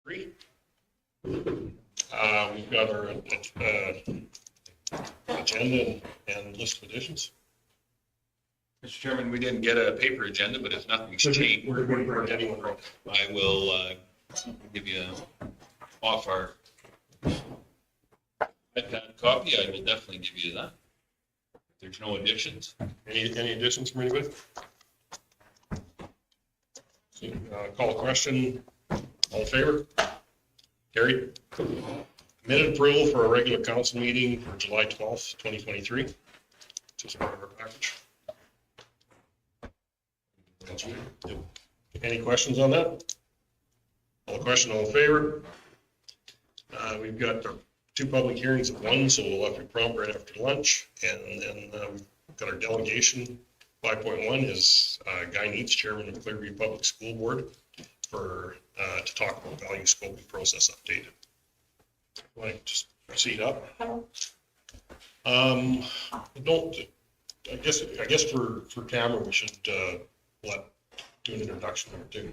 Great. We've got our agenda and list of additions. Mr. Chairman, we didn't get a paper agenda, but if nothing's changed, We're going to bring anyone around. I will give you off our iPad copy. I will definitely give you that. If there's no additions. Any additions from anybody? Call a question. All in favor? Carried. Minute approval for a regular council meeting for July 12th, 2023. Just part of our package. Any questions on that? All question, all in favor? We've got our 2 public hearings at 1, so we'll have to prompt right after lunch. And then we've got our delegation. 5.1 is Guy Neitz, Chairman of Clearview Public School Board, for to talk about value scoping process updated. Like, just proceed up. I guess for camera we should do an introduction there too.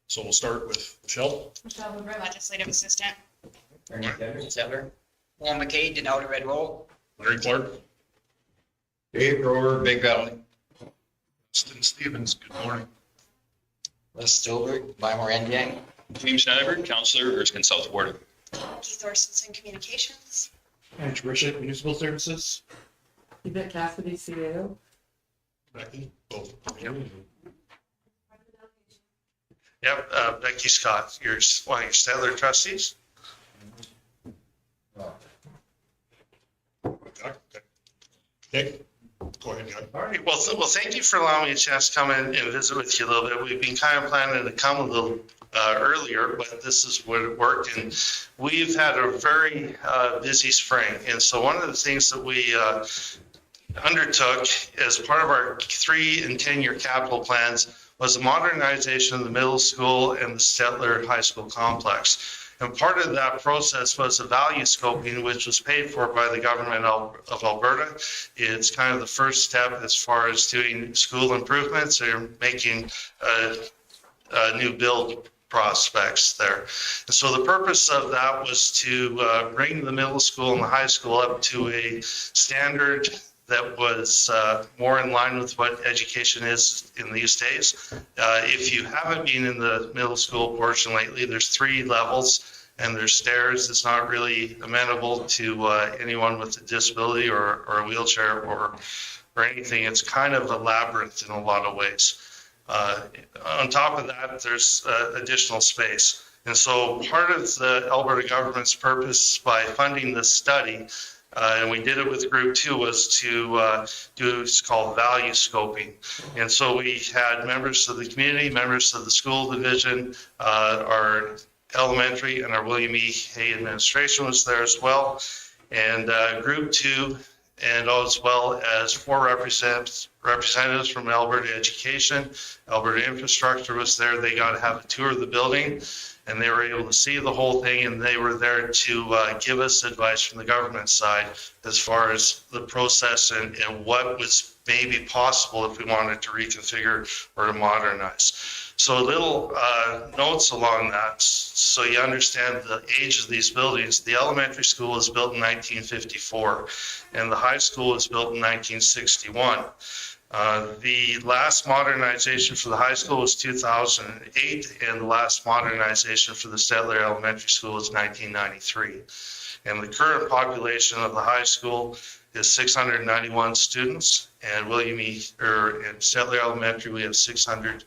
So we'll start with Michelle. Michelle Hoover, Legislative Assistant. Stettler. Paul McKay, Denali Red Roll. Larry Clark. Dave Grover, Big Valley. Austin Stevens, good morning. Les Stolberg, Weimar Ndiang. James Schneider, Councillor, Erskine South Ward. Keith Orsenson, Communications. Andrew Bishop, Municipal Services. Yvette Cassidy, CAO. Becky. Both. Yep, Becky Scott, your Stettler trustees. Okay, go ahead, Guy. All right, well, thank you for allowing me a chance to come in and visit with you a little bit. We've been kind of planning to come a little earlier, but this is what it worked. And we've had a very busy spring. And so one of the things that we undertook as part of our 3 and 10-year capital plans was the modernization of the middle school and the Stettler High School complex. And part of that process was the value scoping, which was paid for by the government of Alberta. It's kind of the first step as far as doing school improvements or making new build prospects there. And so the purpose of that was to bring the middle school and the high school up to a standard that was more in line with what education is in these days. If you haven't been in the middle school portion lately, there's 3 levels and there's stairs. It's not really amenable to anyone with a disability or a wheelchair or anything. It's kind of a labyrinth in a lot of ways. On top of that, there's additional space. And so part of the Alberta government's purpose by funding this study, and we did it with group 2, was to do what's called value scoping. And so we had members of the community, members of the school division, our elementary and our William E. Hay administration was there as well. And group 2, and as well as 4 representatives from Alberta Education, Alberta Infrastructure was there. They got to have a tour of the building, and they were able to see the whole thing, and they were there to give us advice from the government side as far as the process and what was maybe possible if we wanted to reconfigure or to modernize. So little notes along that, so you understand the age of these buildings. The elementary school was built in 1954, and the high school was built in 1961. The last modernization for the high school was 2008, and the last modernization for the Stettler Elementary School was 1993. And the current population of the high school is 691 students, and in Stettler Elementary, we have 600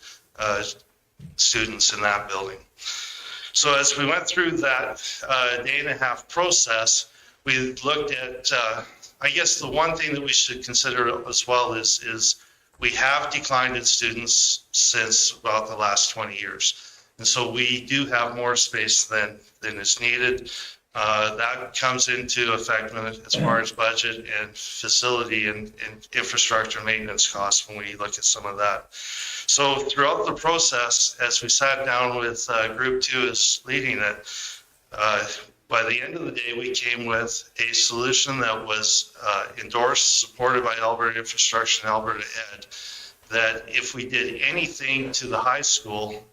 students in that building. So as we went through that day and a half process, we looked at, I guess the one thing that we should consider as well is we have declined in students since about the last 20 years. And so we do have more space than is needed. That comes into effect as far as budget and facility and infrastructure maintenance costs when we look at some of that. So throughout the process, as we sat down with group 2 is leading it, by the end of the day, we came with a solution that was endorsed, supported by Alberta Infrastructure and Alberta Ed, that if we did anything to the high school,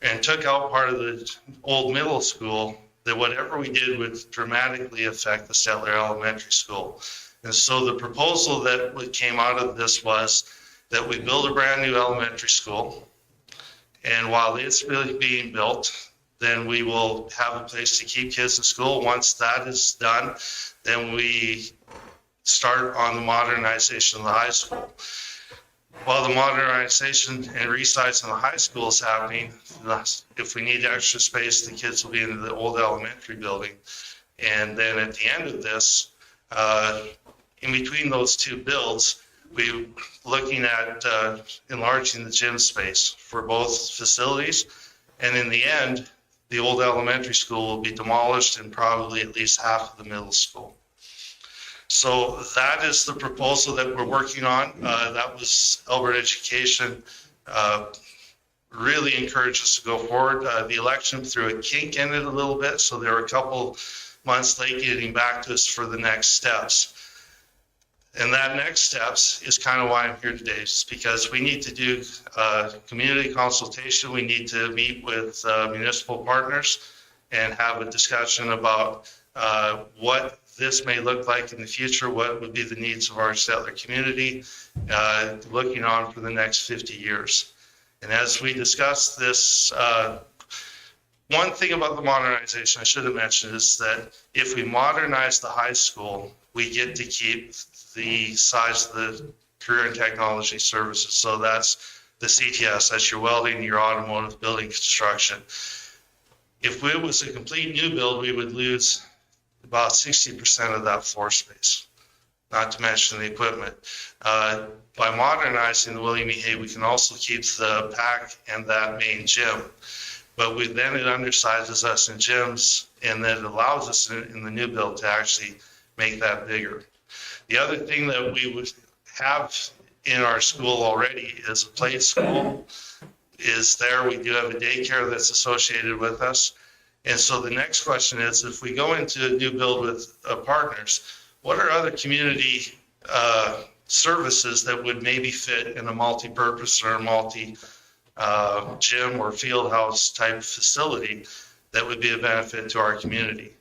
and took out part of the old middle school, that whatever we did would dramatically affect the Stettler Elementary School. And so the proposal that came out of this was that we build a brand new elementary school. And while it's really being built, then we will have a place to keep kids in school. Once that is done, then we start on the modernization of the high school. While the modernization and resizing of the high school is happening, if we need extra space, the kids will be in the old elementary building. And then at the end of this, in between those two builds, we're looking at enlarging the gym space for both facilities. And in the end, the old elementary school will be demolished and probably at least half of the middle school. So that is the proposal that we're working on. That was Alberta Education really encouraged us to go forward. The election threw a kink in it a little bit, so they were a couple months late getting back to us for the next steps. And that next steps is kind of why I'm here today, is because we need to do community consultation. We need to meet with municipal partners and have a discussion about what this may look like in the future, what would be the needs of our Stettler community, looking on for the next 50 years. And as we discuss this, one thing about the modernization I should have mentioned is that if we modernize the high school, we get to keep the size of the career and technology services. So that's the CTS, that's your welding, your automotive, building construction. If it was a complete new build, we would lose about 60% of that floor space, not to mention the equipment. By modernizing the William E. Hay, we can also keep the PAC and that main gym. But then it undersizes us in gyms, and then it allows us in the new build to actually make that bigger. The other thing that we would have in our school already is a play school is there. We do have a daycare that's associated with us. And so the next question is, if we go into a new build with partners, what are other community services that would maybe fit in a multi-purpose or a multi-gym or field house type facility that would be a benefit to our community?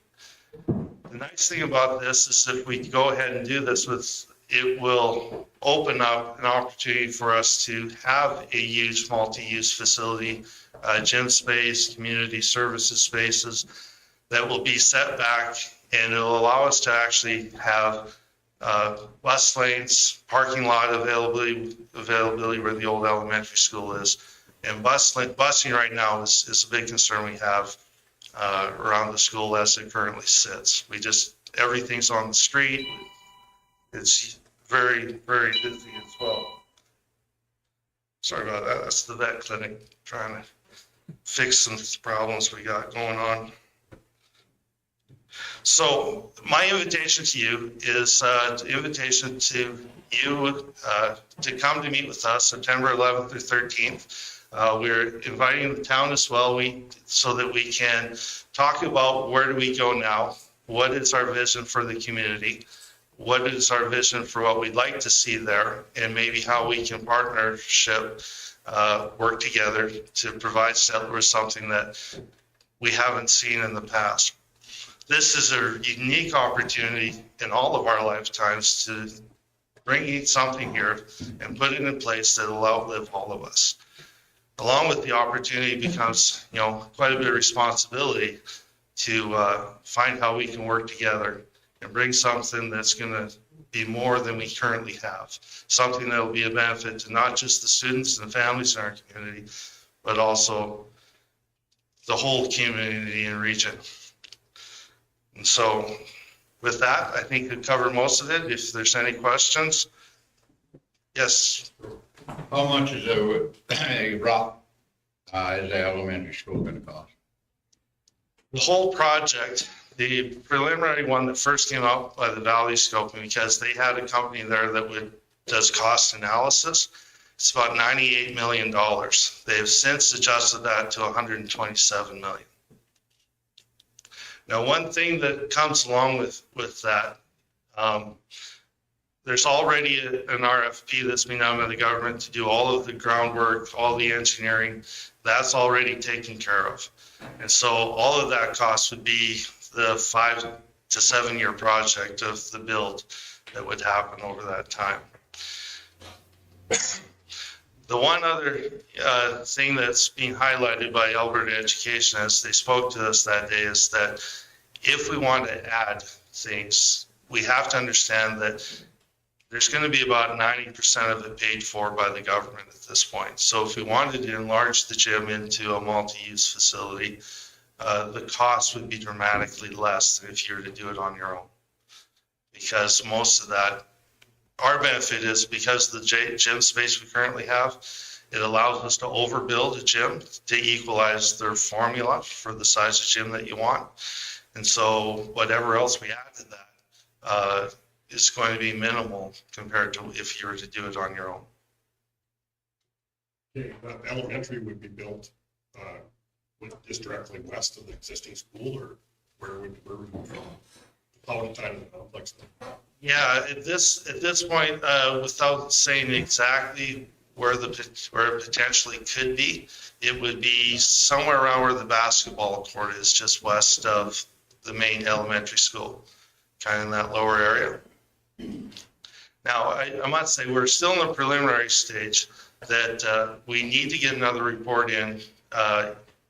The nice thing about this is if we go ahead and do this, it will open up an opportunity for us to have a huge multi-use facility, gym space, community services spaces that will be set back, and it'll allow us to actually have bus lanes, parking lot availability where the old elementary school is. And busing right now is a big concern we have around the school as it currently sits. Everything's on the street. It's very, very busy as well. Sorry about that. That's the vet clinic trying to fix some problems we got going on. So my invitation to you is an invitation to you to come to meet with us September 11th through 13th. We're inviting the town as well, so that we can talk about where do we go now, what is our vision for the community, what is our vision for what we'd like to see there, and maybe how we can work together to provide Stettler with something that we haven't seen in the past. This is a unique opportunity in all of our lifetimes to bring something here and put it in place that will outlive all of us. Along with the opportunity becomes, quite a bit of responsibility to find how we can work together and bring something that's going to be more than we currently have. Something that will be a benefit to not just the students and the families in our community, but also the whole community and region. And so with that, I think we covered most of it. If there's any questions. Yes. How much is a rock is the elementary school going to cost? The whole project, the preliminary one that first came out by the Valley Scoping, because they had a company there that does cost analysis, it's about $98 million. They have since adjusted that to $127 million. Now, one thing that comes along with that, there's already an RFP that's been done by the government to do all of the groundwork, all the engineering. That's already taken care of. And so all of that cost would be the 5 to 7 year project of the build that would happen over that time. The one other thing that's being highlighted by Alberta Education as they spoke to us that day is that if we want to add things, we have to understand that there's going to be about 90% of it paid for by the government at this point. So if we wanted to enlarge the gym into a multi-use facility, the cost would be dramatically less than if you were to do it on your own. Because most of that, our benefit is because the gym space we currently have, it allows us to overbuild a gym to equalize their formula for the size of gym that you want. And so whatever else we add to that is going to be minimal compared to if you were to do it on your own. Okay, that elementary would be built just directly west of the existing school, or where would we from? How would time the complex? Yeah, at this point, without saying exactly where it potentially could be, it would be somewhere around where the basketball court is, just west of the main elementary school, kind of in that lower area. Now, I must say, we're still in the preliminary stage that we need to get another report in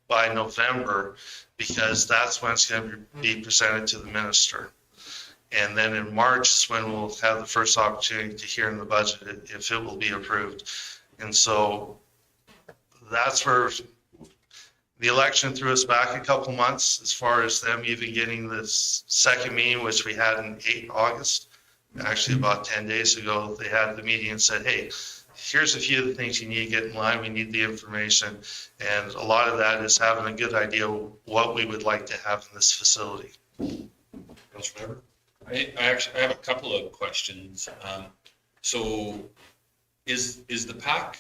by November, because that's when it's going to be presented to the minister. And then in March is when we'll have the first opportunity to hear in the budget if it will be approved. And so that's where the election threw us back a couple months as far as them even getting this second meeting, which we had in August. Actually, about 10 days ago, they had the meeting and said, hey, here's a few of the things you need to get in line. We need the information. And a lot of that is having a good idea what we would like to have in this facility. Councilor Member? I actually have a couple of questions. So is the PAC,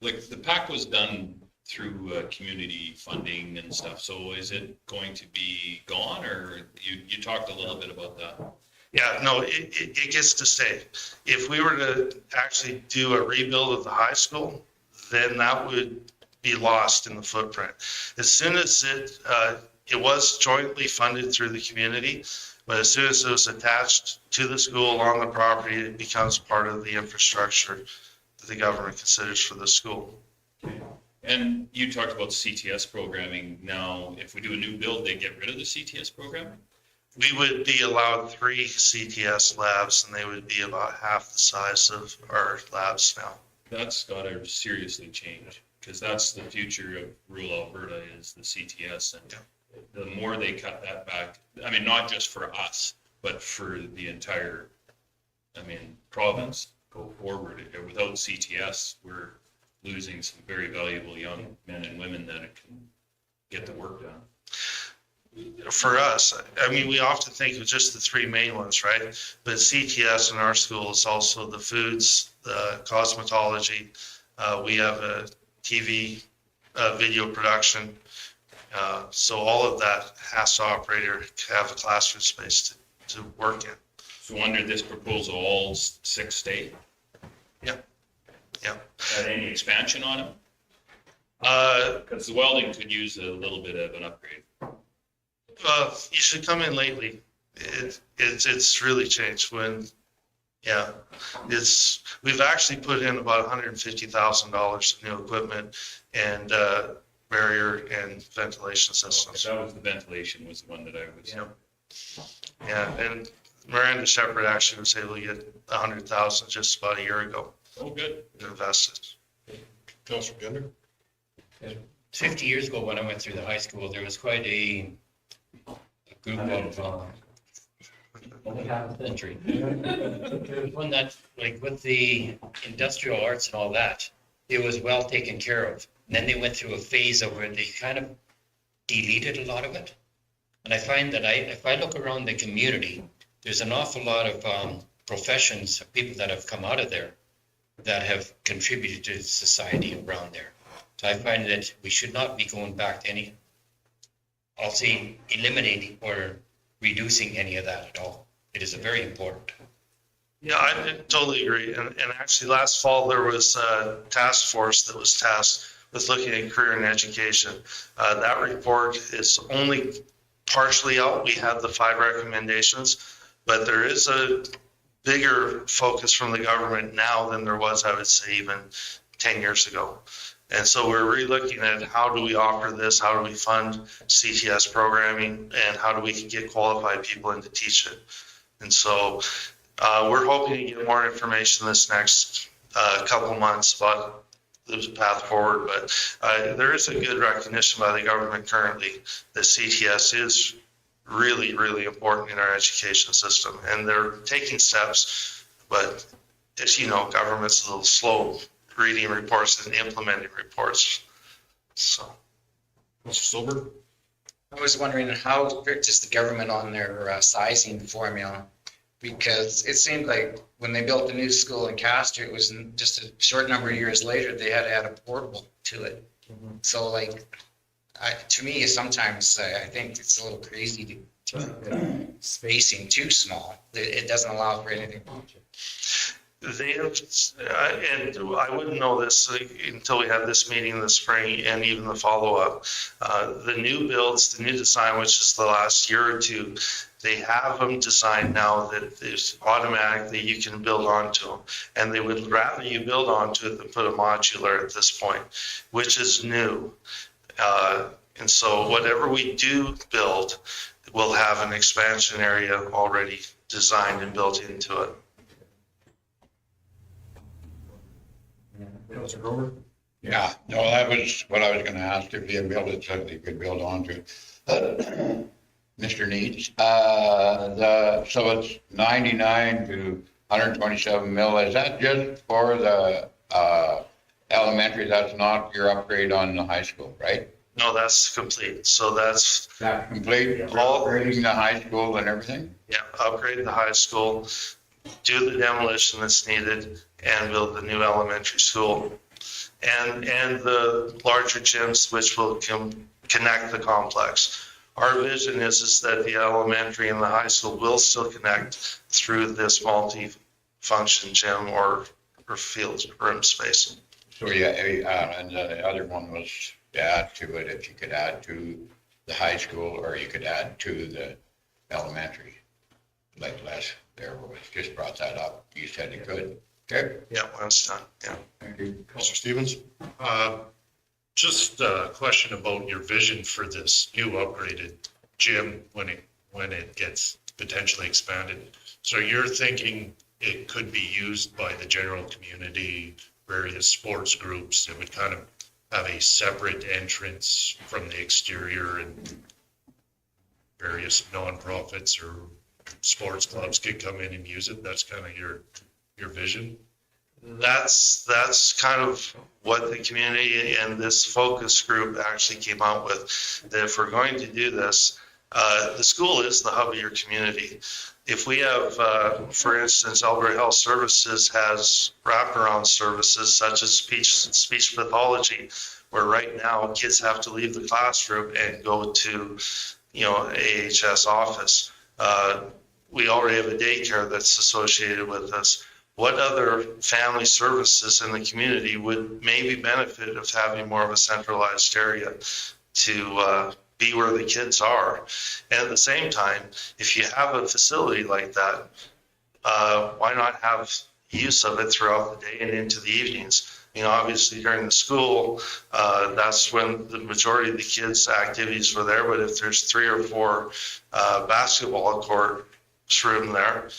like the PAC was done through community funding and stuff. So is it going to be gone, or you talked a little bit about that? Yeah, no, it gets to stay. If we were to actually do a rebuild of the high school, then that would be lost in the footprint. As soon as it was jointly funded through the community, but as soon as it was attached to the school on the property, it becomes part of the infrastructure that the government considers for the school. And you talked about CTS programming. Now, if we do a new build, they get rid of the CTS program? We would be allowed 3 CTS labs, and they would be about half the size of our labs now. That's got to seriously change, because that's the future of rural Alberta is the CTS. And the more they cut that back, I mean, not just for us, but for the entire, province go forward. Without CTS, we're losing some very valuable young men and women that can get the work done. For us, we often think of just the 3 main ones, right? But CTS in our school is also the foods, the cosmetology. We have a TV video production. So all of that has to operate or have a classroom space to work in. So under this proposal, all 6 stay? Yeah. Any expansion on them? Because the welding could use a little bit of an upgrade. You should come in lately. It's really changed we've actually put in about $150,000 in new equipment and barrier and ventilation systems. That was the ventilation was the one that I was. Yeah, and Miranda Shepherd actually was able to get $100,000 just about a year ago. Oh, good. Invested. Councilor Gender? 50 years ago, when I went through the high school, there was quite a group of half a century. One that, like with the industrial arts and all that, it was well taken care of. And then they went through a phase of where they kind of deleted a lot of it. And I find that if I look around the community, there's an awful lot of professions, people that have come out of there that have contributed to society around there. So I find that we should not be going back to any, I'll say, eliminating or reducing any of that at all. It is very important. Yeah, I totally agree. And actually last fall, there was a task force that was tasked with looking at career and education. That report is only partially out. We have the 5 recommendations, but there is a bigger focus from the government now than there was, I would say, even 10 years ago. And so we're re-looking at how do we offer this, how do we fund CTS programming, and how do we get qualified people in to teach it. And so we're hoping to get more information this next couple months about the path forward, but there is a good recognition by the government currently that CTS is really, really important in our education system, and they're taking steps, but as you know, government's a little slow reading reports and implementing reports. So. Mr. Silver? I was wondering how strict is the government on their sizing formula? Because it seemed like when they built the new school in Castor, it was just a short number of years later, they had to add a portable to it. So like, to me, sometimes I think it's a little crazy to spacing too small. It doesn't allow for anything. They have, and I wouldn't know this until we had this meeting in the spring and even the follow-up. The new builds, the new design, which is the last year or two, they have them designed now that it's automatic that you can build onto them. And they would rather you build onto it than put a modular at this point, which is new. And so whatever we do build will have an expansion area already designed and built into it. Councilor Grover? Yeah, no, that was what I was gonna ask, if you build it so that you could build onto. Mr. Needs, so it's 99 to 127 mil, is that just for the, elementary, that's not your upgrade on the high school, right? No, that's complete. So that's, That complete, All- upgrading the high school and everything? yeah, upgrade the high school, do the demolition that's needed, and build the new elementary school. And the larger gyms, which will connect the complex. Our vision is that the elementary and the high school will still connect through this multi-function gym or field room space. So, yeah, and the other one was to add to it, if you could add to the high school, or you could add to the elementary. Like Les, there was, just brought that up, you said you could, okay? Yeah, when it's done, yeah. Thank you. Councilor Stevens? Just a question about your vision for this new upgraded gym when it gets potentially expanded. So you're thinking it could be used by the general community, various sports groups that would kind of have a separate entrance from the exterior, and various nonprofits or sports clubs could come in and use it? That's kind of your vision? That's kind of what the community and this focus group actually came out with, that if we're going to do this, the school is the hub of your community. If we have, for instance, Alberta Health Services has wraparound services such as speech pathology, where right now kids have to leave the classroom and go to, AHS office. We already have a daycare that's associated with this. What other family services in the community would maybe benefit of having more of a centralized area to be where the kids are? And at the same time, if you have a facility like that, why not have use of it throughout the day and into the evenings? Obviously during the school, that's when the majority of the kids' activities were there. But if there's 3 or 4 basketball court room there,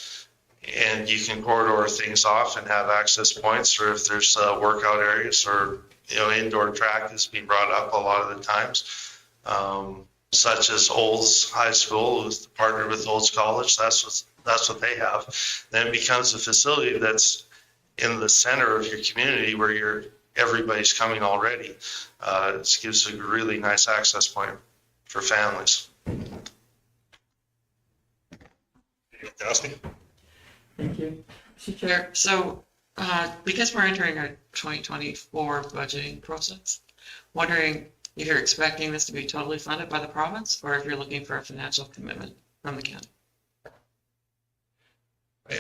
and you can corridor things off and have access points, or if there's workout areas or, indoor track is being brought up a lot of the times, such as Olds High School, who's partnered with Olds College. That's what they have. Then it becomes a facility that's in the center of your community where everybody's coming already. It gives a really nice access point for families. Dusty? Thank you. Mr. Chair, so because we're entering our 2024 budgeting process, wondering if you're expecting this to be totally funded by the province, or if you're looking for a financial commitment from the county?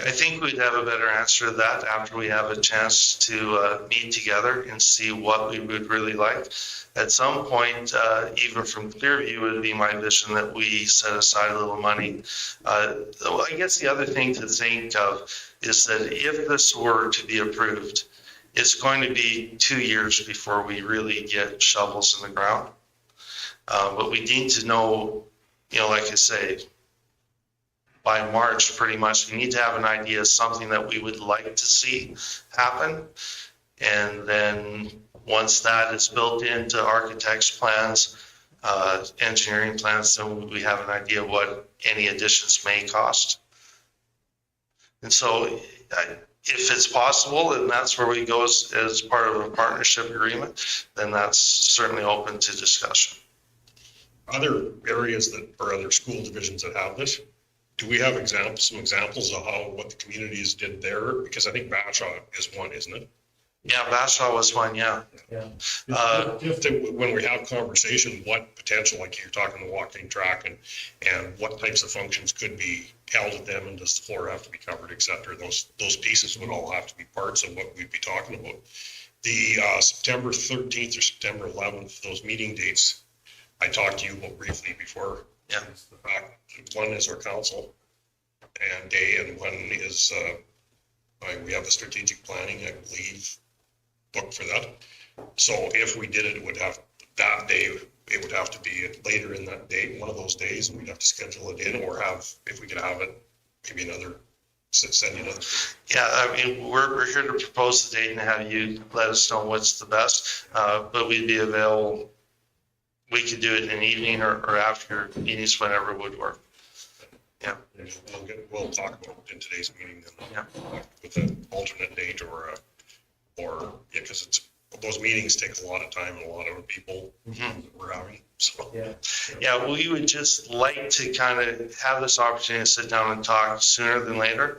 I think we'd have a better answer to that after we have a chance to meet together and see what we would really like. At some point, even from Clearview, it would be my vision that we set aside a little money. I guess the other thing to think of is that if this were to be approved, it's going to be 2 years before we really get shovels in the ground. But we need to know, like I say, by March, pretty much, we need to have an idea of something that we would like to see happen. And then once that is built into architects' plans, engineering plans, then we have an idea what any additions may cost. And so if it's possible, and that's where we go as part of a partnership agreement, then that's certainly open to discussion. Other areas that, or other school divisions that have this, do we have some examples of what the communities did there? Because I think Bashaw is one, isn't it? Yeah, Bashaw was one, yeah. When we have conversation, what potential, like you're talking the walking track and what types of functions could be held at them, and does the floor have to be covered, et cetera, those pieces would all have to be parts of what we'd be talking about. The September 13th or September 11th, those meeting dates, I talked to you about briefly before. Yeah. The fact, one is our council and day, and one is we have a strategic planning, I believe, booked for that. So if we did it, it would have that day. It would have to be later in that day, one of those days, and we'd have to schedule it in, or if we could have it, maybe send you another. Yeah, I mean, we're here to propose the date and have you let us know what's the best, but we'd be available. We could do it in an evening or after meetings, whenever would work. Yeah. We'll talk about it in today's meeting then. Yeah. With an alternate date or because those meetings take a lot of time and a lot of people that we're having. So yeah, we would just like to kind of have this opportunity to sit down and talk sooner than later.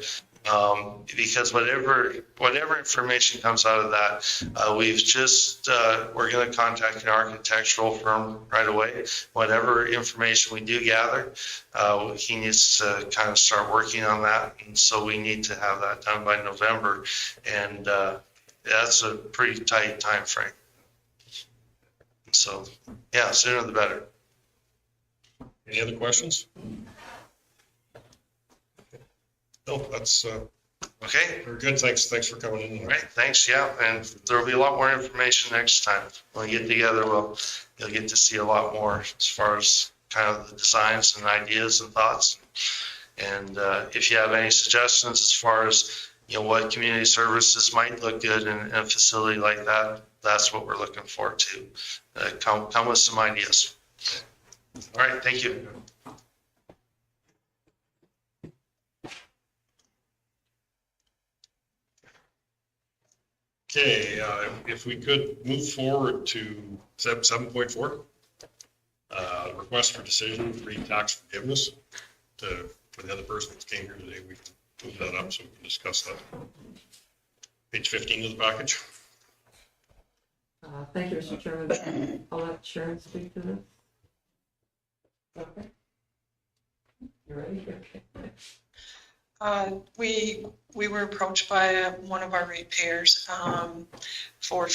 Because whatever information comes out of that, we're going to contact an architectural firm right away. Whatever information we do gather, he needs to kind of start working on that. And so we need to have that done by November. And that's a pretty tight time frame. So yeah, sooner the better. Any other questions? No, that's okay. Very good. Thanks for coming in. All right. Thanks. Yeah, and there'll be a lot more information next time. When we get together, you'll get to see a lot more as far as kind of the designs and ideas and thoughts. And if you have any suggestions as far as what community services might look good in a facility like that, that's what we're looking for too. Come with some ideas. All right. Thank you. Okay, if we could move forward to 7.4, request for decision for tax forgiveness. For the other person that came here today, we can move that up so we can discuss that. Page 15 of the package. Thank you, Mr. Chairman. I'll let Sharon speak to this. Okay. You ready? Okay. We were approached by one of our ratepayers for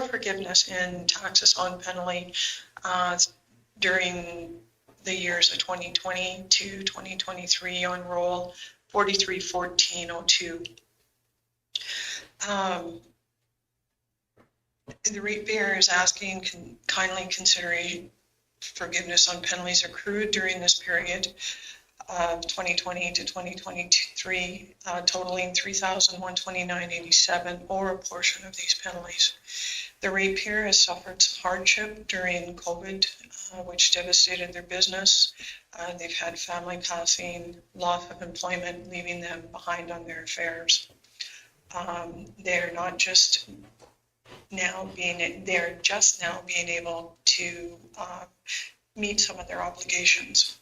forgiveness in taxes on penalty during the years of 2020 to 2023 on roll 431402. The ratepayer is asking kindly consider forgiveness on penalties accrued during this period of 2020 to 2023, totaling $3,129.87, or a portion of these penalties. The ratepayer has suffered some hardship during COVID, which devastated their business. They've had family passing, loss of employment, leaving them behind on their affairs. They're just now being able to meet some of their obligations.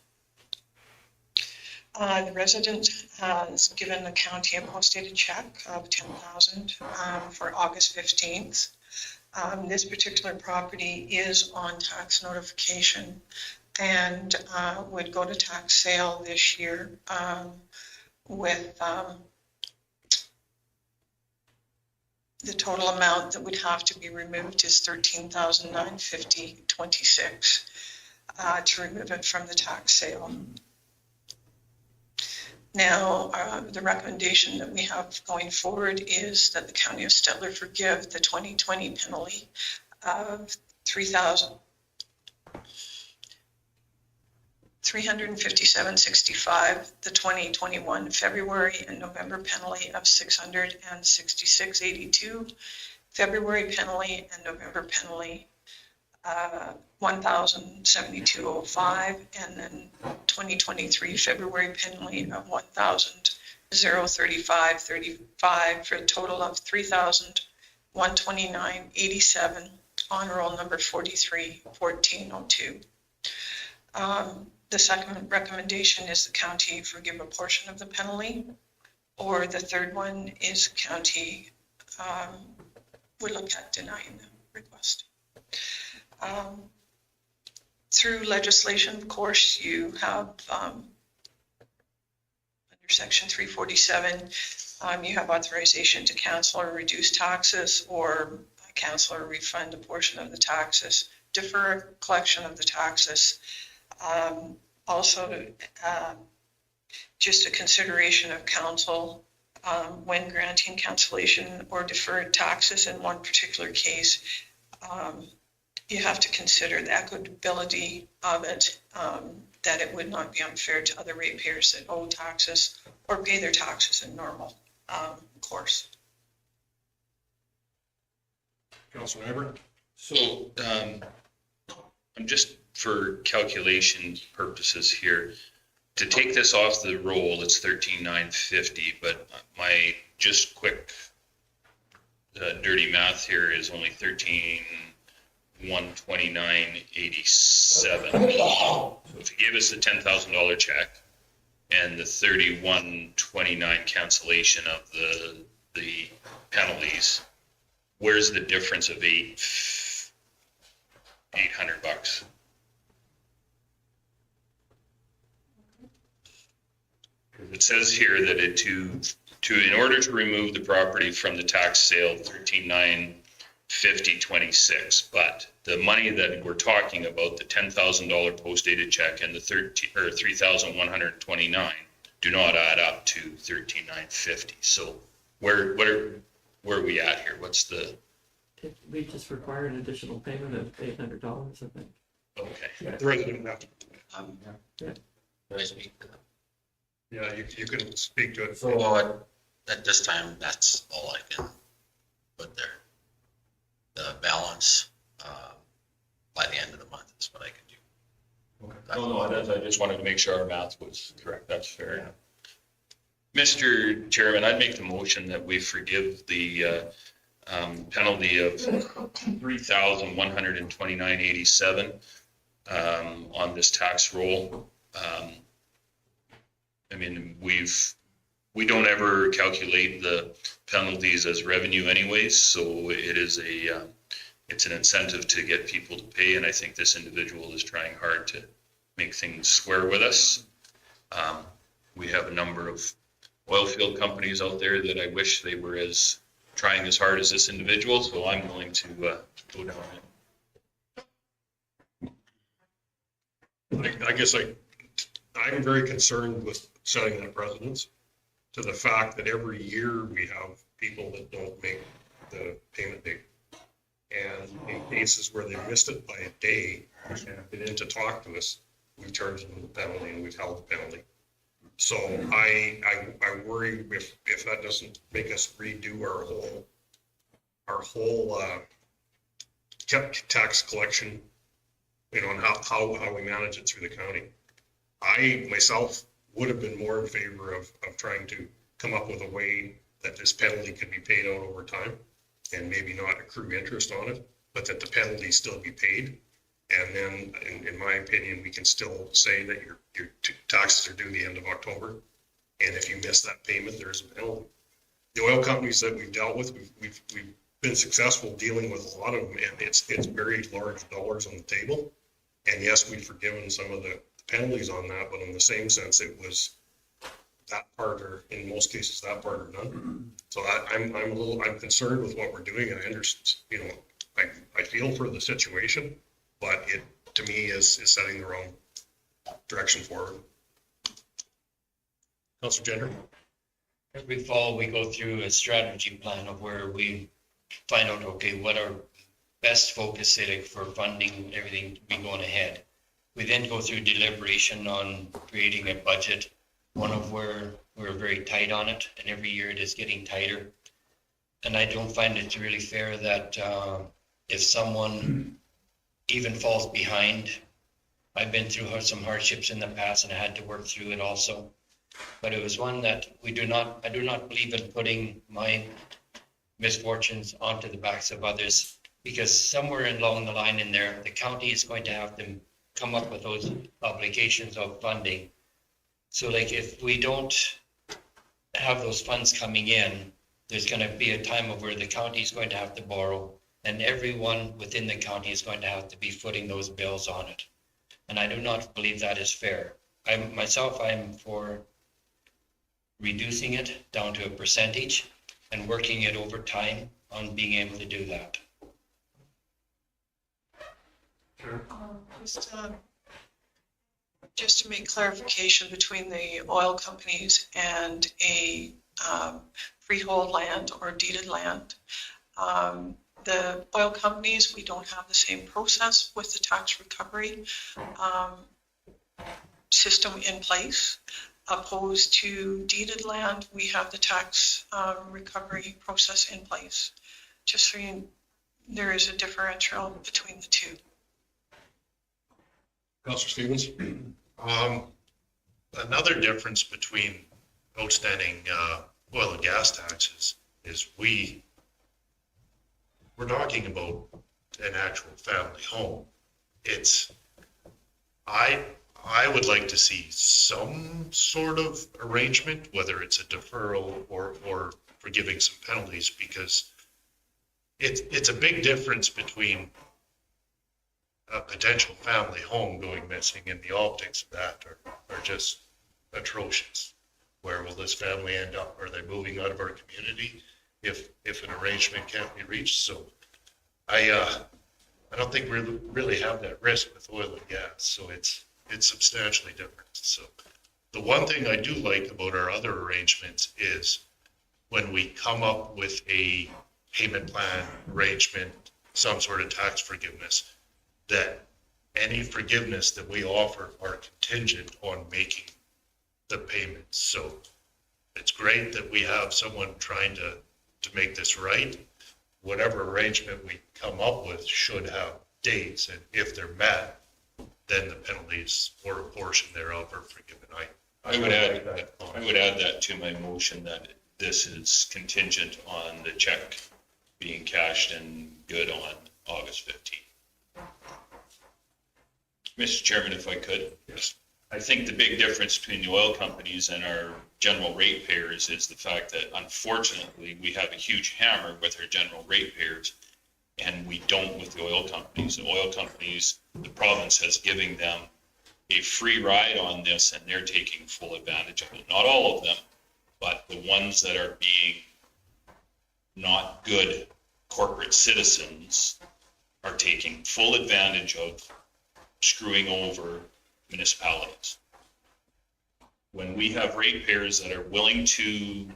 The resident has given the county a post-dated check of $10,000 for August 15th. This particular property is on tax notification and would go to tax sale this year. with the total amount that would have to be removed is $13,950.26 to remove it from the tax sale. Now, the recommendation that we have going forward is that the County of Stettler forgive the 2020 penalty of $357.65, the 2021 February and November penalty of $666.82, February penalty and November penalty $1,072.05, and then 2023 February penalty of $1,035.35 for a total of $3,129.87 on roll number 43-1402. The second recommendation is the county forgive a portion of the penalty, or the third one is county would look at denying the request. Through legislation, of course, you have under section 347, you have authorization to cancel or reduce taxes, or cancel or refund a portion of the taxes, defer collection of the taxes. Also, just a consideration of council when granting cancellation or deferred taxes in one particular case. You have to consider the equitability of it, that it would not be unfair to other ratepayers that owe taxes or pay their taxes in normal course. Councilor Everett? So, I'm just for calculation purposes here, to take this off the roll, it's 13,950, but my just quick dirty math here is only 13,129.87. So if you gave us the $10,000 check and the 31,29 cancellation of the penalties, where's the difference of $800? It says here that in order to remove the property from the tax sale, 13,950.26, but the money that we're talking about, the $10,000 post-dated check and the 3,129 do not add up to 13,950. So where are we at here? What's the? We just require an additional payment of $800, I think. Okay. The resident would have to. Yeah, you can speak to it. So at this time, that's all I can put there. The balance by the end of the month is what I can do. Okay. No, I just wanted to make sure our math was correct. That's fair. Yeah. Mr. Chairman, I'd make the motion that we forgive the penalty of $3,129.87 on this tax roll. I mean, we don't ever calculate the penalties as revenue anyways, so it is it's an incentive to get people to pay, and I think this individual is trying hard to make things square with us. We have a number of oil field companies out there that I wish they were trying as hard as this individual, so I'm willing to go down it. I guess I'm very concerned with setting that precedence to the fact that every year we have people that don't make the payment date. And in cases where they missed it by a day and have been in to talk to us, we've charged them the penalty and we've held the penalty. So I worry if that doesn't make us redo our whole tax collection, and how we manage it through the county. I myself would have been more in favor of trying to come up with a way that this penalty could be paid out over time and maybe not accrue interest on it, but that the penalty still be paid. And then, in my opinion, we can still say that your taxes are due the end of October. And if you miss that payment, there's a penalty. The oil companies that we've dealt with, we've been successful dealing with a lot of them, and it's very large dollars on the table. And yes, we've forgiven some of the penalties on that, but in the same sense, it was that part, or in most cases, that part are done. So I'm concerned with what we're doing, and I understand, I feel for the situation, but it, to me, is setting the wrong direction forward. Councilor Gender? Every fall, we go through a strategy plan of where we find out, okay, what our best focus is for funding everything to be going ahead. We then go through deliberation on creating a budget, one of where we're very tight on it, and every year it is getting tighter. And I don't find it really fair that if someone even falls behind, I've been through some hardships in the past and I had to work through it also. But it was one that I do not believe in putting my misfortunes onto the backs of others, because somewhere along the line in there, the county is going to have to come up with those obligations of funding. So like if we don't have those funds coming in, there's going to be a time of where the county is going to have to borrow, and everyone within the county is going to have to be footing those bills on it. And I do not believe that is fair. I'm for reducing it down to a percentage and working it over time on being able to do that. Just to make clarification between the oil companies and a freehold land or deeded land. The oil companies, we don't have the same process with the tax recovery system in place. Opposed to deeded land, we have the tax recovery process in place. Just so you, there is a differential between the two. Councilor Stevens? Another difference between outstanding oil and gas taxes is we're talking about an actual family home. I would like to see some sort of arrangement, whether it's a deferral or forgiving some penalties, because it's a big difference between a potential family home going missing, and the optics of that are just atrocious. Where will this family end up? Are they moving out of our community if an arrangement can't be reached? So I don't think we really have that risk with oil and gas. So it's substantially different. So the one thing I do like about our other arrangements is when we come up with a payment plan arrangement, some sort of tax forgiveness, that any forgiveness that we offer are contingent on making the payments. So it's great that we have someone trying to make this right. Whatever arrangement we come up with should have dates, and if they're met, then the penalties or a portion thereof are forgiven. I would add that to my motion, that this is contingent on the check being cashed and good on August 15th. Mr. Chairman, if I could. Yes. I think the big difference between the oil companies and our general ratepayers is the fact that unfortunately we have a huge hammer with our general ratepayers, and we don't with the oil companies. The oil companies, the province has given them a free ride on this, and they're taking full advantage of it. Not all of them, but the ones that are being not good corporate citizens are taking full advantage of screwing over municipalities. When we have ratepayers that are willing to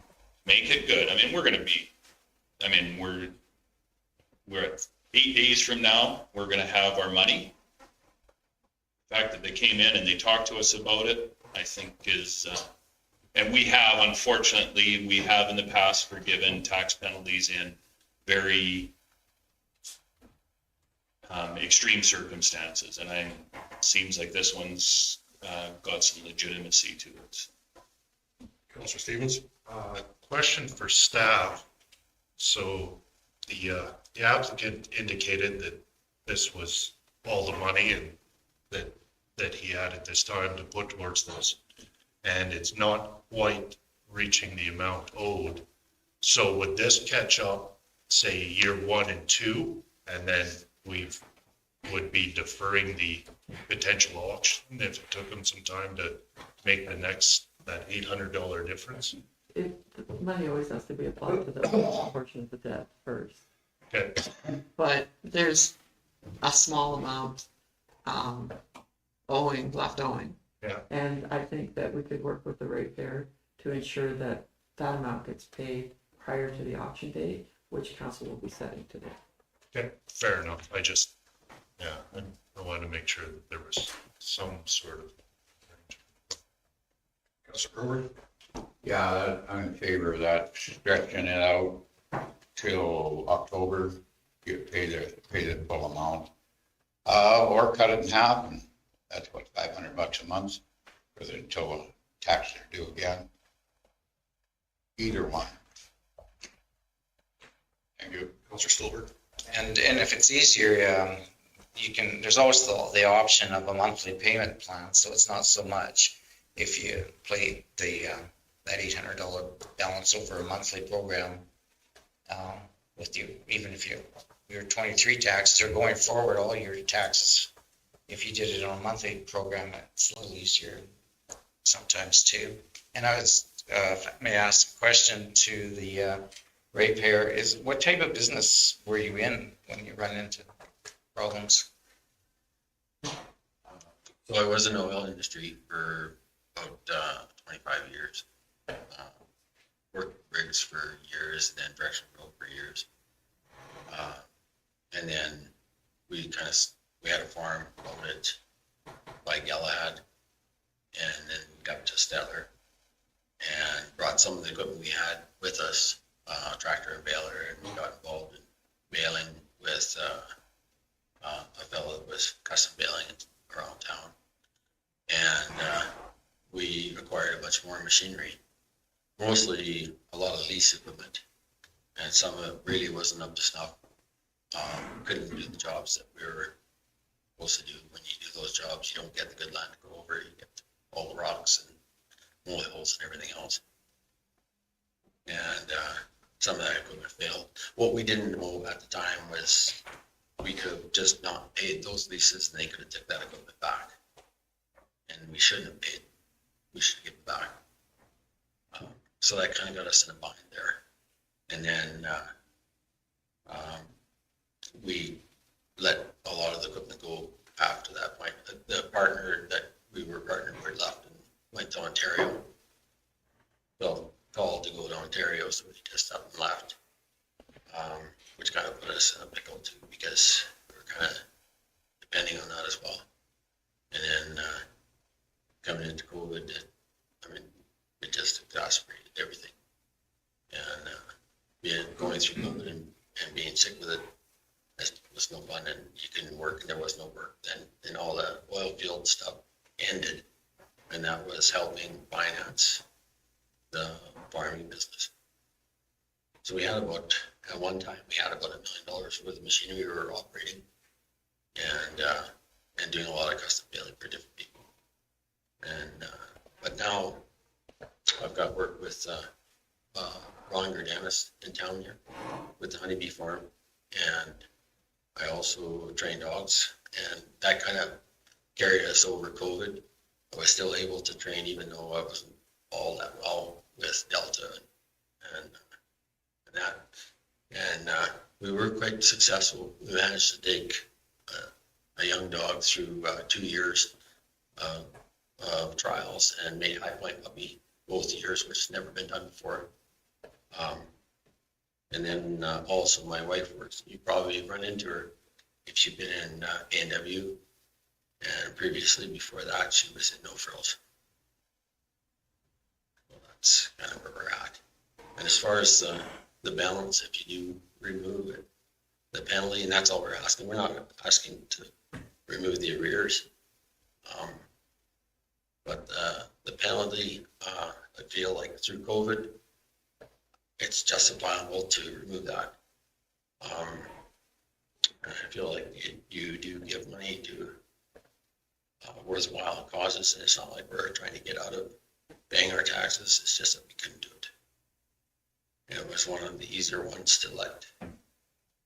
make it good, we're at 8 days from now, we're going to have our money. The fact that they came in and they talked to us about it, I think is, and we have, unfortunately, we have in the past forgiven tax penalties in very extreme circumstances, and it seems like this one's got some legitimacy to it. Councilor Stevens? Question for staff. So the applicant indicated that this was all the money and that he had at this time to put towards this, and it's not quite reaching the amount owed. So would this catch up, say, year 1 and 2, and then would be deferring the potential auction if it took them some time to make the next that $800 difference? Money always has to be applied to the portion of the debt first. Okay, But there's a small amount, left owing. And I think that we could work with the ratepayer to ensure that that amount gets paid prior to the auction date, which council will be setting today. okay, fair enough. I wanted to make sure that there was some sort of. Councilor Brewer? Yeah, I'm in favor of that, stretching it out till October, pay the full amount. Or cut it in half, and that's what, $500 a month, until taxes are due again. Either one. Thank you. Councilor Stolberg? And if it's easier, you can, there's always the option of a monthly payment plan, so it's not so much if you play that $800 balance over a monthly program, with you, even if your 23 taxes are going forward, all your taxes, if you did it on a monthly program, it's a little easier sometimes too. And I was, may I ask a question to the ratepayer, is what type of business were you in when you run into problems? So I was in the oil industry for about 25 years. Worked rigs for years, then direction road for years. And then we had a farm owned by Galahad, and then got to Stettler and brought some of the equipment we had with us, tractor and baler, and we got involved in baling with a fellow that was custom baling around town. And we acquired a bunch more machinery, mostly a lot of lease equipment, and some of it really wasn't up to snuff. Couldn't do the jobs that we were supposed to do. When you do those jobs, you don't get the good land to go over, you get all the rocks and oils and everything else. And some of that equipment failed. What we didn't know at the time was we could have just not paid those leases, and they could have took that equipment back. And we shouldn't have paid. We should give it back. So that kind of got us in a bind there. And then we let a lot of the equipment go after that point. The partner that we were partnered with left and went to Ontario. Well, called to go to Ontario, so we just up and left, which kind of put us in a pickle too, because we were kind of depending on that as well. And then coming into COVID, it just exacerbated everything. And going through COVID and being sick with it, was no fun, and you couldn't work, and there was no work. Then all the oil field stuff ended, and that was helping finance the farming business. So we had at one time, we had about $1 million worth of machinery we were operating, and doing a lot of custom baling for different people. And but now I've got work with Ron Gerdanis in town here with the honeybee farm, and I also train dogs, and that kind of carried us over COVID. I was still able to train even though I wasn't all that well with Delta and that. And we were quite successful. We managed to take a young dog through 2 years of trials and made High Point puppy both years, which has never been done before. And then also my wife works. You probably run into her if you've been in A&W, and previously before that she was in No Frills. Well, that's kind of where we're at. And as far as the balance, if you do remove it, the penalty, and that's all we're asking. We're not asking to remove the arrears. But the penalty, I feel like through COVID, it's justifiable to remove that. I feel like you do give money to worthwhile causes, and it's not like we're trying to get out of paying our taxes. It's just that we couldn't do it. And it was one of the easier ones to let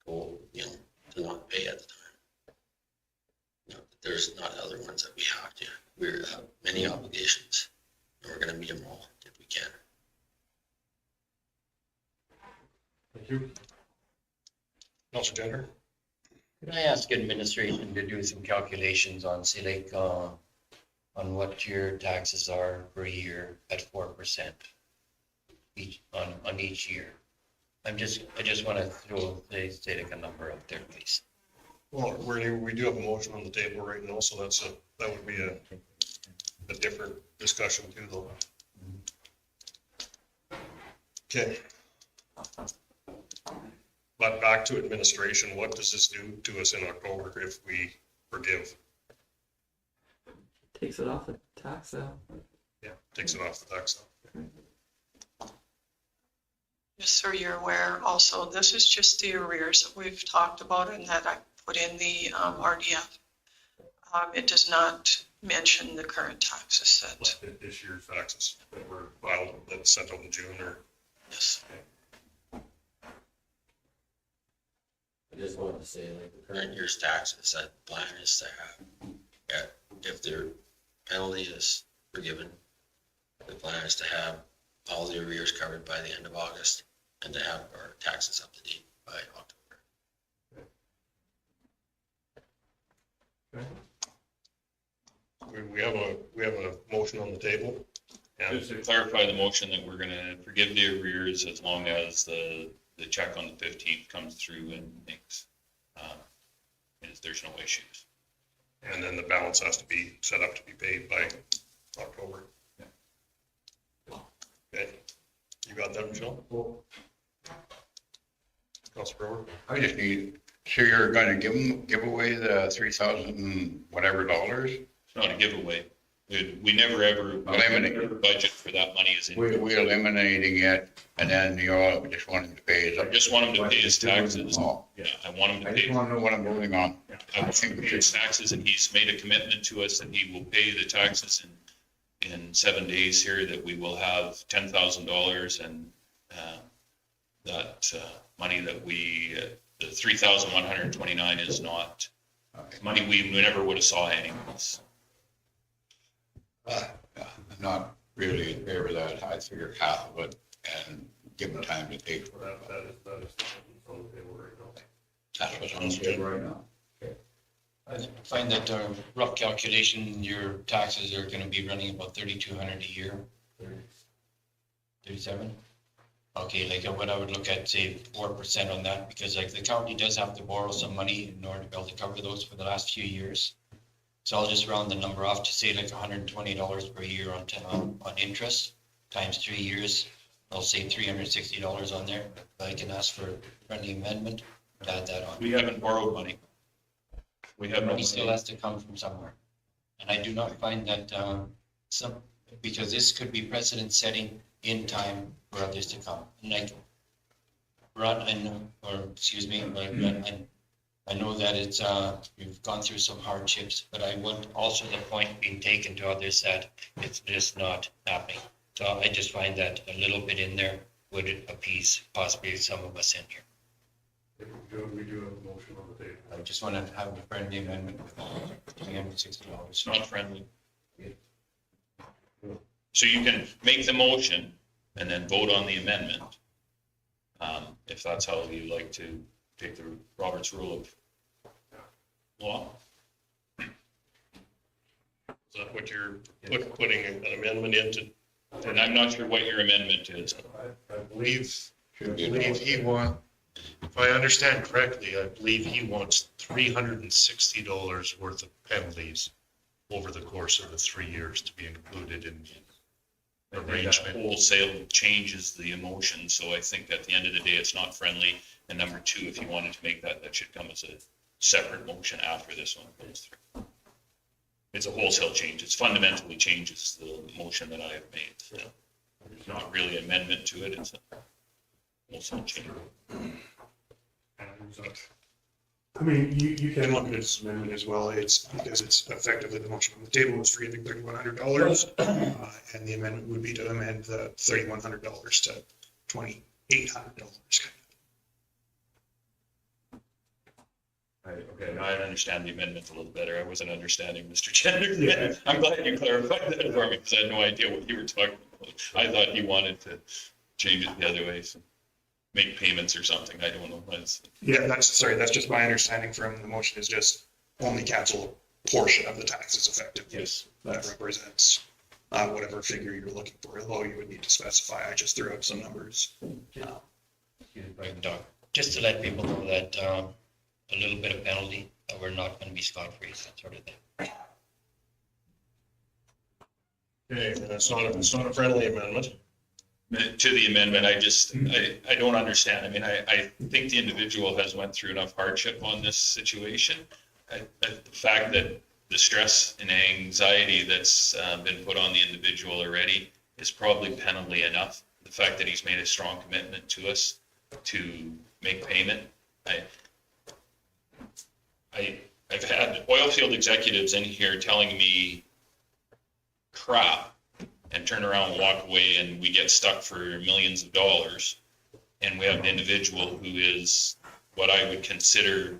go, to not pay at the time. There's not other ones that we have to. We have many obligations, And we're gonna meet them all if we can. Thank you. Councilor Jenner? Could I ask administration to do some calculations on, say, like, on what your taxes are per year at 4% each, on each year? I just want to throw, say like a number up there, please. Well, we do have a motion on the table right now, so that would be a different discussion too, though. Okay. But back to administration, what does this do to us in October if we forgive? Takes it off the tax sale. Yeah, takes it off the tax. Just so you're aware, also, this is just the arrears that we've talked about and that I put in the RDF. It does not mention the current taxes that, This year's taxes that were filed, that's sent out in June or. yes. I just wanted to say, like, the current year's taxes, that plan is to have, yeah, if their penalty is forgiven, the plan is to have all the arrears covered by the end of August and to have our taxes up to date by October. We have a motion on the table. And Just to clarify the motion that we're gonna forgive the arrears as long as the check on the 15th comes through and makes, there's no issues. and then the balance has to be set up to be paid by October. Okay, you got that, Michelle? Councilor Brewer? I just need, so you're gonna give away the 3,000 whatever dollars? It's not a giveaway. We never ever Eliminate. budget for that money as in. We're eliminating it, and then you all just want him to pay his. I just want him to pay his taxes. Oh, Yeah, I want him to I pay. just want to know what I'm voting on. I want him to pay his taxes, and he's made a commitment to us that he will pay the taxes in 7 days here, that we will have $10,000 and that money that the 3,129 is not money we never would have saw anyways. I'm not really in favor of that. I figure half of it and give them time to pay for it. That is on the table right now. That's what's on the table right now. I find that rough calculation, your taxes are gonna be running about 3,200 a year. 37? Okay, like what I would look at, say 4% on that, because like the county does have to borrow some money in order to be able to cover those for the last few years. So I'll just round the number off to say like $120 per year on interest, times 3 years. I'll say $360 on there. I can ask for a friendly amendment, to add that on. We haven't borrowed money. We have no Money still money. has to come from somewhere. And I do not find that because this could be precedent setting in time for others to come. And like, Rod, I know that it's, you've gone through some hardships, but I want also the point being taken to others that it's just not happening. So I just find that a little bit in there would appease possibly some of us in here. We do have a motion on the table. I just want to have a friendly amendment with $360. It's not friendly. So you can make the motion and then vote on the amendment. If that's how you like to take the Robert's rule of law. Is that what you're putting an amendment into? And I'm not sure what your amendment is. I believe he wants, if I understand correctly, I believe he wants $360 worth of penalties over the course of the 3 years to be included in the arrangement. Wholesale changes the emotion, so I think at the end of the day, it's not friendly. And number two, if you wanted to make that should come as a separate motion after this one goes through. It's a wholesale change. It's fundamentally changes the motion that I have made. So it's not really an amendment to it. It's a wholesale change. I mean, you can look at this amendment as well. It's because it's effectively the motion on the table is forgiving $3,100. And the amendment would be to amend the $3,100 to $2,800. Okay, now I understand the amendment a little better. I wasn't understanding Mr. Gender. I'm glad you clarified that for me, because I had no idea what you were talking about. I thought he wanted to change it the other way, so make payments or something. I don't know. Yeah, that's just my understanding from the motion is just only cancel a portion of the taxes effective. Yes. That represents whatever figure you're looking for, although you would need to specify. I just threw out some numbers. Right, Doc, just to let people know that, a little bit of penalty, we're not gonna be scot-free, that sort of thing. Okay, and it's not a friendly amendment. To the amendment, I don't understand. I mean, I think the individual has went through enough hardship on this situation. The fact that the stress and anxiety that's been put on the individual already is probably penalty enough. The fact that he's made a strong commitment to us to make payment. I've had oil field executives in here telling me crap and turn around and walk away, and we get stuck for millions of dollars. And we have an individual who is what I would consider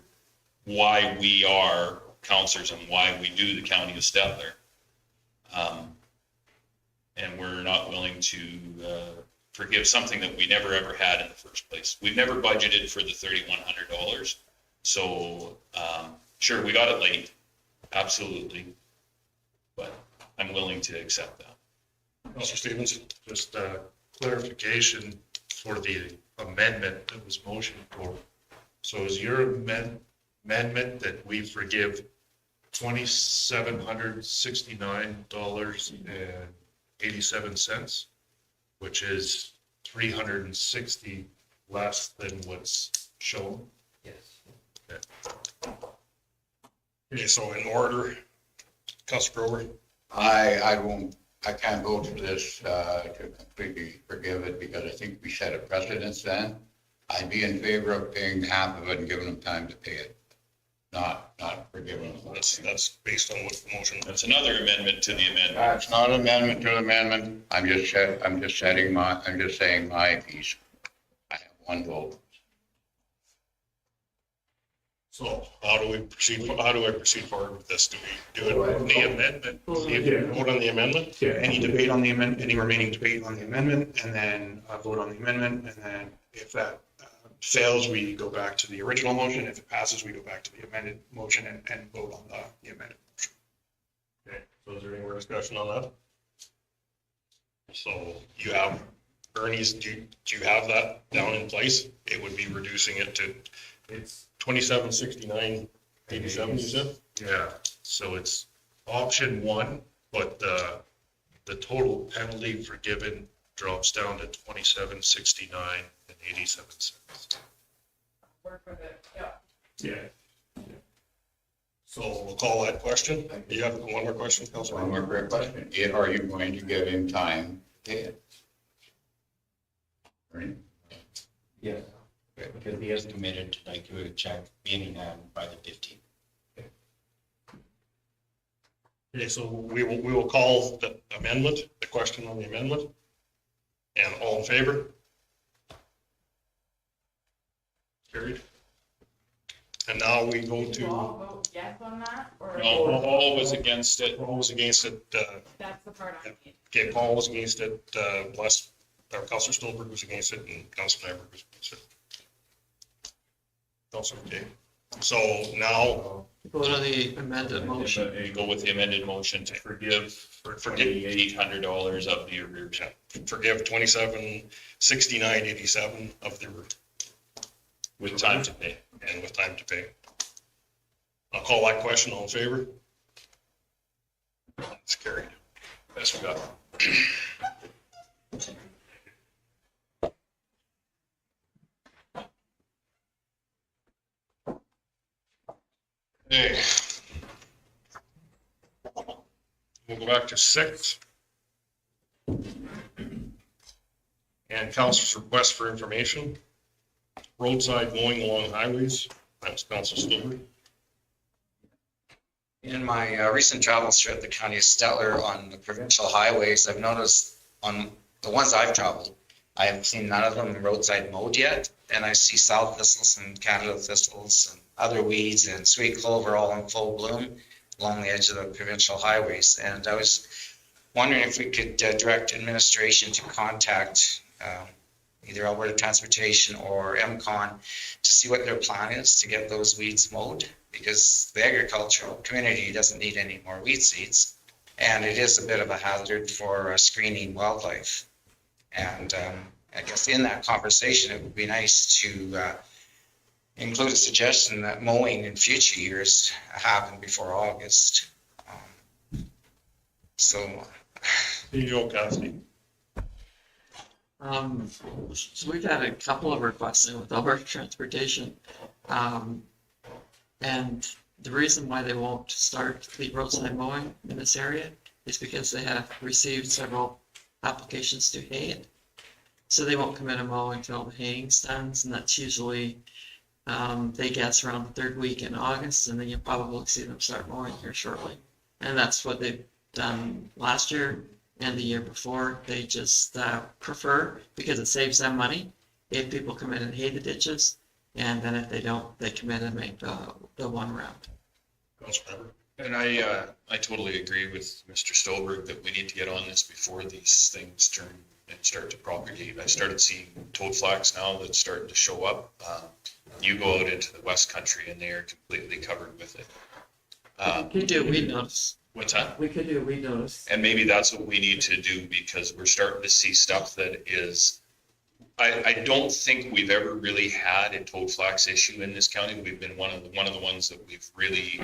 why we are counselors and why we do the county of Stettler. And we're not willing to forgive something that we never ever had in the first place. We've never budgeted for the $3,100. So sure, we got it late, absolutely. But I'm willing to accept that. Councillor Stevens? Just clarification for the amendment that was motioned for. So is your amendment that we forgive $2,769.87, which is 360 less than what's shown? Yes. Okay, so in order, Councillor Grover? I can't vote for this to completely forgive it because I think we set a precedence then. I'd be in favor of paying half of it and giving them time to pay it, not forgiving them. That's based on what the motion. That's another amendment to the amendment. That's not an amendment to the amendment. I'm just saying my piece. I have one vote. So how do I proceed forward with this? Do we do it on the amendment? Vote on the amendment? Yeah, any debate on the amendment, any remaining debate on the amendment, and then vote on the amendment, and then if that fails, we go back to the original motion. If it passes, we go back to the amended motion and vote on the amended motion. Okay, so is there any more discussion on that? So you have, Ernie's, do you have that down in place? It would be reducing it to, it's 2769.87, you said? Yeah, so it's option one, but the total penalty forgiven drops down to 2769.87. Yeah. So we'll call that question. You have one more question, Councilor? One more quick question. Are you going to give him time to pay it? Right? Yeah. Because he has committed to like do a check being in hand by the 15th. Okay, so we will call the amendment, the question on the amendment. And all in favor? Carried. And now we go to, vote yes on that, or? No, Paul was against it. Paul was against it, That's the part I need. okay, Paul was against it, Councillor Stolberg was against it, and Councillor Nyberg was against it. Councillor McKay. So now, Vote on the amended motion. You go with the amended motion to forgive $2,800 of the arrears. forgive 2769.87 of the, With time to pay. and with time to pay. I'll call that question, all in favor? It's carried. Yes, we got it. Okay. We'll go back to 6. And council's request for information. Roadside mowing along highways. That's Council Stewart. In my recent travels throughout the county of Stettler on the provincial highways, I've noticed on the ones I've traveled, I haven't seen none of them roadside mowed yet, and I see south thistles and Canada thistles and other weeds and sweet clover all in full bloom along the edge of the provincial highways. And I was wondering if we could direct administration to contact either Alberta Transportation or MCON to see what their plan is to get those weeds mowed, because the agricultural community doesn't need any more weed seeds, and it is a bit of a hazard for screening wildlife. And I guess in that conversation, it would be nice to include a suggestion that mowing in future years happen before August. So You go, Cassidy. So we've had a couple of requests in with Alberta Transportation. And the reason why they won't start the roadside mowing in this area is because they have received several applications to hay it. So they won't commit a mow until the haying stands, and that's usually, they guess around the third week in August, and then you'll probably see them start mowing here shortly. And that's what they've done last year and the year before. They just prefer, because it saves them money, if people come in and hay the ditches, and then if they don't, they come in and make the one round. And I totally agree with Mr. Stolberg that we need to get on this before these things turn and start to propagate. I started seeing toad flax now that's starting to show up. You go out into the West Country and they are completely covered with it. We could do a weed notice. What's that? We could do a weed notice. And maybe that's what we need to do, because we're starting to see stuff that is, I don't think we've ever really had a toad flax issue in this county. We've been one of the ones that we've really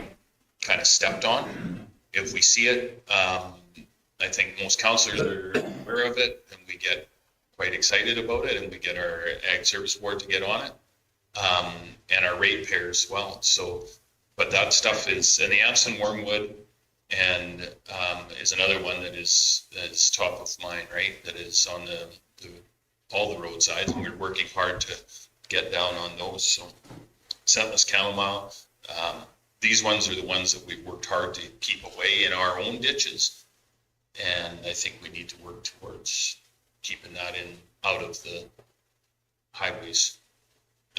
kind of stepped on. If we see it, I think most councillors are aware of it, and we get quite excited about it, and we get our Ag Service Board to get on it, and our ratepayers as well. So, but that stuff is, and the Anson wormwood, and is another one that is top of mind, right? That is on all the roadsides, and we're working hard to get down on those. So, scentless chamomile. These ones are the ones that we've worked hard to keep away in our own ditches. And I think we need to work towards keeping that out of the highways.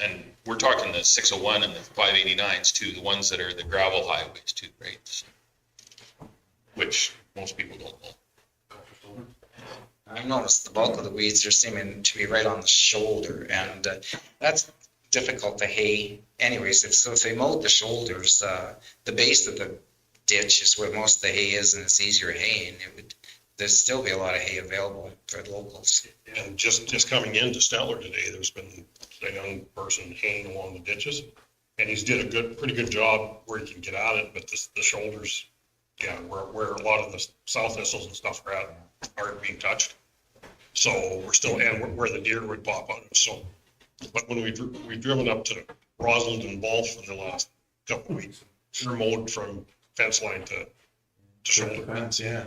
And we're talking the 601 and the 589s too, the ones that are the gravel highways too, right? So, which most people don't know. I've noticed the bulk of the weeds are seeming to be right on the shoulder, and that's difficult to hay anyways. If they mowed the shoulders, the base of the ditch is where most of the hay is, and it's easier haying. There'd still be a lot of hay available for the locals. And just coming into Stettler today, there's been a young person haying along the ditches, and he's did a pretty good job where he can get at it, but the shoulders, yeah, where a lot of the south thistles and stuff are at, aren't being touched. So we're still, and where the deer would pop on it. So, but when we've driven up to Rosalind and Balf in the last couple of weeks, they're mowed from fence line to shoulder. Fence, yeah.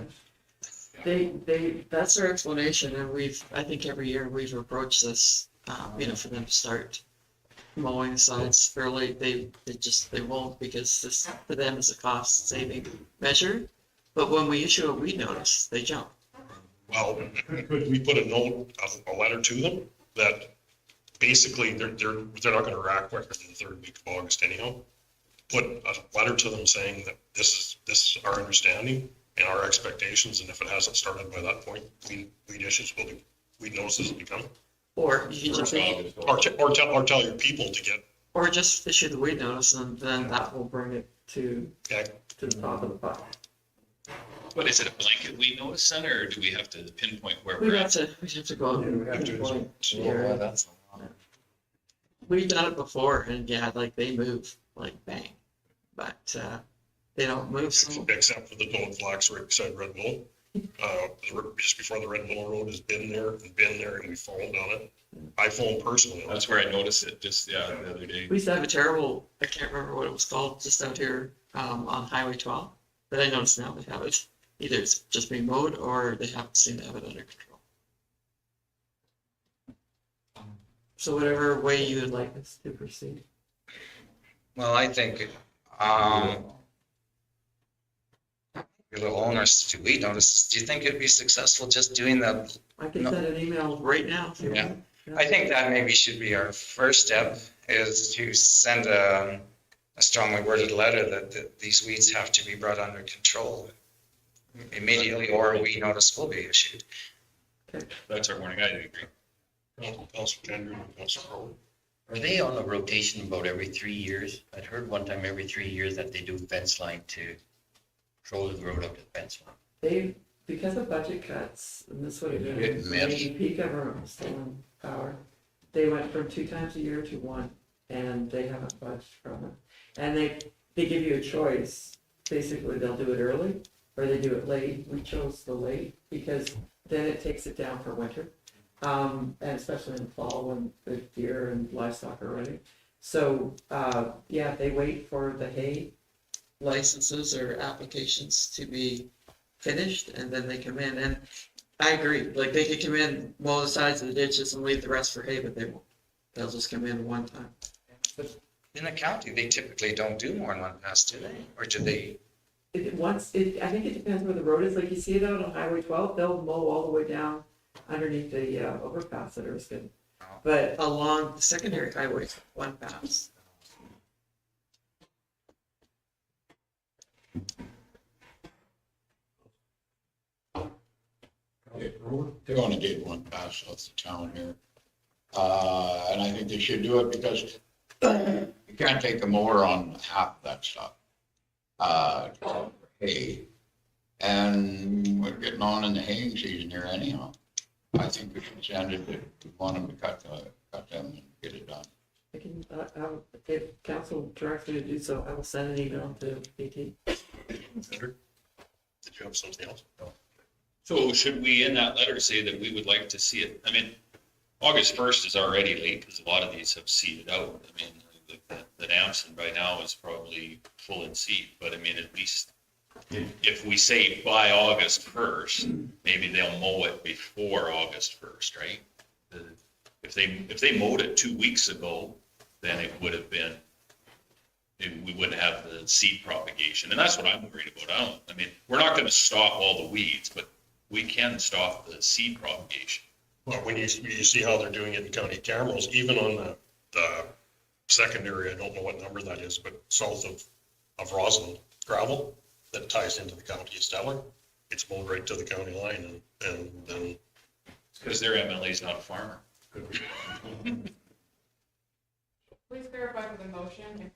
That's their explanation, and I think every year we've approached this, for them to start mowing the sides fairly. They won't, because this for them is a cost saving measure. But when we issue a weed notice, they jump. Well, could we put a letter to them that basically they're not going to react quicker than the third week of August anyhow? Put a letter to them saying that this is our understanding and our expectations, and if it hasn't started by that point, weed notices will be coming. Or you can just or tell your people to get. Or just issue the weed notice, and then that will bring it to the top of the pile. But is it a blanket weed notice then, or do we have to pinpoint where We'd we're have at? to go out and pinpoint the area. We've done it before, and yeah, like they move like bang, but they don't move so. Except for the toad flax right beside Red Bull. Just before the Red Bull Road has been there, and we phoned on it. I phoned personally. That's where I noticed it just the other day. We used to have a terrible, I can't remember what it was called, just out here on Highway 12. But I noticed now they have it. Either it's just being mowed or they haven't seemed to have it under control. So whatever way you would like us to proceed. Well, I think your little owners to weed notices. Do you think it'd be successful just doing the I can No. send an email right now if you Yeah. want. I think that maybe should be our first step, is to send a strongly worded letter that these weeds have to be brought under control immediately, or a weed notice will be issued. That's our warning, I agree. Council Kendrick and Council Crowley. Are they on a rotation about every 3 years? I'd heard one time every 3 years that they do fence line to control the road up to the fence line. They, because of budget cuts, and this would have been Hit and miss. when peak government was still in power, they went from 2 times a year to 1, and they haven't budged from it. And they give you a choice. Basically, they'll do it early, or they do it late. We chose the late, because then it takes it down for winter. And especially in the fall when the deer and livestock are running. So, yeah, they wait for the hay Licenses or applications to be finished and then they come in. And I agree, like they could come in, mow the sides of the ditches and leave the rest for hay, but they won't. They'll just come in one time. But in the county, they typically don't do more than one pass, do they? Or do they? I think it depends where the road is. Like you see it out on Highway 12, they'll mow all the way down underneath the overpass that are good. But Along the secondary highways, one pass. They only did one pass off the town here. And I think they should do it because you can't take a mower on half of that stuff. Hay. And we're getting on in the haying season here anyhow. I think we should send it, if we want them to cut them and get it done. I can, if council directs me to do so, I will send an email to BT. Kendrick, did you have something else? No. So should we in that letter say that we would like to see it? I mean, August 1st is already late because a lot of these have seeded out. I mean, the Namson by now is probably full in seed, but I mean, at least if we say by August 1st, maybe they'll mow it before August 1st, right? If they mowed it 2 weeks ago, then it would have been, we wouldn't have the seed propagation. And that's what I'm worried about. I mean, we're not going to stop all the weeds, but we can stop the seed propagation. Well, when you see how they're doing it in County Camerals, even on the secondary, I don't know what number that is, but south of Roslyn gravel that ties into the county of Stettler, it's mowed right to the county line and then. Because their MLA is not a farmer. Please clarify for the motion if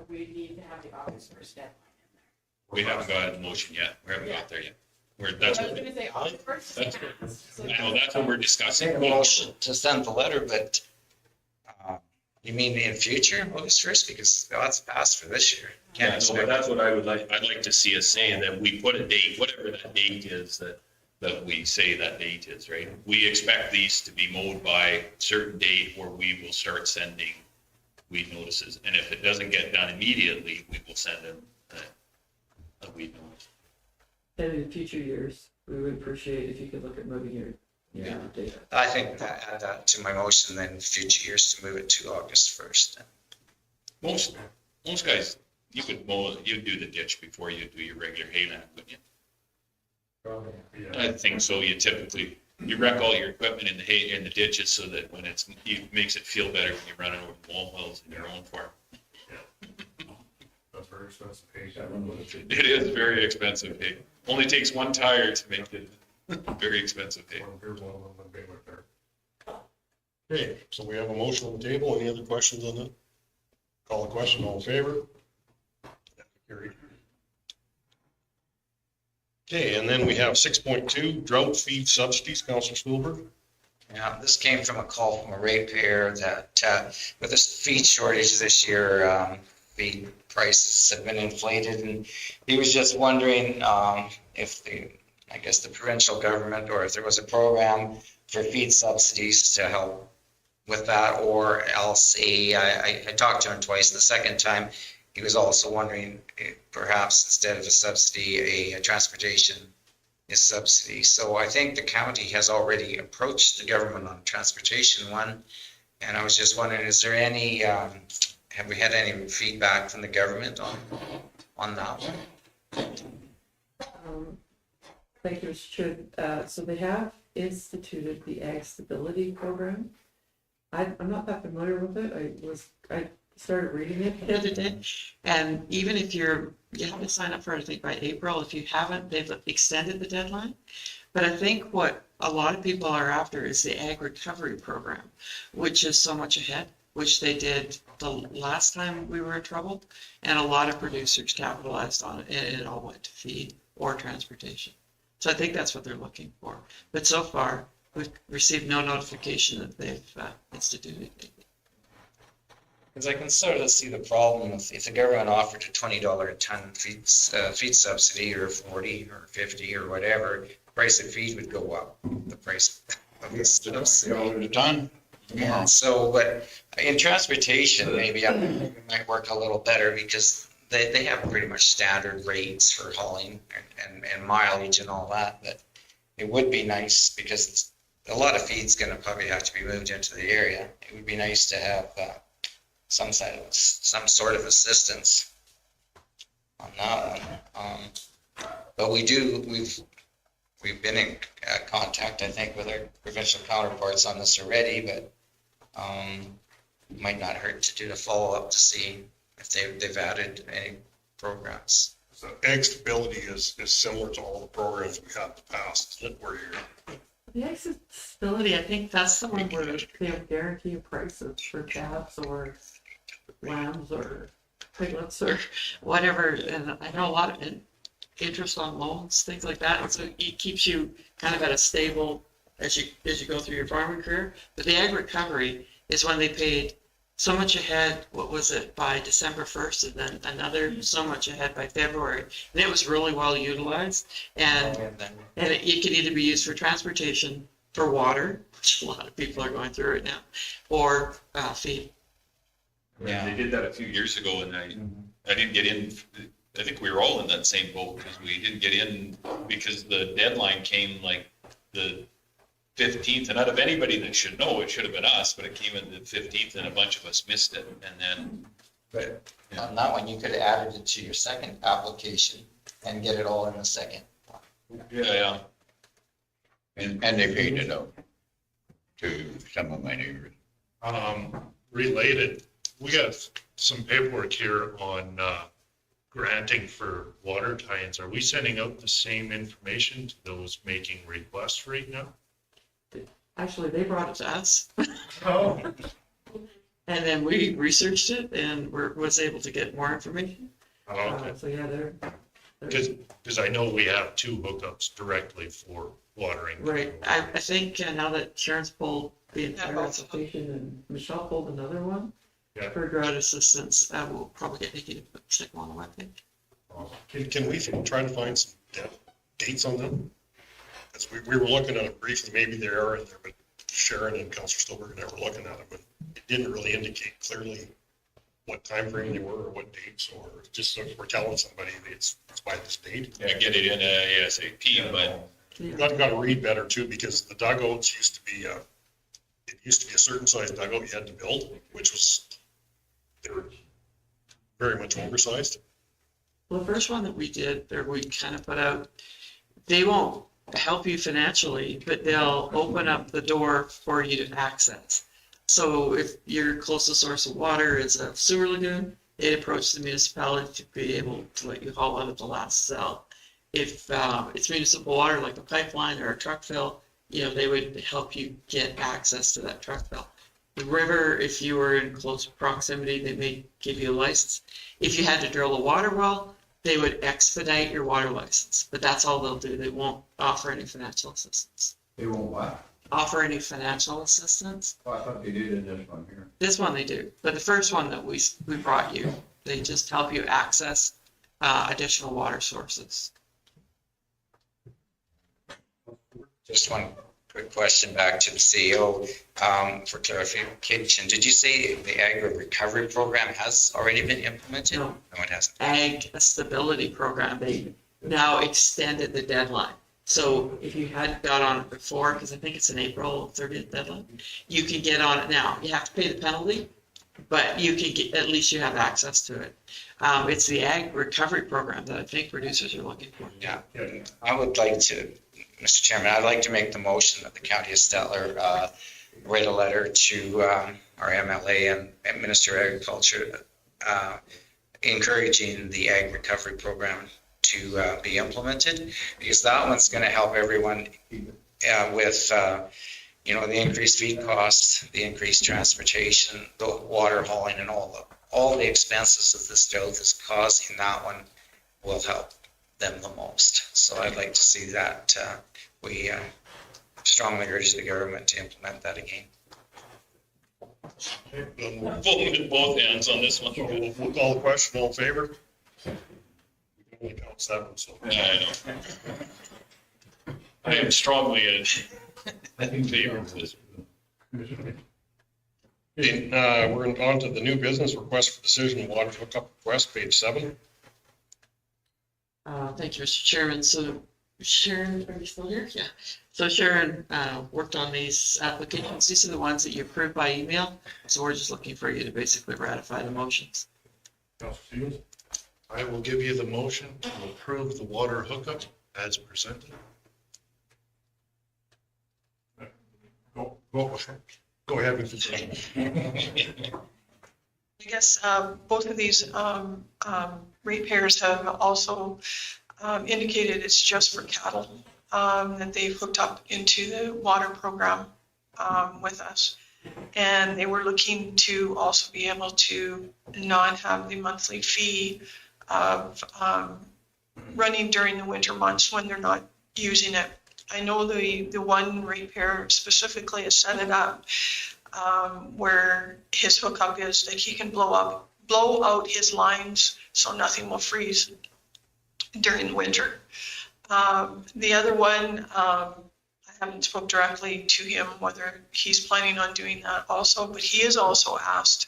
we need to have the August 1st deadline in there. We haven't got a motion yet. We haven't got there yet. I That's was what, gonna say August 1st. that's So I know, that's what we're Make discussing. a motion to send the letter, but you mean in future, August 1st? Because that's passed for this year. Yeah, Can't no, but expect. that's what I would like, I'd like to see us say that we put a date, whatever that date is that we say that date is, right? We expect these to be mowed by a certain date where we will start sending weed notices. And if it doesn't get done immediately, we will send them a weed notice. And in future years, we would appreciate if you could look at moving your data. I think that add that to my motion, then in future years to move it to August 1st. Most guys, you could mow, you'd do the ditch before you do your regular hayland, wouldn't you? I think so. You wreck all your equipment in the hay, in the ditches so that when it makes it feel better when you're running over the molehills in your own farm. That's very expensive. It is very expensive hay. Only takes one tire to make it very expensive hay. Okay, so we have a motion on the table. Any other questions on that? Call the question, all in favor? Carried. Okay, and then we have 6.2 drought feed subsidies, Councilor Spielberg. Yeah, this came from a call from a ratepayer that with this feed shortage this year, feed prices have been inflated, and he was just wondering if I guess the provincial government, or if there was a program for feed subsidies to help with that, or else I talked to him twice. The second time, he was also wondering if perhaps instead of a subsidy, a transportation is subsidy. So I think the county has already approached the government on transportation one. And I was just wondering, is there any, have we had any feedback from the government on that one? Thank you, Mr. Chair. So they have instituted the Ag Stability Program. I'm not that familiar with it. I started reading it the other day. And even if you have to sign up for it, I think by April. If you haven't, they've extended the deadline. But I think what a lot of people are after is the Ag Recovery Program, which is so much ahead, which they did the last time we were in trouble. And a lot of producers capitalized on it, and it all went to feed or transportation. So I think that's what they're looking for. But so far, we've received no notification that they've instituted it. Because I can sort of see the problem if the government offered a $20 a ton feed subsidy or 40 or 50 or whatever, the price of feed would go up. The price of the subsidy. A ton. Yeah, so, but in transportation, maybe it might work a little better because they have pretty much standard rates for hauling and mileage and all that, but it would be nice because a lot of feed's gonna probably have to be moved into the area. It would be nice to have some sort of assistance on that one. But we've been in contact, I think, with our provincial counterparts on this already, but it might not hurt to do the follow-up to see if they've added any programs. So Ag Stability is similar to all the programs we had in the past, where you're The accessibility, I think that's the one where they guarantee prices for calves or lambs or piglets or whatever. And I know a lot of interest on loans, things like that. And so it keeps you kind of at a stable as you go through your farming career. But the Ag Recovery is when they paid so much ahead, what was it, by December 1st, and then another so much ahead by February. And it was really well utilized. And it could either be used for transportation, for water, which a lot of people are going through right now, or feed. Yeah, they did that a few years ago, and I didn't get in. I think we were all in that same boat because we didn't get in because the deadline came like the 15th, and out of anybody that should know, it should have been us, but it came in the 15th, and a bunch of us missed it. And then, but on that one, you could have added it to your second application and get it all in the second. yeah. And they paid it out to some of my neighbors. Related, we got some paperwork here on granting for water tie-ins. Are we sending out the same information to those making requests right now? Actually, they brought it to us. Oh. And then we researched it and was able to get more information. Oh, okay. So yeah, they're Because I know we have two hookups directly for watering. right. I think now that Sharon's pulled the entire application and Michelle pulled another one Yeah. for drought assistance, we'll probably get Nikki to stick them on the webpage. Can we try to find some dates on them? Because we were looking at it briefly, maybe they are in there, but Sharon and Councillor Stolberg and I were looking at them, but it didn't really indicate clearly what time frame they were or what dates, or just so we're telling somebody that it's by this date. Yeah, get it in ASAP, but You got to read better too, because the dugouts used to be, it used to be a certain size dugout you had to build, which was, they were very much oversized. Well, the first one that we did, or we kind of put out, they won't help you financially, but they'll open up the door for you to access. So if your closest source of water is a sewer lagoon, they'd approach the municipality to be able to let you haul out of the last cell. If it's municipal water, like a pipeline or a truck fill, they would help you get access to that truck fill. The river, if you were in close proximity, they may give you a license. If you had to drill a water well, they would expedite your water license, but that's all they'll do. They won't offer any financial assistance. They won't what? Offer any financial assistance. Oh, I thought they did in this one here. This one they do, but the first one that we brought you, they just help you access additional water sources. Just one quick question back to the CEO for clarification. Did you say the Ag Recovery Program has already been implemented? No. No, it hasn't. Ag Stability Program, they now extended the deadline. So if you hadn't got on it before, because I think it's an April 30th deadline, you can get on it now. You have to pay the penalty, but you can get, at least you have access to it. It's the ag recovery program that I think producers are looking for. Yeah, I would like to, Mr. Chairman, I'd like to make the motion that the County of Stettler write a letter to our MLA and Minister of Agriculture encouraging the ag recovery program to be implemented, because that one's going to help everyone with the increased feed costs, the increased transportation, the water hauling, and all the expenses that this drought is causing. That one will help them the most. So I'd like to see that we strongly urge the government to implement that again. We're voting with both hands on this one. We'll call the question, all in favor? We can only count 7, so. Yeah, I know. I am strongly in favor of this. Okay, we're on to the new business, request for decision, water hookup request, page 7. Thank you, Mr. Chairman. So Sharon, are you still here? Yeah. So Sharon worked on these applications. These are the ones that you approved by email. So we're just looking for you to basically ratify the motions. Councilor Stevens? I will give you the motion to approve the water hookup as presented. Go ahead, Mr. Chairman. I guess both of these ratepayers have also indicated it's just for cattle, that they've hooked up into the water program with us. And they were looking to also be able to not have the monthly fee of running during the winter months when they're not using it. I know the one ratepayer specifically has set it up where his hookup is that he can blow out his lines so nothing will freeze during the winter. The other one, I haven't spoke directly to him whether he's planning on doing that also, but he has also asked,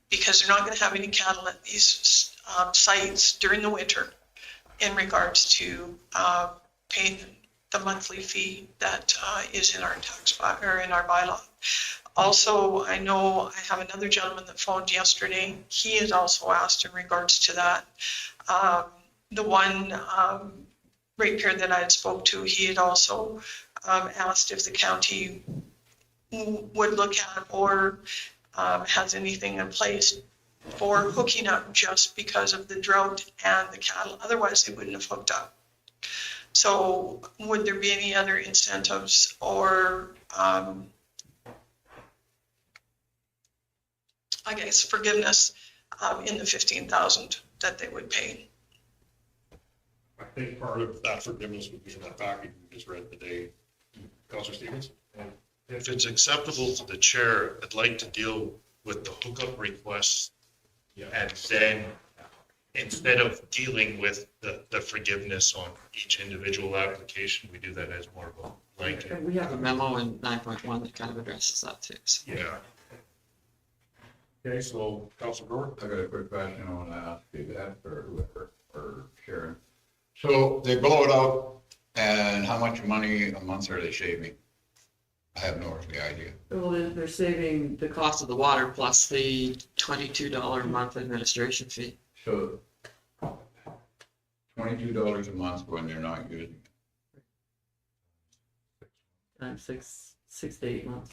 because they're not going to have any cattle at these sites during the winter in regards to paying the monthly fee that is in our tax or in our bylaw. Also, I know I have another gentleman that phoned yesterday. He has also asked in regards to that. The one ratepayer that I had spoke to, he had also asked if the county would look at or has anything in place for hooking up just because of the drought and the cattle. Otherwise, they wouldn't have hooked up. So would there be any other incentives or I guess forgiveness in the $15,000 that they would pay? I think part of that forgiveness would be in that package we just read today. Councilor Stevens? If it's acceptable to the chair, I'd like to deal with the hookup requests. And then instead of dealing with the forgiveness on each individual application, we do that as more of a blanket. And we have a memo in 9.1 that kind of addresses that too. So. Yeah. Okay, so Councilor Brewer? I got a quick question I want to ask you that or whoever, or Sharon. So they blow it out, and how much money a month are they saving? I have no earthly idea. Well, they're saving The cost of the water plus the $22 a month administration fee. So $22 a month when they're not using it. times 6 to 8 months.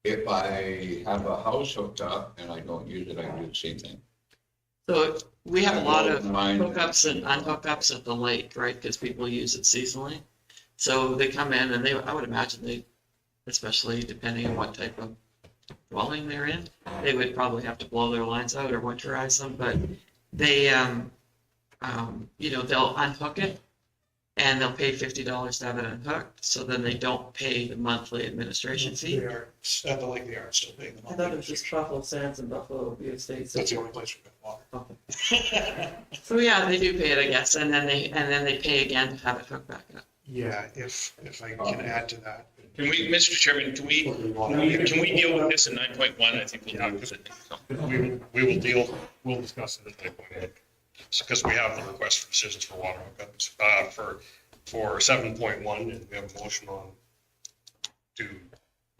If I have a house hooked up and I don't use it, I can do the same thing. So we have a lot of Mine- hookups and unhookups at the lake, right? Because people use it seasonally. So they come in and I would imagine they, especially depending on what type of dwelling they're in, they would probably have to blow their lines out or winterize them. But they, they'll unhook it and they'll pay $50 to have it unhooked. So then they don't pay the monthly administration fee. They are, at the lake, they are still paying the I thought it was monthly. just Buffalo Sands and Buffalo View Estates. That's the only place we get water. So yeah, they do pay it, I guess, and then they pay again to have it hooked back up. Yeah, if I can add to that. Can we, Mr. Chairman, can we deal with this in 9.1? I think we'll deal with it. We'll discuss it at that point. Because we have the request for decisions for water hookups, for 7.1, and we have a motion on to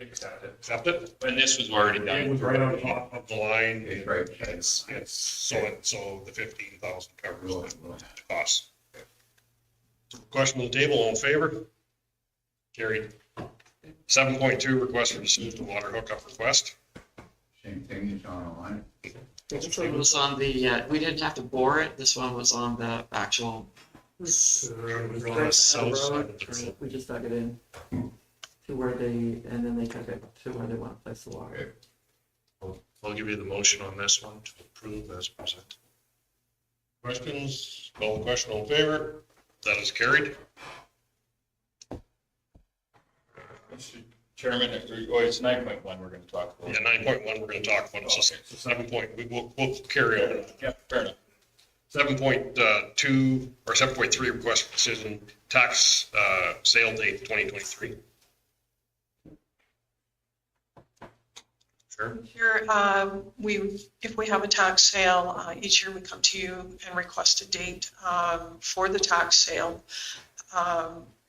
Accept it. Accept it? And this was already done. It was right on top of the line. Okay, right. It's, so the 15,000 covers the cost. Question on the table, all in favor? Carried. 7.2, request for decision to water hookup request. Same thing you saw online. This one was on the, we didn't have to bore it, this one was on the actual. On the south side of the We just dug it in to where they, and then they took it to where they want to place the water. I'll give you the motion on this one to approve as presented. Questions? Call the question, all in favor? That is carried. Chairman, it's 9.1 we're going to talk about. Yeah, 9.1 we're going to talk about. It's just 7 point, we'll carry on. Yeah, fair enough. 7.2 or 7.3 request for decision, tax sale date 2023. Sure. Here, if we have a tax sale, each year we come to you and request a date for the tax sale.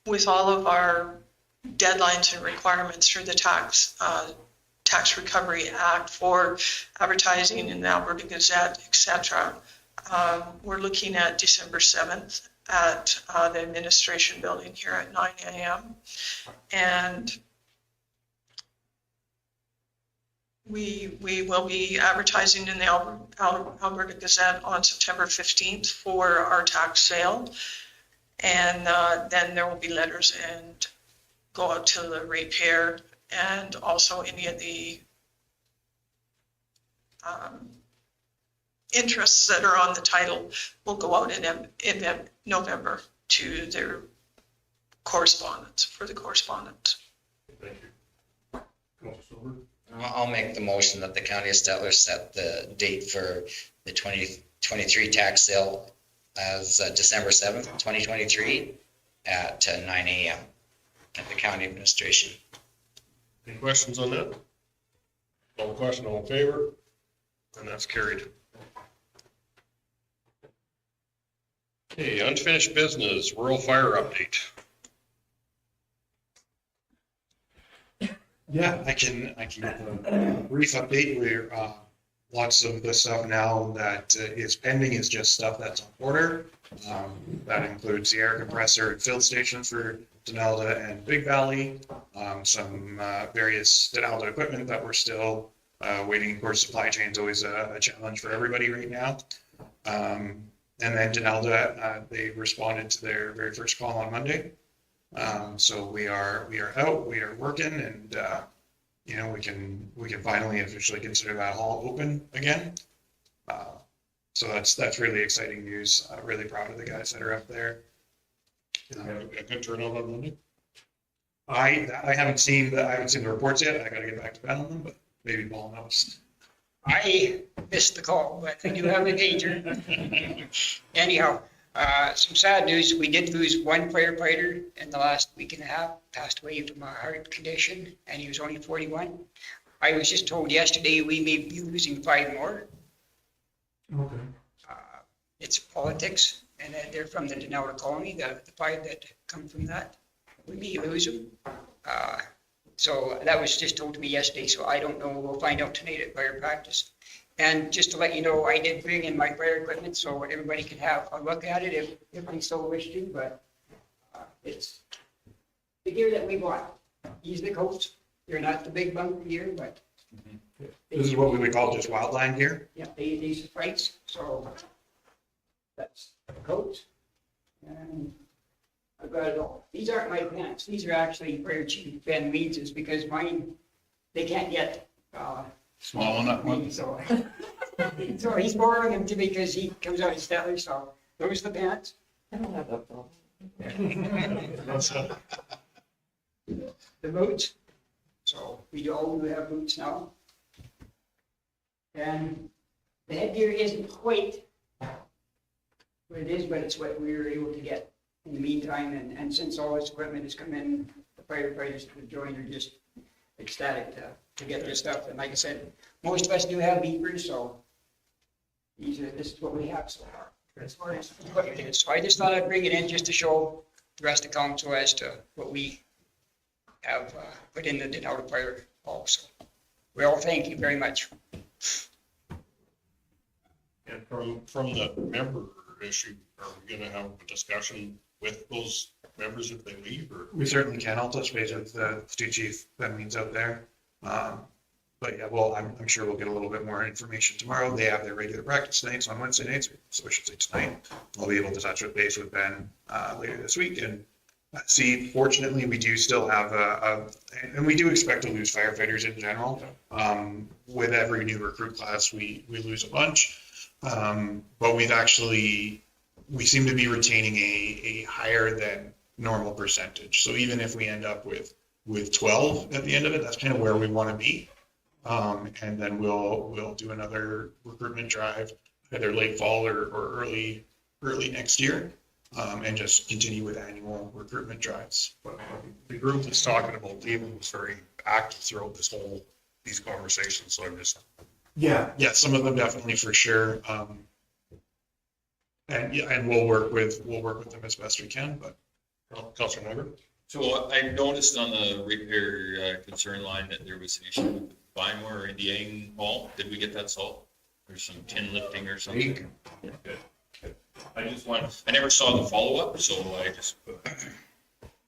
With all of our deadlines and requirements through the Tax Recovery Act for advertising in the Alberta Gazette, etc., we're looking at December 7th at the administration building here at 9 a.m. And we will be advertising in the Alberta Gazette on September 15th for our tax sale. And then there will be letters and go out to the ratepayer, and also any of the interests that are on the title will go out in November to their correspondence, for the correspondence. Thank you. Councilor Silver? I'll make the motion that the County of Stettler set the date for the 2023 tax sale as December 7th, 2023 at 9 a.m. at the county administration. Any questions on that? Call the question, all in favor? And that's carried. Okay, unfinished business, rural fire update. Yeah, I can give a brief update. We're, lots of the stuff now that is pending is just stuff that's on order. That includes the air compressor and field station for Denalda and Big Valley. Some various Denalda equipment that we're still waiting. Of course, supply chain is always a challenge for everybody right now. And then Denalda, they responded to their very first call on Monday. So we are out, we are working, and you know, we can finally officially consider that hall open again. So that's really exciting news. Really proud of the guys that are up there. A good turnout on Monday? I haven't seen the reports yet. I gotta get back to Ben on them, but maybe Paul knows. I missed the call, but I do have a pager. Anyhow, some sad news. We did lose one firefighter in the last week and a half, passed away from a heart condition, and he was only 41. I was just told yesterday we may be losing 5 more. Okay. It's politics, and they're from the Denalda colony, the 5 that come from that. We may lose them. So that was just told to me yesterday, so I don't know. We'll find out tonight at fire practice. And just to let you know, I did bring in my fire equipment so everybody can have a look at it if they so wish to, but it's the gear that we bought. Use the coats. They're not the big bunker gear, but This is what we would call just wildland gear. yeah, they suffice. So that's the coats. And I've got it all. These aren't my pants. These are actually Fire Chief Ben Weeds's because mine, they can't get Small enough one? so he's borrowing them to me because he comes out of Stettler. So those are the pants. I don't have that problem. The boots. So we all do have boots now. And the headgear isn't quite what it is, but it's what we were able to get in the meantime. And since all this equipment has come in, the firefighters that joined are just ecstatic to get their stuff. And like I said, most of us do have beepers, so this is what we have so far. As far as equipment is. So I just thought I'd bring it in just to show the rest of council as to what we have put in the Denali Fire Hall. So we all thank you very much. And from the member issue, are we gonna have a discussion with those members if they leave, or? We certainly can. I'll touch base with the stew chief that means out there. But yeah, well, I'm sure we'll get a little bit more information tomorrow. They have their regular practice nights on Wednesday nights, so I should say tonight. I'll be able to touch base with Ben later this week and see. Fortunately, we do still have and we do expect to lose firefighters in general. With every new recruit class, we lose a bunch. But we seem to be retaining a higher than normal percentage. So even if we end up with 12 at the end of it, that's kind of where we want to be. And then we'll do another recruitment drive either late fall or early next year. And just continue with annual recruitment drives. But the group that's talking about leaving was very active throughout these conversations, so I'm just. Yeah, some of them definitely for sure. And we'll work with them as best we can, but. Councilor Niver? So I noticed on the repair concern line that there was an issue with the Bymore or Indiana Hall. Did we get that solved? There's some tin lifting or something. Good. I never saw the follow-up, so I just.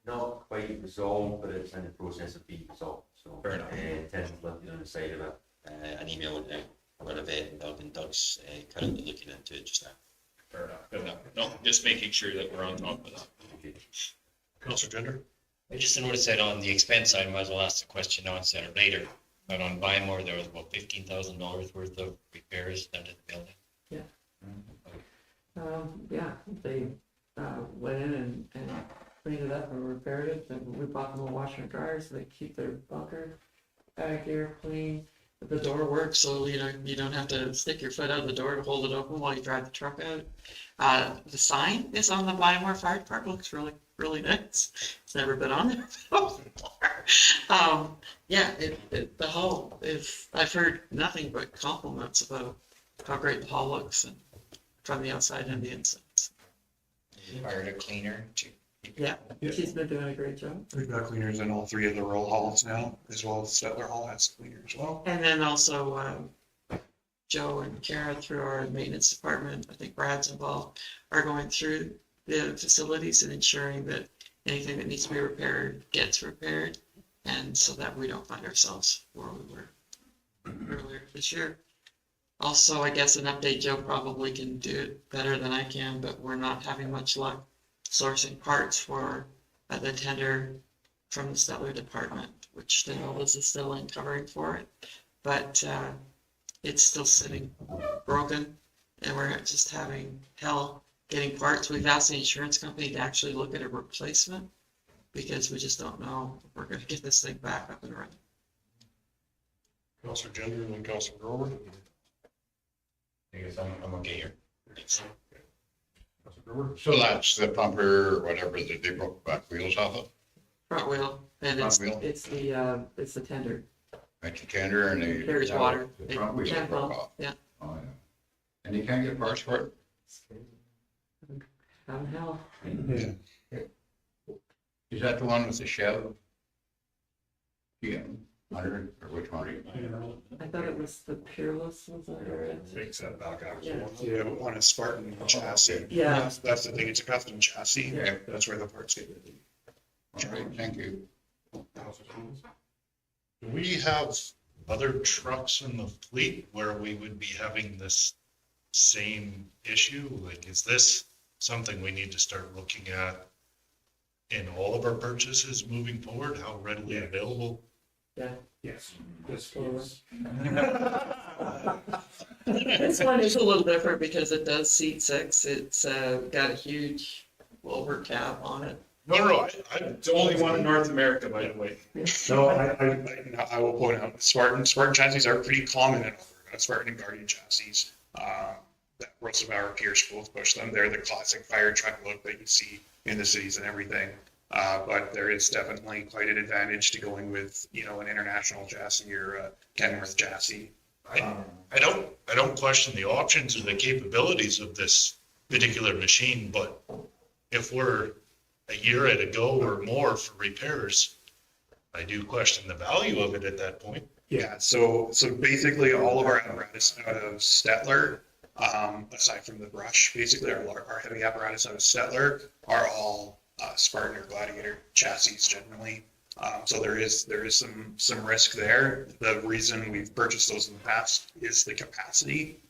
Not quite resolved, but it's in the process of being resolved, so. Fair enough. Ten's lifted on the side of it, an email went out, went of it, and Doug's currently looking into it just now. Fair enough. Good enough. No, just making sure that we're on top of that. Councilor Gender? I just noticed that on the expense side, might as well ask the question now instead of later. But on Bymore, there was about $15,000 worth of repairs done to the building. Yeah. Yeah, they went in and cleaned it up and repaired it, and we bought them a washer and dryer so they keep their bunker gear clean. The door works, so you don't have to stick your foot out the door to hold it open while you drive the truck out. The sign is on the Bymore Fire Department, looks really nice. It's never been on there before. Yeah, the hall is, I've heard nothing but compliments about how great the hall looks, and from the outside and the inside. Hired a cleaner to. Yeah, she's been doing a great job. We've got cleaners in all three of the rural halls now, as well as Stettler Hall has a cleaner as well. And then also Joe and Kara through our maintenance department, I think Brad's involved, are going through the facilities and ensuring that anything that needs to be repaired gets repaired. And so that we don't find ourselves where we were earlier this year. Also, I guess an update, Joe probably can do it better than I can, but we're not having much luck sourcing parts for the tender from the Stettler department, which the Novus is still in covering for it. But it's still sitting broken, and we're just having hell getting parts. We've asked the insurance company to actually look at a replacement because we just don't know if we're going to get this thing back up and running. Councilor Gender and then Councilor Grover? I guess I'm okay here. Councilor Grover? So that's the pumper, whatever, that they broke back wheels off of? Front wheel, and Front wheel? it's the tender. It's a tender and they. Carries water. The front wheels Can't broke pump, off. yeah. Oh, yeah. And you can't get parts for it? Having hell. Yeah. Is that the one with the Chev? Yeah, 100, or which one? I thought it was the Peerless, was that right? Takes that back out. Yeah. Yeah, on a Spartan chassis. Yeah. That's the thing, it's a custom chassis. Yeah. That's where the parts get released. All right, thank you. Do we have other trucks in the fleet where we would be having this same issue? Like, is this something we need to start looking at in all of our purchases moving forward? How readily available? Yeah. Yes. Totally. This one is a little different because it does seat 6. It's got a huge over cap on it. No, It's the only one in North America, by the way. No, I will point out, Spartan chassis are pretty common in Alberta. Spartan and Guardian chassis. That Rosenbauer Pierce both push them. They're the classic fire truck look that you see in the cities and everything. But there is definitely quite an advantage to going with, an international chassis or a Kenworth chassis. I don't question the options or the capabilities of this particular machine, but if we're a year at a go or more for repairs, I do question the value of it at that point. Yeah, so basically all of our apparatus out of Stettler, aside from the brush, basically our heavy apparatus out of Stettler are all Spartan or Gladiator chassis generally. So there is some risk there. The reason we've purchased those in the past is the capacity,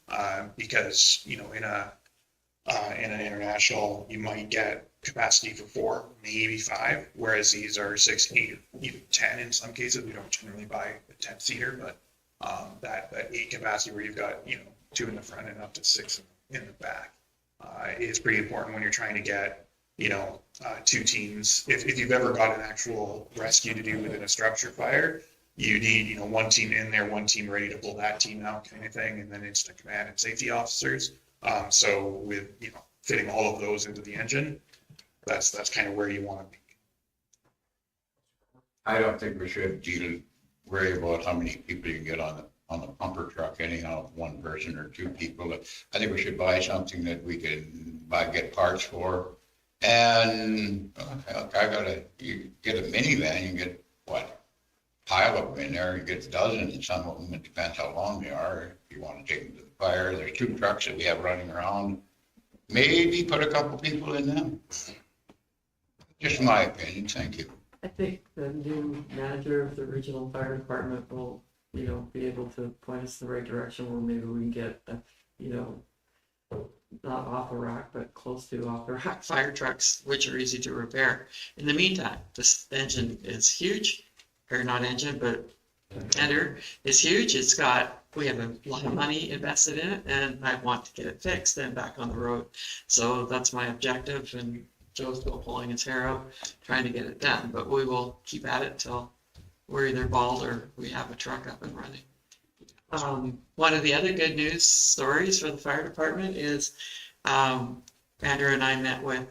because you know in an international you might get capacity for 4, maybe 5, whereas these are 6, 8, even 10 in some cases. We don't generally buy a 10-seater, but that 8 capacity where you've got 2 in the front and up to 6 in the back is pretty important when you're trying to get 2 teams. If you've ever got an actual rescue to do within a structure fire, you need 1 team in there, 1 team ready to pull that team out, kind of thing, and then instant command and safety officers. So with fitting all of those into the engine, that's kind of where you want to be. I don't think we should worry about how many people you get on the pumper truck, anyhow, 1 person or 2 people. I think we should buy something that we can get parts for. And you get a minivan, you get pile of them in there, you get dozens, and some of them, it depends how long they are. If you want to take them to the fire, there's 2 trucks that we have running around. Maybe put a couple people in them. Just my opinion, thank you. I think the new manager of the regional fire department will, be able to point us in the right direction where maybe we can get, not off the rack, but close to off the rack Fire trucks, which are easy to repair. In the meantime, this engine is huge, or not engine, but tender is huge. We have a lot of money invested in it, and I want to get it fixed and back on the road. So that's my objective, and Joe's still pulling his hair out, trying to get it done. But we will keep at it till we're either bald or we have a truck up and running. One of the other good news stories for the fire department is Andrew and I met with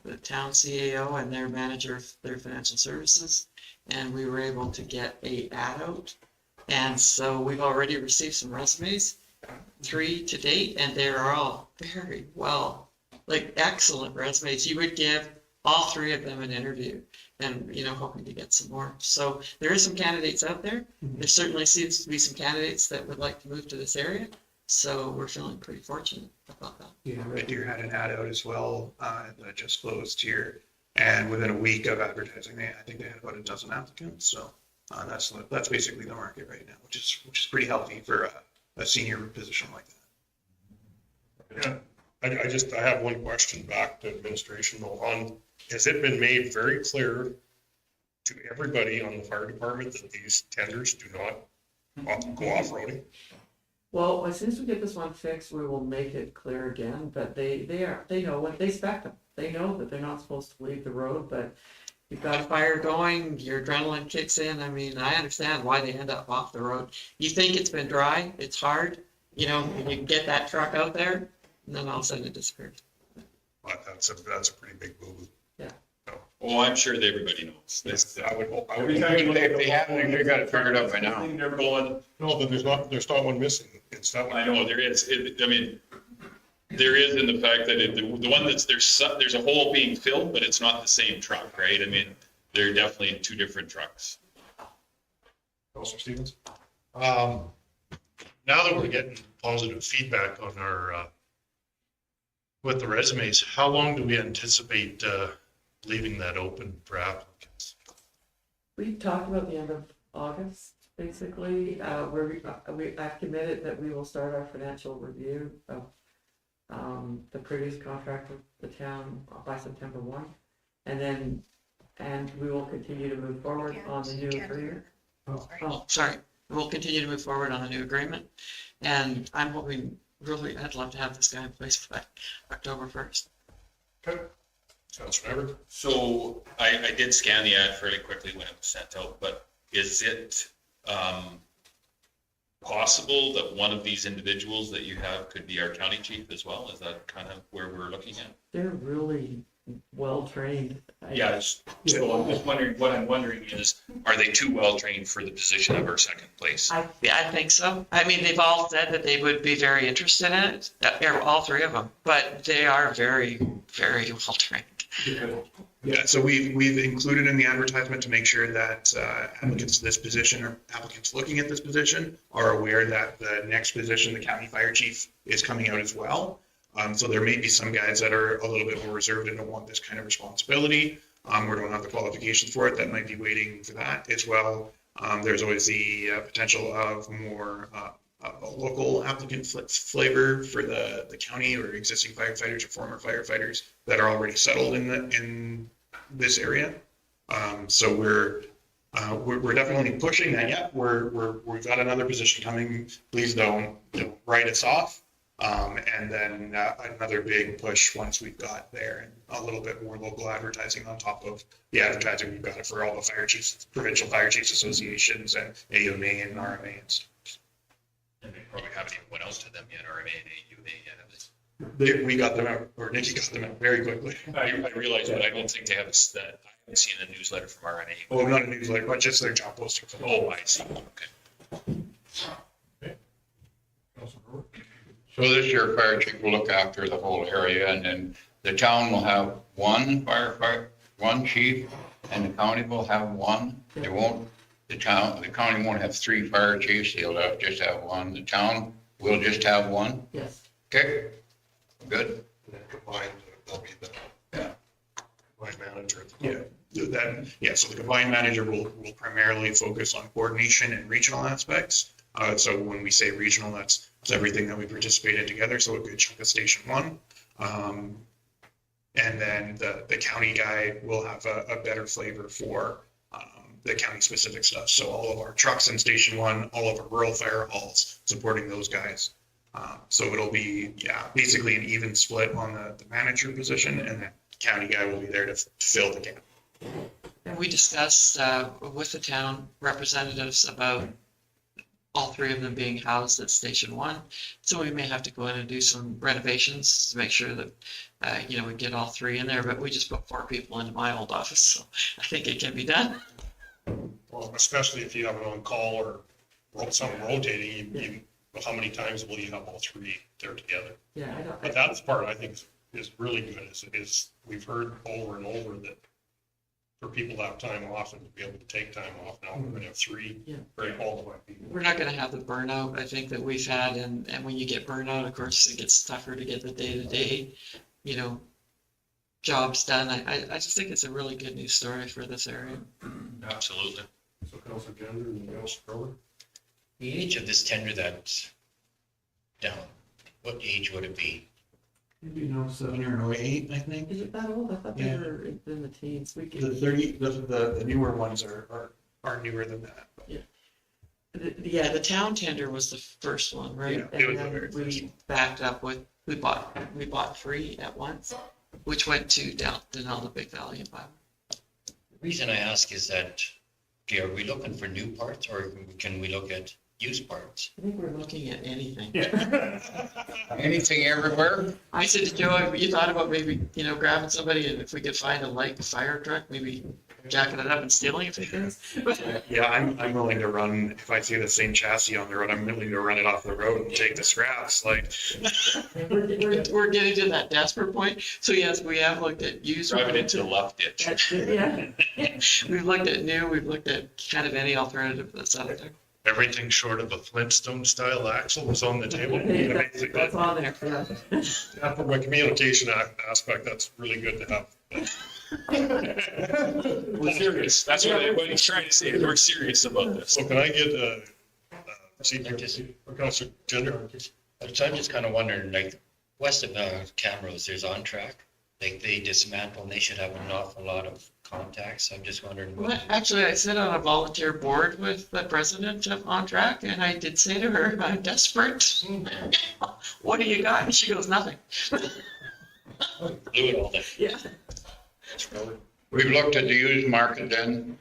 the town CAO and their manager of their financial services, and we were able to get an ad out. And so we've already received some resumes, 3 to date, and they're all very well, excellent resumes. You would give all 3 of them an interview, and hoping to get some more. So there is some candidates out there. There certainly seems to be some candidates that would like to move to this area. So we're feeling pretty fortunate about that. Yeah, Red Deer had an ad out as well that just closed here, and within a week of advertising, I think they had about a dozen applicants. So that's basically the market right now, which is pretty healthy for a senior position like that. Yeah, I have one question back to administration though. Has it been made very clear to everybody on the fire department that these tenders do not go off-roading? Well, as soon as we get this one fixed, we will make it clear again, but they know what they spec them. They know that they're not supposed to leave the road, but you've got a fire going, your adrenaline kicks in. I mean, I understand why they end up off the road. You think it's been dry, it's hard, when you get that truck out there, and then all of a sudden it disappears. But that's a pretty big move. Yeah. Oh, I'm sure that everybody knows. I would hope. If they haven't, they got it figured out by now. They're going, No, but there's not one missing. It's that one. I know there is. There is in the fact that the one there's a hole being filled, but it's not the same truck, right? I mean, they're definitely 2 different trucks. Councilor Stevens? Now that we're getting positive feedback on our, with the resumes, how long do we anticipate leaving that open for applicants? We talked about the end of August, basically. I've committed that we will start our financial review of the previous contract with the town by September 1. And we will continue to move forward on the new agreement. Sorry. We'll continue to move forward on the new agreement. And I'm hoping, really, I'd love to have this guy in place by October 1st. Okay. Councilor Everett? So I did scan the ad fairly quickly when it was sent out, but is it possible that one of these individuals that you have could be our county chief as well? Is that kind of where we're looking at? They're really well trained. Yes. So I'm just wondering, what I'm wondering is, are they too well trained for the position of our second place? I think so. I mean, they've all said that they would be very interested in it, all 3 of them, but they are very, very well trained. Yeah, so we've included in the advertisement to make sure that applicants to this position or applicants looking at this position are aware that the next position, the county fire chief, is coming out as well. So there may be some guys that are a little bit more reserved and don't want this kind of responsibility, or don't have the qualifications for it, that might be waiting for that as well. There's always the potential of more a local applicant flavor for the county or existing firefighters or former firefighters that are already settled in this area. So we're definitely pushing that. Yeah, we've got another position coming. Please don't write us off. And then another big push once we've got there, and a little bit more local advertising on top of the advertising we've got it for all the fire chiefs, provincial fire chiefs associations, and AUMA and RMA and stuff. And they probably haven't even went out to them yet, RMA and AUMA yet, have they? We got them out, or Nikki got them out very quickly. I realize, but I don't think they have that. I haven't seen a newsletter from RMA. Oh, not a newsletter, but just their job posting. Oh, I see. Okay. So this year, fire chief will look after the whole area, and then the town will have one firefighter, one chief, and the county will have one. They won't, the county won't have 3 fire chiefs, they'll just have one. The town will just have one? Yes. Okay, good. And then combined, that'll be the combined manager. So the combined manager will primarily focus on coordination and regional aspects. So when we say regional, that's everything that we participate in together. So a good chunk of Station 1. And then the county guy will have a better flavor for the county specific stuff. So all of our trucks in Station 1, all of our rural fire halls, supporting those guys. So it'll be, basically an even split on the manager position, and the county guy will be there to fill the gap. And we discussed with the town representatives about all 3 of them being housed at Station 1. So we may have to go in and do some renovations to make sure that, we get all 3 in there, but we just put 4 people into my old office, so I think it can be done. Well, especially if you have it on call or something rotating, how many times will you have all 3 there together? Yeah, But that's part I think is really good, is we've heard over and over that for people to have time off and to be able to take time off, now we're gonna have 3 very qualified people. We're not gonna have the burnout, I think, that we've had, and when you get burnout, of course, it gets tougher to get the day-to-day, jobs done. I just think it's a really good news story for this area. Absolutely. So Councilor Gender and Councilor Crowley? The age of this tender that's down, what age would it be? Maybe 07 or 08, I think. Is it that old? I thought they Yeah. were in the teens. The newer ones are newer than that. The town tender was the first one, right? Yeah, it was the And very then we backed up with, we bought 3 at once, which went to Denali, Big Valley and Bible. The reason I ask is that, okay, are we looking for new parts or can we look at used parts? I think we're looking at anything. Anything everywhere? I said to Joe, you thought about maybe, grabbing somebody, and if we could find a light fire truck, maybe jacking it up and stealing if we can. Yeah, I'm willing to run, if I see the same chassis on the road, I'm willing to run it off the road and take the scraps, like. We're getting to that desperate point. So yes, we have looked at used. Drive it into the left ditch. Yeah. We've looked at new, we've looked at kind of any alternative that's out there. Everything short of a Flintstone style axle was on the table. That's on there, yeah. Yeah, from a communication aspect, that's really good to have. We're serious. That's what he's trying to say. is We're serious about this. So can I get Councilor Gender? I'm just kind of wondering, like, west of Camrose, there's On Track. Like, they dismantle and they should have an awful lot of contacts. I'm just wondering. Well, actually, I sit on a volunteer board with the president of On Track, and I did say to her, I'm desperate. What do you got? And she goes, nothing. Blew it all day. Yeah. We've looked at the used market then,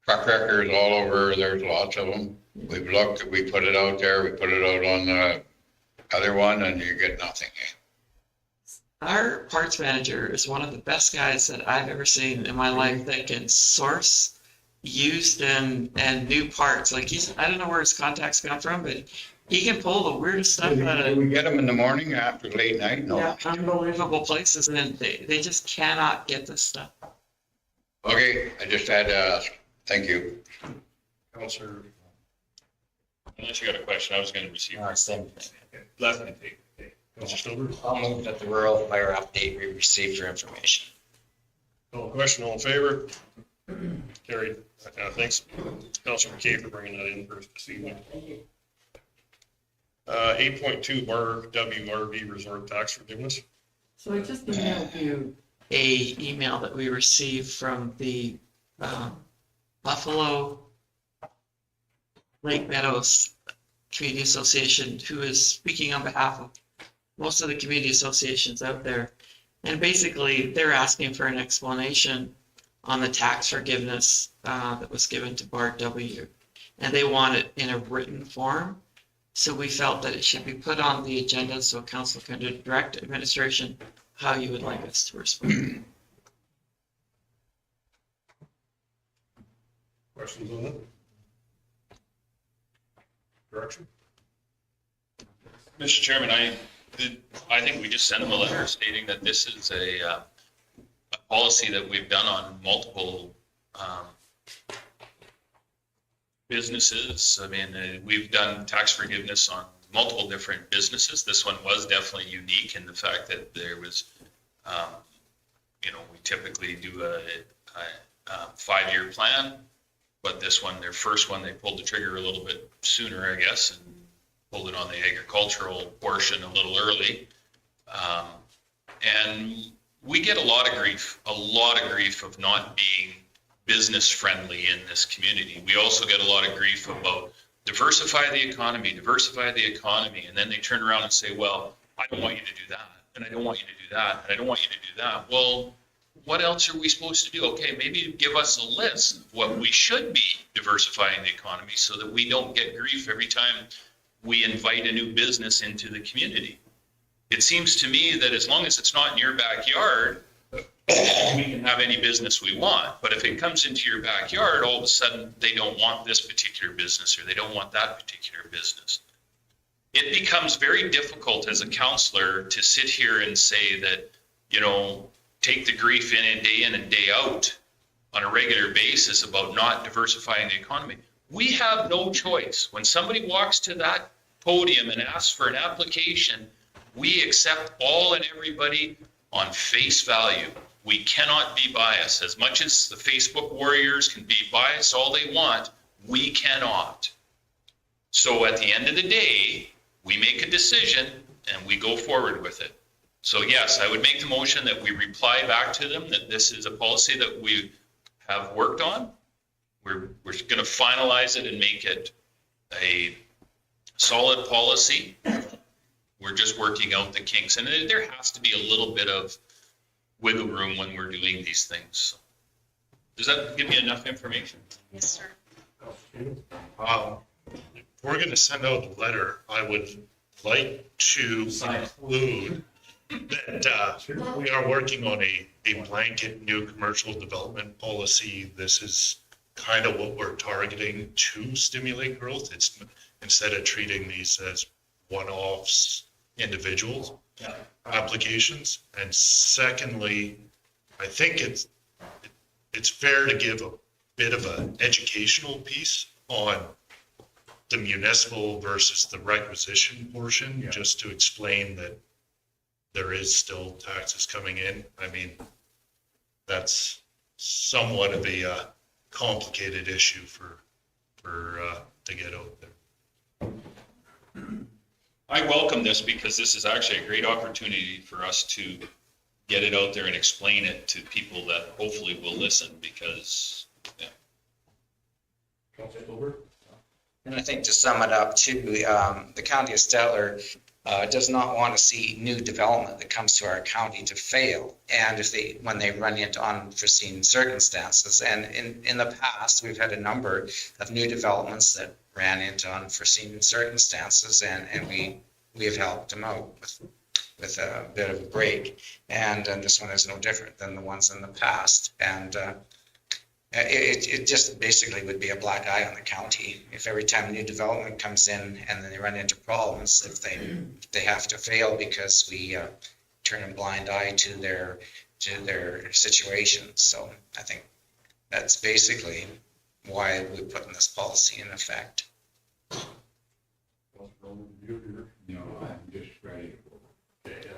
truck wreckers all over, there's lots of them. We've looked, we put it out there, we put it out on the other one, and you get nothing. Our parts manager is one of the best guys that I've ever seen in my life that can source used and new parts. Like I don't know where his contacts come from, but he can pull the weirdest stuff out of. We get them in the morning after late night, no. Yeah, unbelievable places, and then they just cannot get this stuff. Okay, I just had to ask. Thank you. Counselor, Unless you got a question, I was gonna receive. Same thing. Last name, take. Counselor Stover? I'll move that the rural fire update we received for information. No question, all in favor? Carried. Thanks, Counselor McKay, for bringing that in first this evening. 8.2 Bar WRV Resort Tax Forgiveness. So I just emailed you a email that we received from the Buffalo Lake Meadows Community Association, who is speaking on behalf of most of the community associations out there. And basically, they're asking for an explanation on the tax forgiveness that was given to Bart W. And they want it in a written form. So we felt that it should be put on the agenda so council can direct administration how you would like us to respond. Questions on that? Direction? Mr. Chairman, I think we just sent them a letter stating that this is a policy that we've done on multiple businesses. I mean, we've done tax forgiveness on multiple different businesses. This one was definitely unique in the fact that there was, we typically do a 5-year plan, but this one, their first one, they pulled the trigger a little bit sooner, I guess, and pulled it on the agricultural portion a little early. And we get a lot of grief of not being business friendly in this community. We also get a lot of grief about diversify the economy, and then they turn around and say, well, I don't want you to do that, and I don't want you to do that, and I don't want you to do that. Well, what else are we supposed to do? Okay, maybe give us a list of what we should be diversifying the economy so that we don't get grief every time we invite a new business into the community. It seems to me that as long as it's not in your backyard, we can have any business we want. But if it comes into your backyard, all of a sudden they don't want this particular business or they don't want that particular business. It becomes very difficult as a counselor to sit here and say that, take the grief in and day out on a regular basis about not diversifying the economy. We have no choice. When somebody walks to that podium and asks for an application, we accept all and everybody on face value. We cannot be biased. As much as the Facebook warriors can be biased all they want, we cannot. So at the end of the day, we make a decision and we go forward with it. So yes, I would make the motion that we reply back to them that this is a policy that we have worked on. We're going to finalize it and make it a solid policy. We're just working out the kinks, and there has to be a little bit of wiggle room when we're doing these things. Does that give me enough information? Yes, sir. If we're going to send out a letter, I would like to include that we are working on a blanket new commercial development policy. This is kind of what we're targeting to stimulate growth. It's instead of treating these as one-offs, individuals applications. And secondly, I think it's fair to give a bit of an educational piece on the municipal versus the requisition portion, just to explain that there is still taxes coming in. I mean, that's somewhat of a complicated issue for to get out there. I welcome this because this is actually a great opportunity for us to get it out there and explain it to people that hopefully will listen because, And I think to sum it up too, the county of Stettler does not want to see new development that comes to our county to fail. And when they run into unforeseen circumstances, and in the past, we've had a number of new developments that ran into unforeseen circumstances, and we have helped them out with a bit of a break. And this one is no different than the ones in the past. And it just basically would be a black eye on the county if every time new development comes in and then they run into problems, if they have to fail because we turn a blind eye to their situation. So I think That's basically why we put in this policy in effect. No, I'm just ready for it.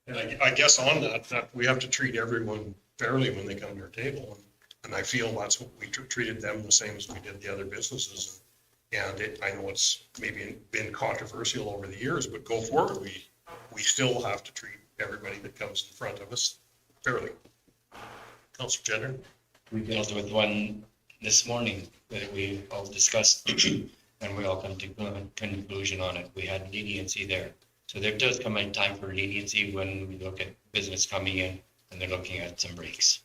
And I guess on that we have to treat everyone fairly when they come to our table. And I feel that's what we treated them the same as we did the other businesses. And I know it's maybe been controversial over the years, but go forward, we still have to treat everybody that comes in front of us fairly. Councilor Jenner? We dealt with one this morning that we all discussed and we all come to a conclusion on it. We had leniency there. So there does come a time for leniency when we look at business coming in and they're looking at some breaks.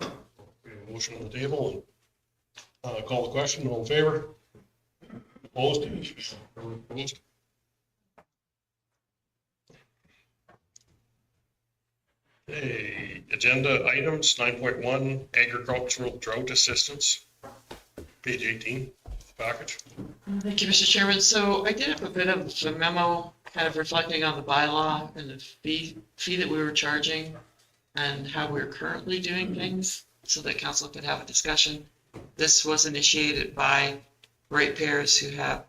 We have a motion on the table. Call the question. All in favor? Opposed? Opposed? Okay, agenda items 9.1 agricultural drought assistance, page 18 package. Thank you, Mr. Chairman. So I did have a bit of a memo kind of reflecting on the bylaw and the fee that we were charging and how we're currently doing things so that council could have a discussion. This was initiated by ratepayers who have,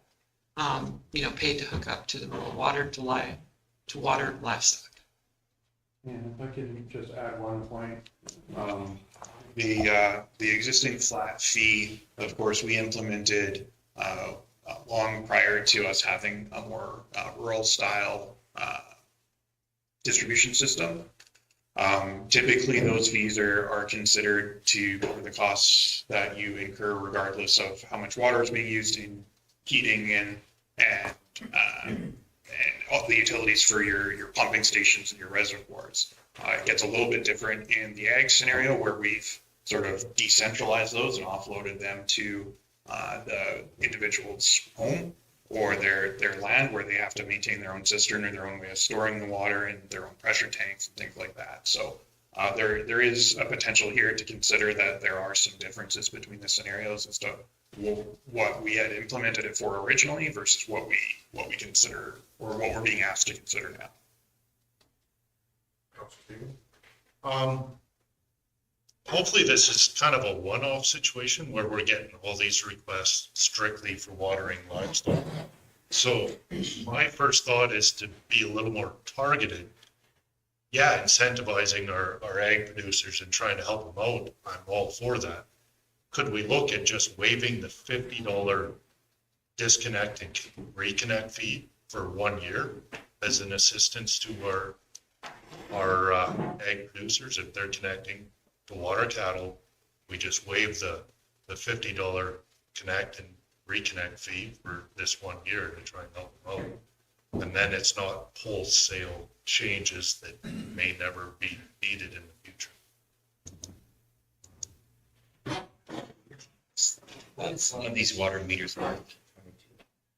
paid to hook up to the rural water to water livestock. And if I can just add one point, the existing flat fee, of course, we implemented long prior to us having a more rural style distribution system. Typically, those fees are considered to cover the costs that you incur regardless of how much water is being used in heating and all the utilities for your pumping stations and your reservoirs. It gets a little bit different in the ag scenario where we've sort of decentralized those and offloaded them to the individual's home or their land where they have to maintain their own cistern or their own way of storing the water and their own pressure tanks and things like that. So there is a potential here to consider that there are some differences between the scenarios as to what we had implemented it for originally versus what we consider or what we're being asked to consider now. Hopefully this is kind of a one-off situation where we're getting all these requests strictly for watering livestock. So my first thought is to be a little more targeted. Yeah, incentivizing our ag producers and trying to help them out, I'm all for that. Could we look at just waiving the $50 disconnect and reconnect fee for 1 year as an assistance to our ag producers if they're connecting to water cattle? We just waive the $50 connect and reconnect fee for this 1 year to try and help them out. And then it's not wholesale changes that may never be needed in the future. What's some of these water meters worth?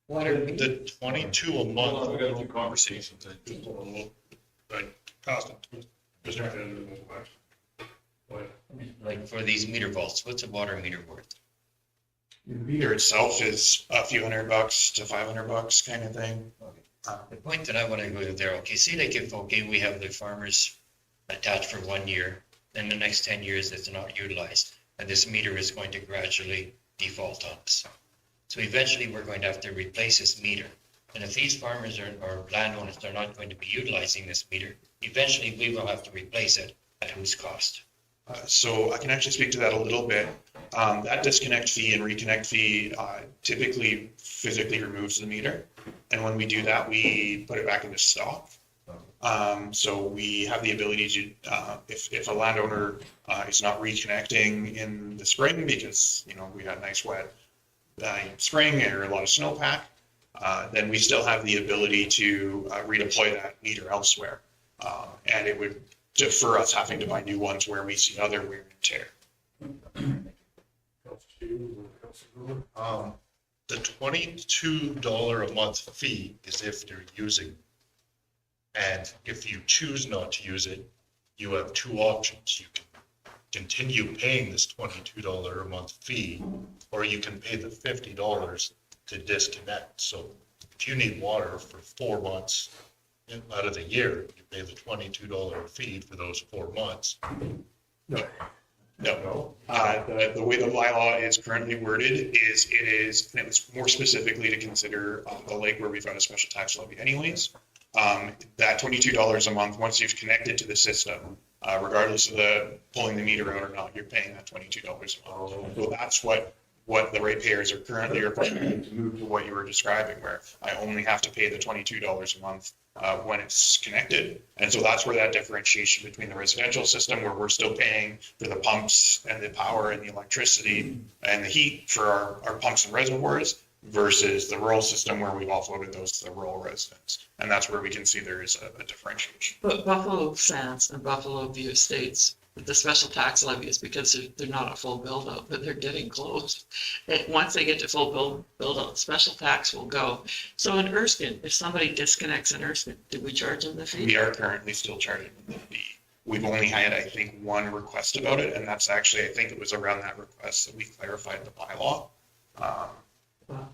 The 22 a month. We got a few conversations. I passed it to Mr. Like for these meter vaults, what's a water meter worth? The meter itself is a few $100 to $500 kind of thing. The point that I want to go to there, okay, see like if, okay, we have the farmers attached for 1 year, then the next 10 years it's not utilized, and this meter is going to gradually default on us. So eventually we're going to have to replace this meter. And if these farmers or landowners are not going to be utilizing this meter, eventually we will have to replace it at whose cost? So I can actually speak to that a little bit. That disconnect fee and reconnect fee typically physically removes the meter. And when we do that, we put it back into stock. So we have the ability to, if a landowner is not reconnecting in the spring because, we had a nice wet spring or a lot of snowpack, then we still have the ability to redeploy that meter elsewhere. And it would defer us having to buy new ones where we see other wear and tear. The $22 a month fee is if you're using. And if you choose not to use it, you have two options. You can continue paying this $22 a month fee, or you can pay the $50 to disconnect. So if you need water for 4 months out of the year, you pay the $22 fee for those 4 months. No, the way the bylaw is currently worded is and it was more specifically to consider the lake where we've got a special tax levy anyways. That $22 a month, once you've connected to the system, regardless of the pulling the meter out or not, you're paying that $22 a month. So that's what the ratepayers are currently required to move to what you were describing, where I only have to pay the $22 a month when it's connected. And so that's where that differentiation between the residential system, where we're still paying for the pumps and the power and the electricity and the heat for our pumps and reservoirs, versus the rural system where we've offloaded those to the rural residents. And that's where we can see there is a differentiation. But Buffalo Sands and Buffalo View Estates, the special tax levy is because they're not a full build out, but they're getting close. And once they get to full build out, special tax will go. So in Erskine, if somebody disconnects in Erskine, did we charge them the fee? We are currently still charging the fee. We've only had, I think, one request about it, and that's actually, I think it was around that request that we clarified the bylaw.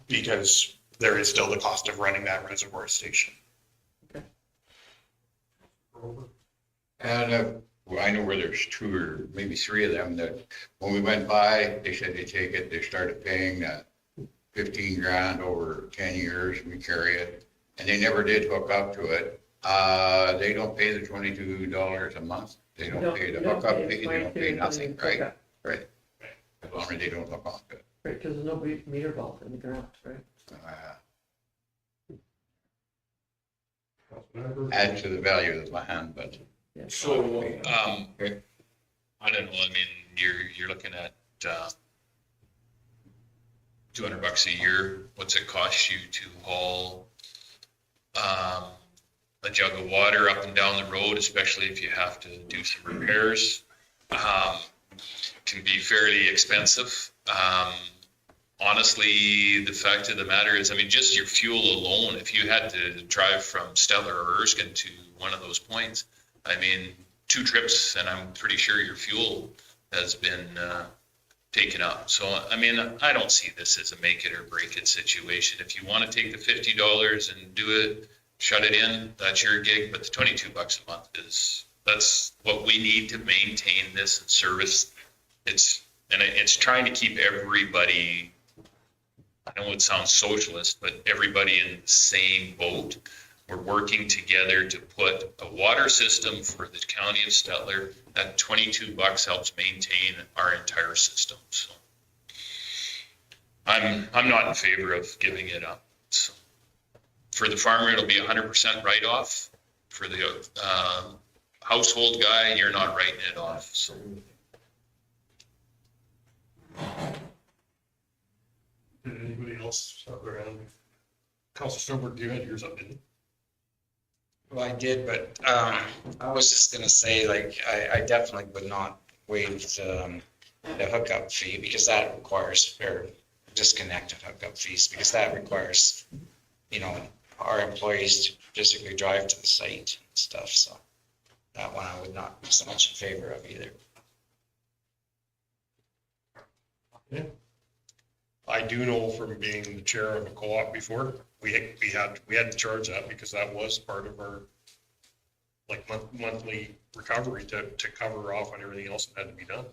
Because there is still the cost of running that reservoir station. And well, I know where there's 2 or maybe 3 of them that when we went by, they said they take it, they started paying 15 grand over 10 years, we carry it, and they never did hook up to it. They don't pay the $22 a month. They don't pay the hookup fee, they don't pay nothing, right? Right. As long as they don't hook on to it. Right, because there's no meter vault in the ground, right? Adds to the value of the land, but. So, I don't know, I mean, you're looking at, $200 a year. What's it cost you to haul, a jug of water up and down the road, especially if you have to do some repairs? Can be fairly expensive. Honestly, the fact of the matter is, I mean, just your fuel alone, if you had to drive from Stettler or Erskine to one of those points, I mean, 2 trips and I'm pretty sure your fuel has been taken up. So, I mean, I don't see this as a make it or break it situation. If you want to take the $50 and do it, shut it in, that's your gig. But the $22 a month that's what we need to maintain this and service. It's trying to keep everybody, I know it sounds socialist, but everybody in the same boat. We're working together to put a water system for the county of Stettler. That $22 helps maintain our entire system. So I'm not in favor of giving it up. So for the farmer, it'll be 100% write-off. For the household guy, you're not writing it off. So. Did anybody else have their hand? Councilor Sternberg, you had yours up, didn't you? Well, I did, but I was just gonna say, like, I definitely would not waive the hookup fee because that requires, or disconnected hookup fees, because that requires, you know, our employees to physically drive to the site and stuff, so that one I would not be so much in favor of either. Yeah. I do know from being the chair of a co-op before, we had to charge that because that was part of our like monthly recovery to cover off on everything else that had to be done.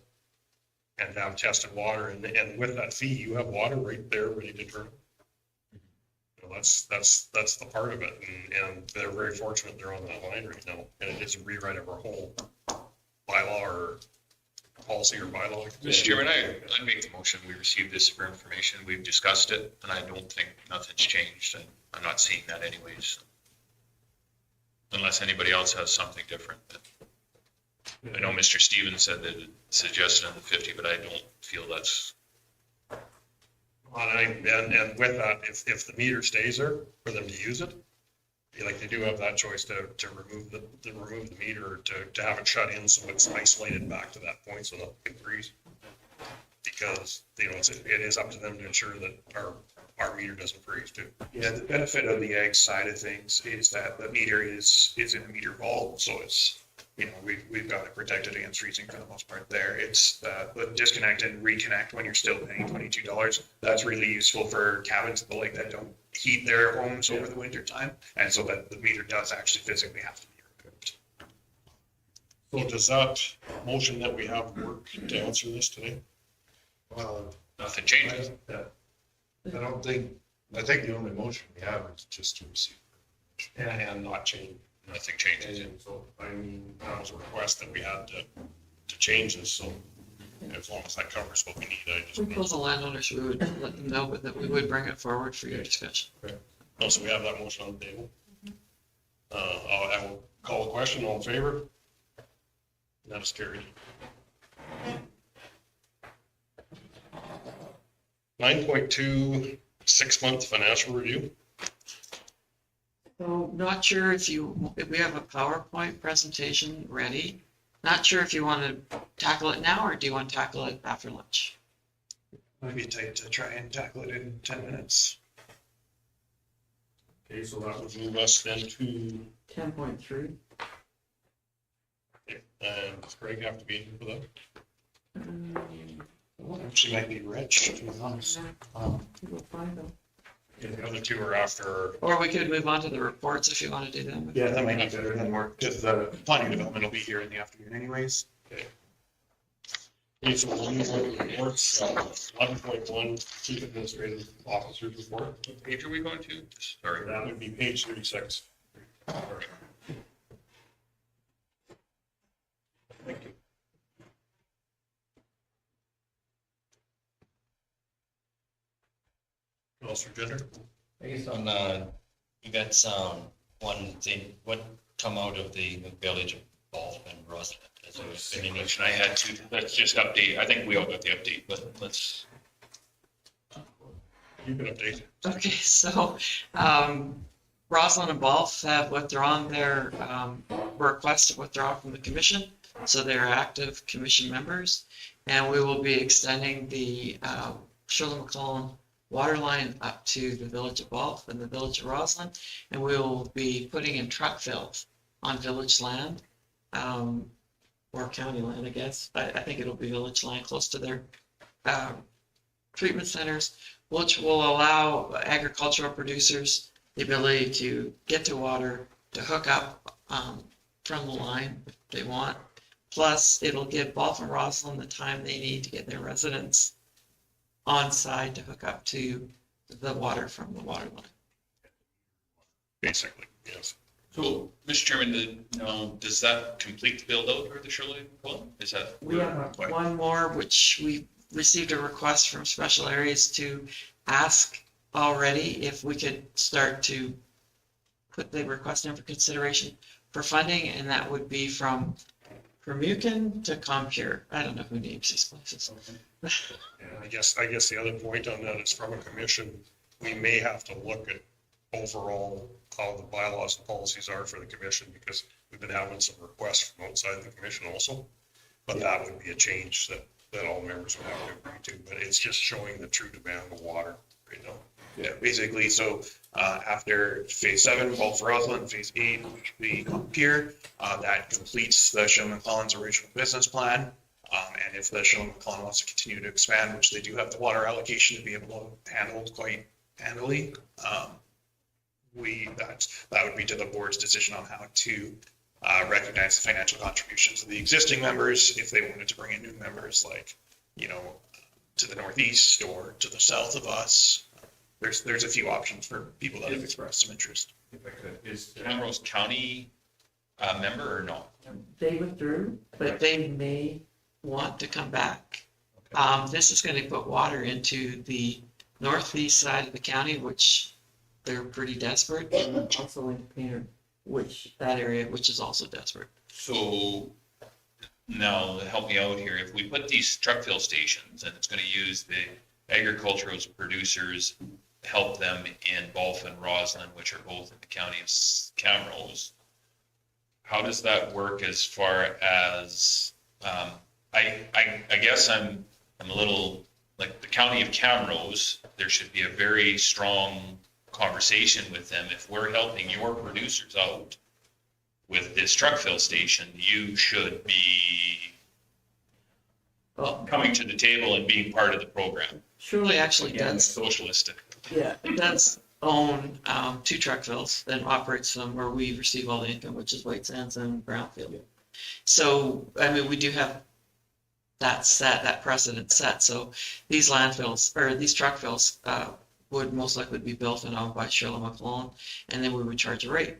And to have tested water and with that fee, you have water right there ready to turn. You know, that's the part of it. And they're very fortunate they're on that line right now. And it is a rewrite of our whole bylaw or policy or bylaw. Mr. Chairman, I'd make the motion. We received this for information. We've discussed it, and I don't think nothing's changed. And I'm not seeing that anyways. Unless anybody else has something different. I know Mr. Stevens said that it suggested on the 50, but I don't feel that's. And with that, if the meter stays there for them to use it, like they do have that choice to remove the meter or to have it shut in so it's isolated back to that point so nothing can freeze. Because, you know, it is up to them to ensure that our meter doesn't freeze too. Yeah, the benefit of the ag side of things is that the meter is in a meter vault, so it's, you know, we've got it protected against freezing for the most part there. It's the disconnect and reconnect when you're still paying $22. That's really useful for cabins at the lake that don't heat their homes over the winter time, and so that the meter does actually physically have to be removed. So does that motion that we have work to answer this today? Well, Nothing changes. I don't think, I think the only motion we have is just to receive. And not change. Nothing changes. And so, I mean, that was a request that we had to change this, so as long as that covers what we need, I just. We told the landowners we would let them know, but that we would bring it forward for your discussion. Oh, so we have that motion on the table. I will call a question, all in favor? That is carried. 9.2, 6-month financial review. So not sure if we have a PowerPoint presentation ready. Not sure if you want to tackle it now or do you want to tackle it after lunch? Might be tight to try and tackle it in 10 minutes. Okay, so that would move us then to, 10.3. and does Greg have to be in for that? Actually might be rich, to be honest. We'll find them. Yeah, the other two are after. Or we could move on to the reports if you want to do them. Yeah, that might be better than work, because the planning development will be here in the afternoon anyways. Okay, so we'll move on to the reports. 11.1, Chief Administrative Officer's Report. What page are we going to? Sorry. That would be page 36. Thank you. Counselor Jenner? I guess on, you got some, one thing, what come out of the village of Ball and Roslyn? Has there been any- Question I had to, let's just update. I think we all got the update, but let's. You can update. Okay, so Roslyn and Balf have withdrawn their request to withdraw from the commission. So they're active commission members. And we will be extending the Shirley McClellan water line up to the village of Balf and the village of Roslyn. And we will be putting in truck fills on village land, or county land, I guess. I think it'll be village land close to their treatment centers, which will allow agricultural producers the ability to get to water, to hook up from the line if they want. Plus, it'll give Balf and Roslyn the time they need to get their residents on site to hook up to the water from the water line. Basically, yes. So, Mr. Chairman, does that complete the build out for the Shirley McClellan? Is that? We have one more, which we received a request from special areas to ask already if we could start to put the request in for consideration for funding, and that would be from Permucan to Compure. I don't know who names these places. And I guess the other point on that is from a commission, we may have to look at overall how the bylaws and policies are for the commission, because we've been having some requests from outside the commission also. But that would be a change that all members would have to agree to, but it's just showing the true demand of water right now. Yeah, basically, so after phase 7, Balf Roslyn, phase 8, which will be Pier, that completes the Shirley McClellan's original business plan. And if the Shirley McClellan wants to continue to expand, which they do have the water allocation to be able to handle quite handily, that would be to the board's decision on how to recognize the financial contributions of the existing members, if they wanted to bring in new members, like, to the northeast or to the south of us. There's a few options for people that have expressed some interest. Is Camrose County a member or not? They withdrew, but they may want to come back. This is going to put water into the northeast side of the county, which they're pretty desperate, and also into Painter, which is also desperate. So now help me out here. If we put these truck fill stations and it's going to use the agricultural producers, help them in Balf and Roslyn, which are both in the county of Camrose, how does that work as far as, I guess I'm a little, like the county of Camrose, there should be a very strong conversation with them. If we're helping your producers out with this truck fill station, you should be coming to the table and being part of the program. Shirley actually does. Socialistic. Yeah, it does own 2 truck fills and operates them where we receive all the income, which is White Sands and Brownfield. So, I mean, we do have that precedent set. So these landfills, or these truck fills, would most likely be built and owned by Shirley McClellan, and then we would charge a rate.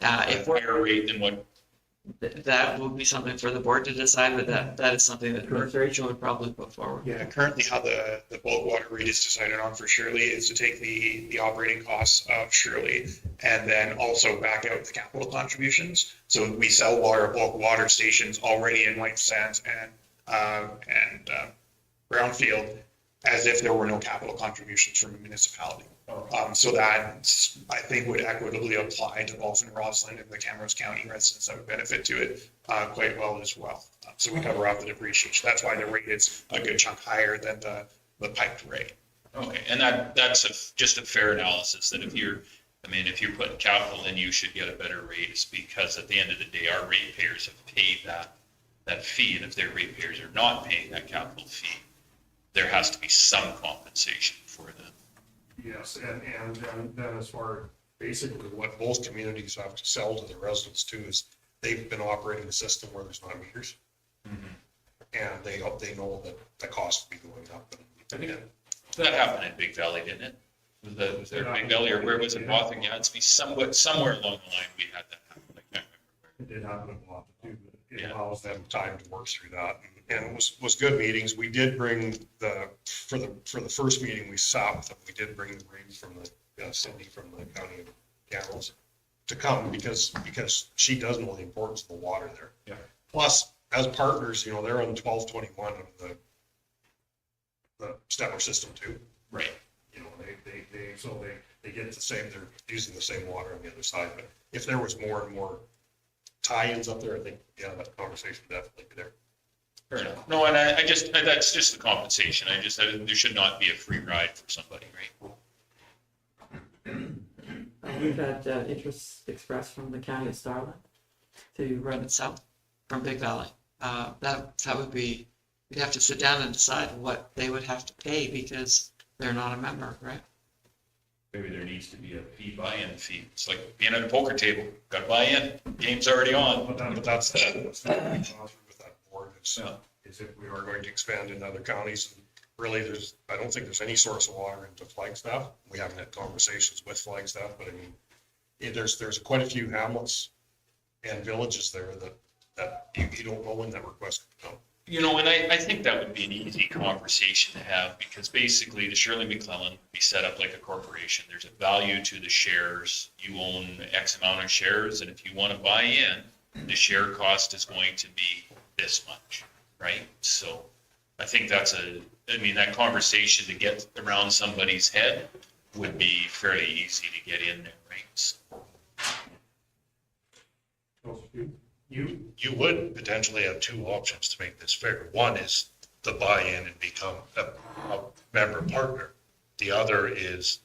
If we're, Higher rate than what, that would be something for the board to decide, but that is something that Rachel would probably put forward. Yeah, currently how the bulk water rate is decided on for Shirley is to take the operating costs of Shirley and then also back out the capital contributions. So we sell water, bulk water stations already in White Sands and Brownfield as if there were no capital contributions from a municipality. So that, I think, would equitably apply to both in Rossland and the Camrose County residents that would benefit to it quite well as well. So we cover off the depreciation. That's why the rate is a good chunk higher than the piped rate. okay, and that's just a fair analysis, that if you're putting capital in, you should get a better rate, is because at the end of the day, our ratepayers have paid that fee, and if their ratepayers are not paying that capital fee, there has to be some compensation for them. Yes, and then as far, basically what both communities have to sell to the residents too is they've been operating a system where there's not meters. And they know that the cost will be going up. And That happened in Big Valley, didn't it? Was there Big Valley, or where was it, Boston Gadsby? Somewhere along the line, we had that happen. I can't remember. it did happen in Boston too, but it allows them time to work through that. And it was good meetings. We did bring for the first meeting we sat with them, we did bring the reins from Cindy from the county of Camrose to come because she does know the importance of the water there. Yeah. Plus, as partners, they're on 1221 of the Stettler system too. Right. They get the same, they're using the same water on the other side. But if there was more and more tie-ins up there, I think, that conversation would definitely be there. Fair enough. No, and that's just the compensation. There should not be a free ride for somebody, right? We've had interest expressed from the county of Starland to run it south From Big Valley. That would be, we'd have to sit down and decide what they would have to pay because they're not a member, right? Maybe there needs to be a buy-in fee. It's like being at a poker table, got to buy in, game's already on. But that's what we've gone through with that board is if we are going to expand in other counties. Really, I don't think there's any source of water into Flagstaff. We haven't had conversations with Flagstaff, but I mean, there's quite a few hamlets and villages there that you don't know when that request could come. And I think that would be an easy conversation to have, because basically the Shirley McClellan would be set up like a corporation. There's a value to the shares. You own X amount of shares, and if you want to buy in, the share cost is going to be this much, right? So I think that conversation to get around somebody's head would be fairly easy to get in there, right? So, You would potentially have two options to make this fair. One is the buy-in and become a member partner. The other is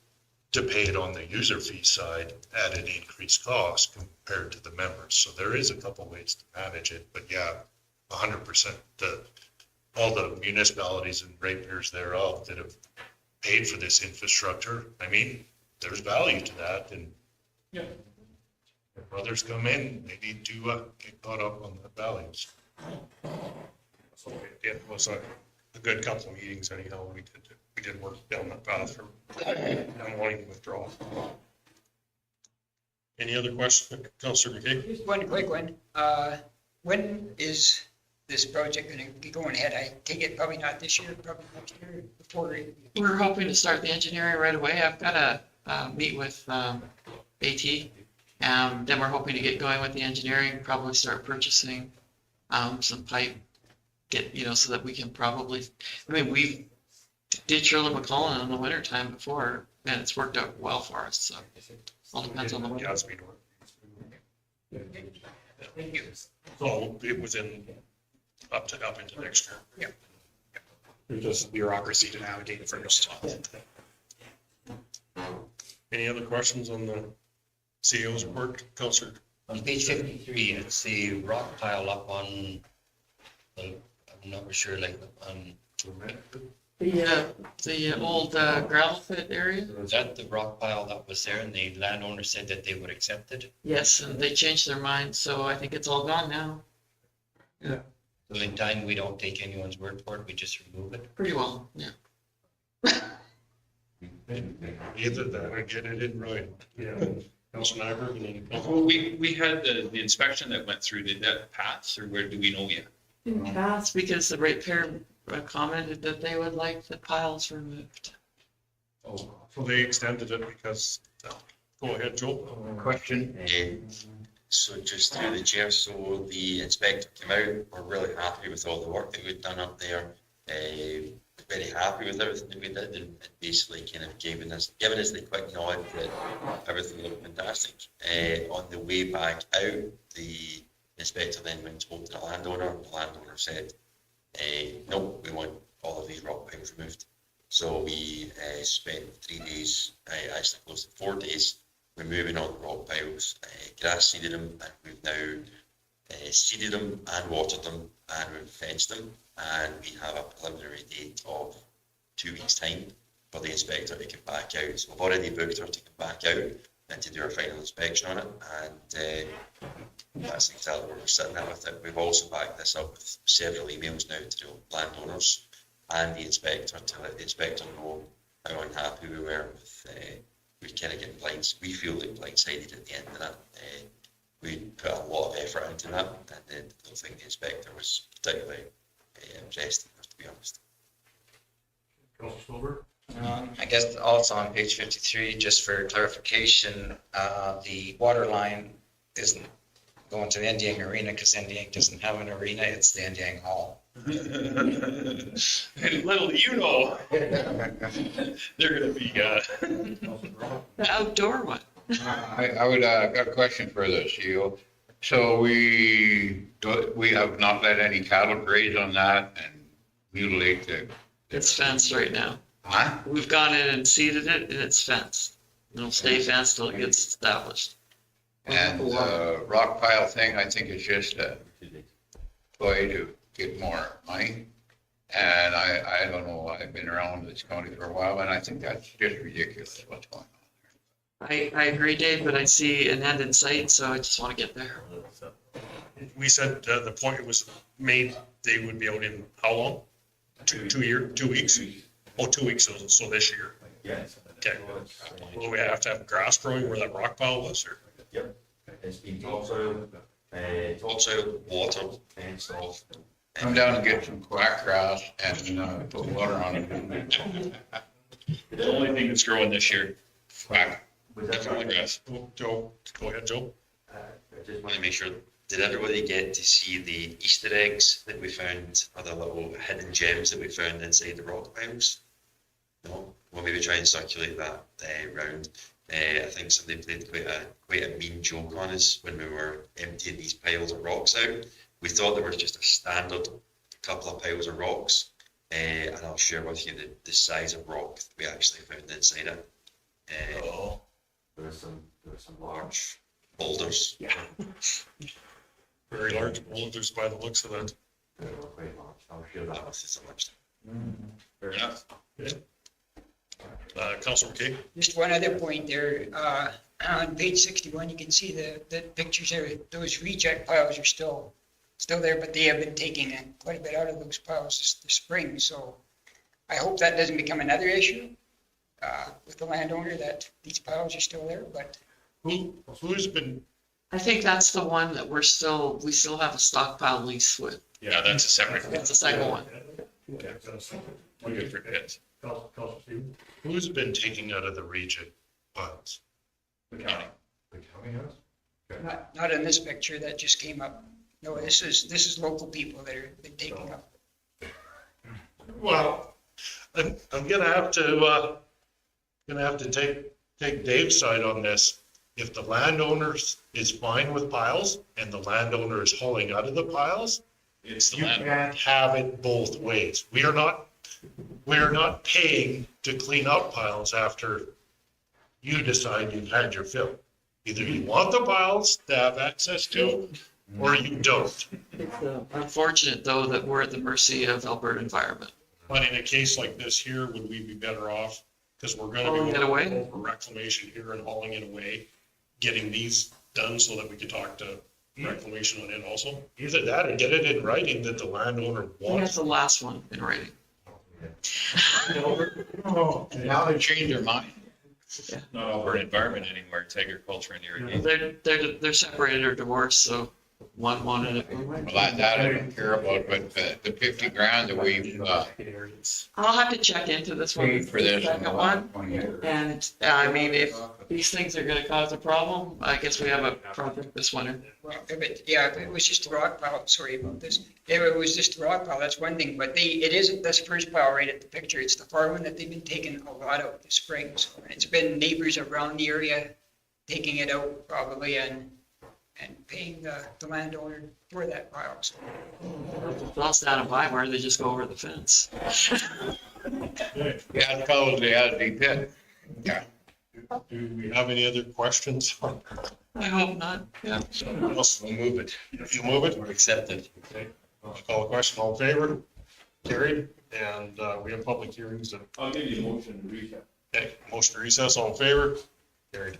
to pay it on the user fee side at an increased cost compared to the members. So there is a couple ways to manage it, but 100%. All the municipalities and ratepayers thereof that have paid for this infrastructure, I mean, there's value to that, and if others come in, they need to get caught up on the values. So it was a good couple of meetings anyhow. We did work down that path from wanting to withdraw. Any other questions, Councillor McKay? Just one quick one. When is this project going to be going ahead? I take it probably not this year, probably next year before. We're hoping to start the engineering right away. I've got to meet with AT. Then we're hoping to get going with the engineering, probably start purchasing some pipe, so that we can probably, we did Shirley McClellan in the winter time before, and it's worked out well for us, so all depends on the weather. Gadsby North. Thank you. So it was up into next year. Yeah. There's just bureaucracy to navigate first. Any other questions on the CEO's report, Councillor? On page 53, it's the rock pile up on, I'm not sure, on. The old gravel pit area? Was that the rock pile that was there and the landowner said that they would accept it? Yes, and they changed their mind, so I think it's all gone now. So in time, we don't take anyone's word for it, we just remove it. Pretty well, yeah. Either that or get it in right. Yeah. Councilor Nyberg and then Well, we had the inspection that went through, did that pass, or where do we know yet? Didn't pass because the ratepayer commented that they would like the piles removed. Oh, so they extended it because, go ahead, Joe. Question? So just through the chair, so the inspector came out, we're really happy with all the work that we'd done up there. Very happy with everything that we did and basically kind of giving us the quick nod that everything looked fantastic. On the way back out, the inspector then went and spoke to the landowner. The landowner said, no, we want all of these rock piles removed. So we spent 3 days, actually close to 4 days, removing all the rock piles, grass seeded them, and we've now seeded them and watered them and we've fenced them, and we have a preliminary date of 2 weeks' time for the inspector to come back out. So we've already booked her to come back out and to do our final inspection on it, and that's exactly where we're sitting at with it. We've also backed this up with several emails now to the landowners and the inspector to let the inspector know how unhappy we were with we kind of get we feel like blindsided at the end of that. We put a lot of effort into that, and I don't think the inspector was particularly impressed, to be honest. I guess also on page 53, just for clarification, the water line isn't going to the Indian Arena because Indian doesn't have an arena, it's the Indian Hall. Little do you know, they're gonna be, The outdoor one. I would, got a question for the CEO. So we have not let any cattle graze on that and mutilate the. It's fenced right now. Huh? We've gone in and seeded it and it's fenced. It'll stay fenced till it gets established. And the rock pile thing, I think it's just a way to get more money. And I don't know, I've been around this county for a while, and I think that's just ridiculous what's going on. I agree, Dave, but I see an end in sight, so I just want to get there. We said the point it was made, they would be out in how long? 2 weeks? Oh, 2 weeks, so this year. Yes. Okay. Will we have to have grass growing where that rock pile was, or? Yep. It's been topsoil, water, fenced off. Come down and get some quack grass and put water on it. the only thing that's growing this year, Quack. definitely grass. Joe, go ahead, Joe. I just want to make sure, did everybody get to see the Easter eggs that we found, or the little hidden gems that we found inside the rock piles? No? We'll maybe try and circulate that round. I think somebody played quite a mean joke on us when we were emptying these piles of rocks out. We thought there was just a standard couple of piles of rocks, and I'll share with you the size of rock that we actually found inside it. There was some large Boulders. Yeah. Very large boulders by the looks of it. They were quite large. I'll show that. That was so much. fair enough. Councilor McKay? Just one other point there, on page 61, you can see the pictures there, those reject piles are still there, but they have been taking quite a bit out of those piles this spring, so I hope that doesn't become another issue with the landowner, that these piles are still there, but. Who's been? I think that's the one that we still have a stockpile lease with. Yeah, that's a separate. That's the second one. One good for kids. Who's been taking out of the region piles? The county. The county has? Not in this picture that just came up. No, this is local people that are taking up. Well, I'm gonna have to take Dave's side on this. If the landowner is fine with piles and the landowner is hauling out of the piles, It's the you land. can't have it both ways. We are not paying to clean up piles after you decide you've had your fill. Either you want the piles to have access to, or you don't. It's unfortunate, though, that we're at the mercy of Alberta environment. But in a case like this here, would we be better off? Because we're gonna Hauling be it going away? for reclamation here and hauling it away, getting these done so that we can talk to reclamation on it also. Either that or get it in writing that the landowner I think wants. that's the last one in writing. Now they change their mind. Not over environment anymore, it's agriculture and irrigation. They're separated or divorced, so one wanted it. Well, that I don't care about, but the 50 grand that we've, I'll have to check into this one. paid for this in the Second last one. 20 years. And, I mean, if these things are gonna cause a problem, I guess we have a project this winter. Well, if it was just a rock pile, sorry about this, if it was just a rock pile, that's one thing, but it isn't this first pile right at the picture, it's the far one that they've been taking a lot out this spring. So it's been neighbors around the area taking it out probably and paying the landowner for that pile. So If it falls down a Weimar, they just go over the fence. Yeah, fellows, they had a deep pit. Yeah. Do we have any other questions? I hope not, yeah. Someone else We'll move it. you move it? We'll accept it. Okay. I'll call the question, all in favor? Carried, and we have public hearings. I'll give you a motion to recess. Okay, motion to recess, all in favor? Carried.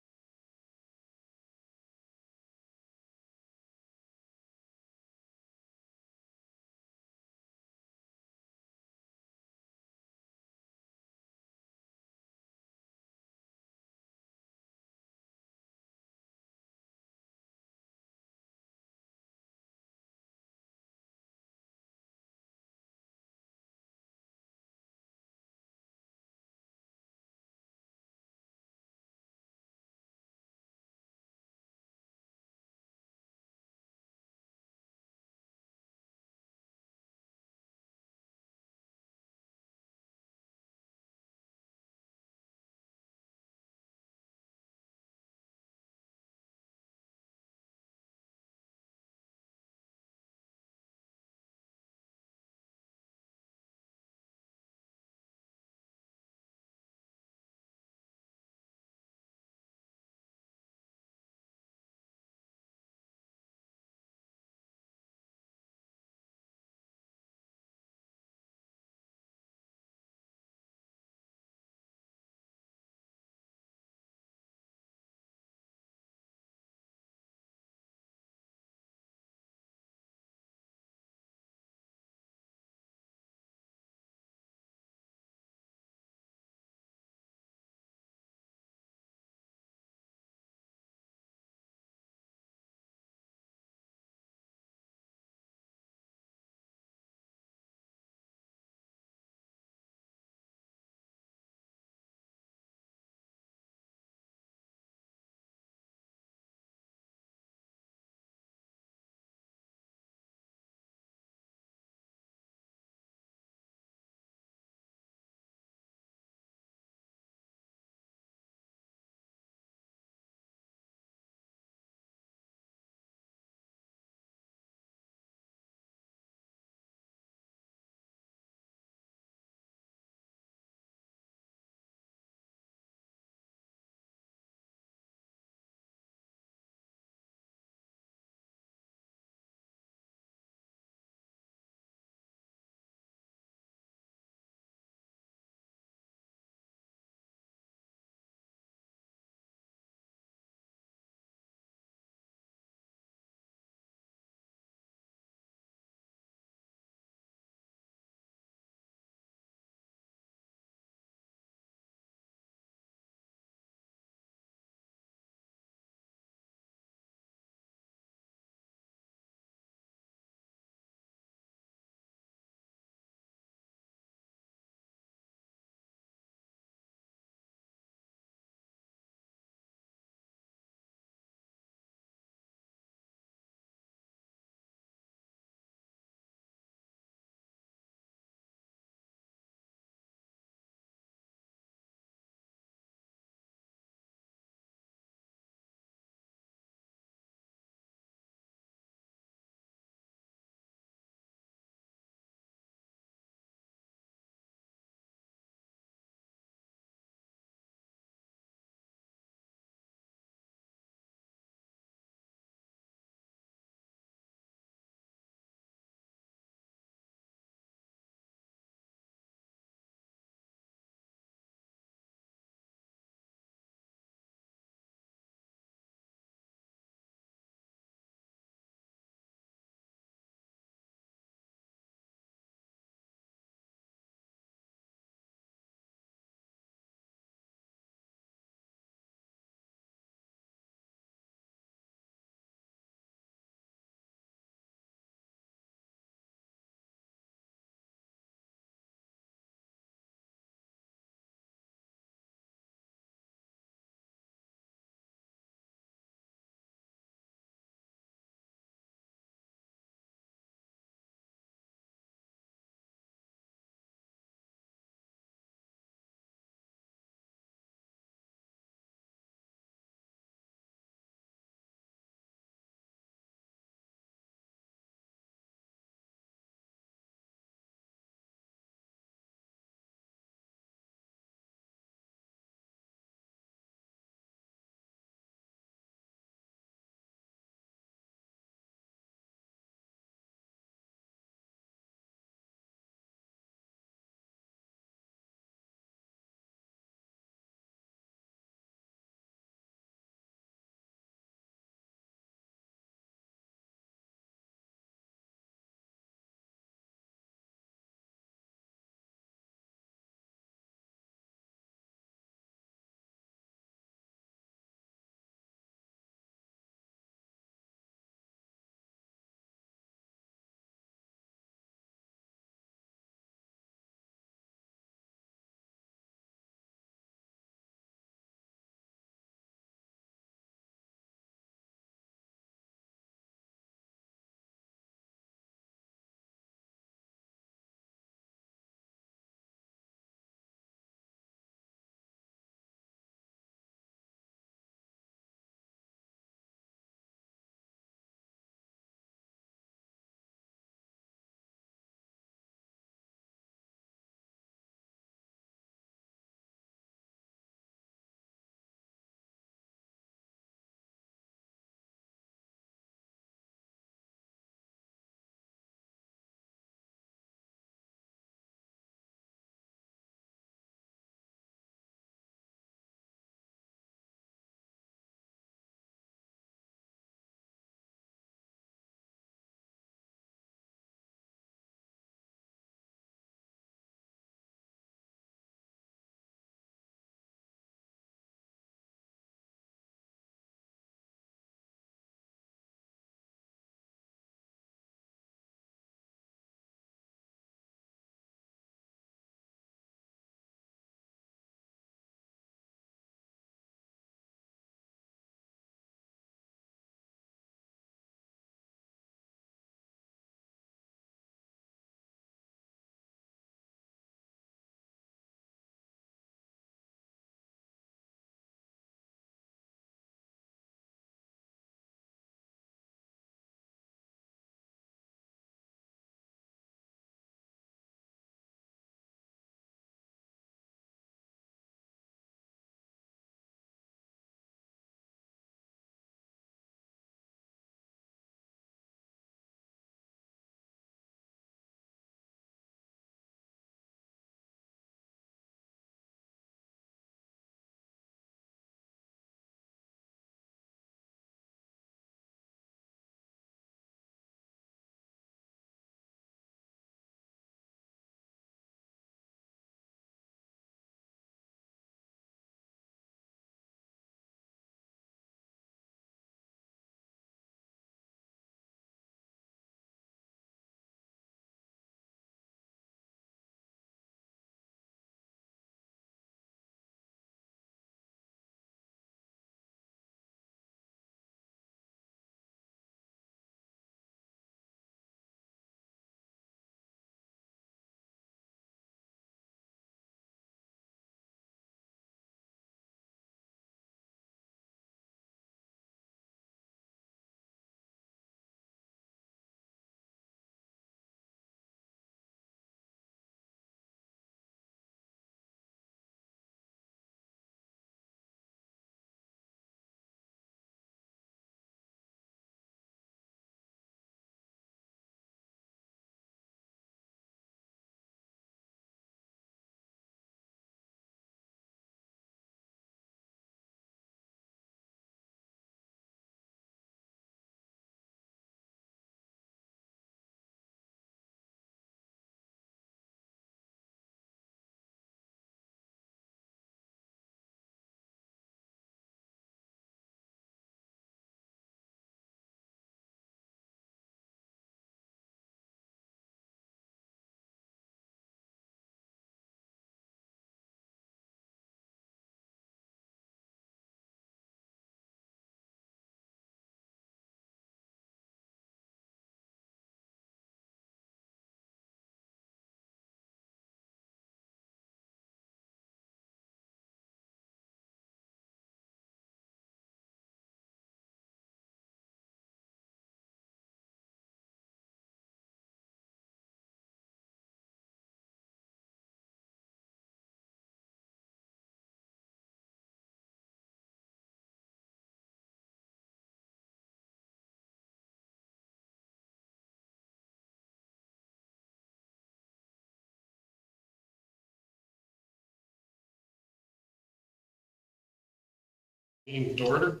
Meeting to order.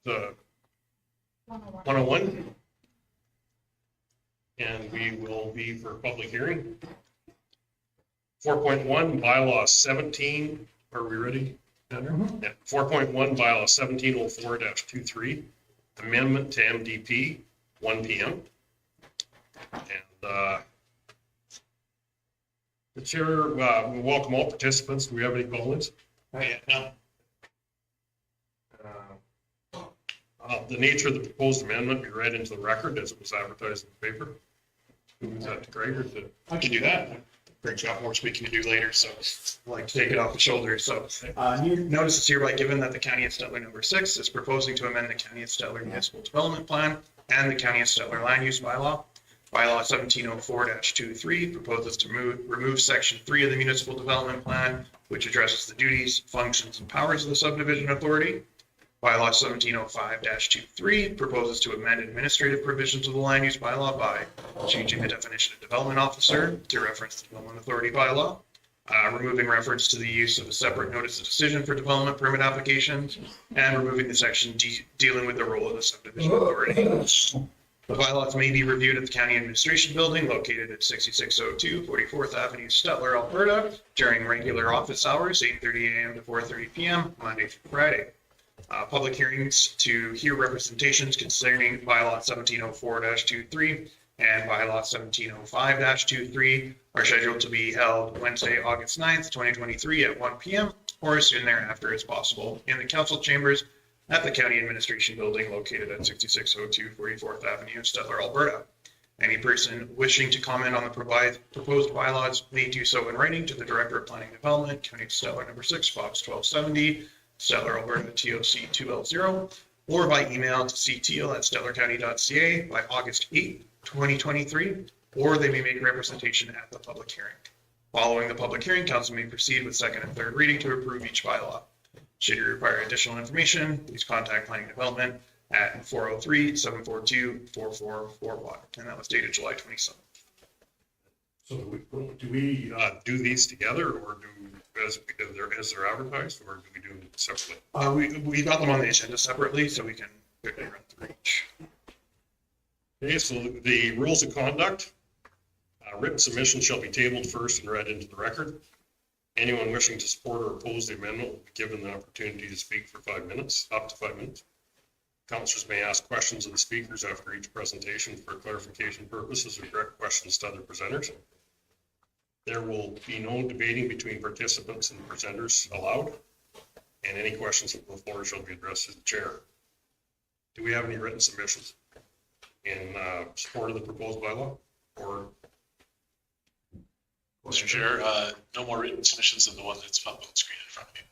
at 101. And we will be for public hearing. 4.1 bylaw 17, are we ready? Andrew? Yeah, 4.1 bylaw 1704-23, amendment to MDP, 1 PM. And the chair, we welcome all participants. Do we have any comments? No. The nature of the proposed amendment be read into the record as it was advertised in the paper. Who was that, Craig or to? I can do that. Greg's got more speaking to do later, so I'd like to take it off the shoulders. So new notice is hereby given that the County of Stettler number 6 is proposing to amend the County of Stettler Municipal Development Plan and the County of Stettler Land Use Bylaw. Bylaw 1704-23 proposes to remove section 3 of the Municipal Development Plan, which addresses the duties, functions, and powers of the subdivision authority. Bylaw 1705-23 proposes to amend administrative provisions of the land use bylaw by changing the definition of development officer to reference the development authority bylaw, removing reference to the use of a separate notice of decision for development permit applications, and removing the section dealing with the role of the subdivision authority. The bylaws may be reviewed at the County Administration Building located at 6602 44th Avenue, Stettler, Alberta, during regular office hours, 8:30 a.m. to 4:30 p.m., Monday through Friday. Public hearings to hear representations concerning bylaw 1704-23 and bylaw 1705-23 are scheduled to be held Wednesday, August 9th, 2023 at 1 p.m. or as soon thereafter as possible in the council chambers at the County Administration Building located at 6602 44th Avenue, Stettler, Alberta. Any person wishing to comment on the proposed bylaws may do so in writing to the Director of Planning Development, County of Stettler number 6, Box 1270, Stettler, Alberta, TOC 2L0, or by email to cteal@stetlercounty.ca by August 8, 2023, or they may make representation at the public hearing. Following the public hearing, council may proceed with second and third reading to approve each bylaw. Should you require additional information, please contact Planning Development at 403-742-4441. And that was dated July 27th. So do we do these together, or do as they're advertised, or do we do them separately? We got them on the agenda separately, so we can quickly run through each. Okay, so the rules of conduct, written submission shall be tabled first and read into the record. Anyone wishing to support or oppose the amendment will be given the opportunity to speak for 5 minutes, up to 5 minutes. Councilors may ask questions of the speakers after each presentation for clarification purposes or direct questions to other presenters. There will be no debating between participants and presenters allowed, and any questions from the floor shall be addressed to the chair. Do we have any written submissions in support of the proposed bylaw? Or Mr. Chair, no more written submissions than the one that's up on the screen in front of you.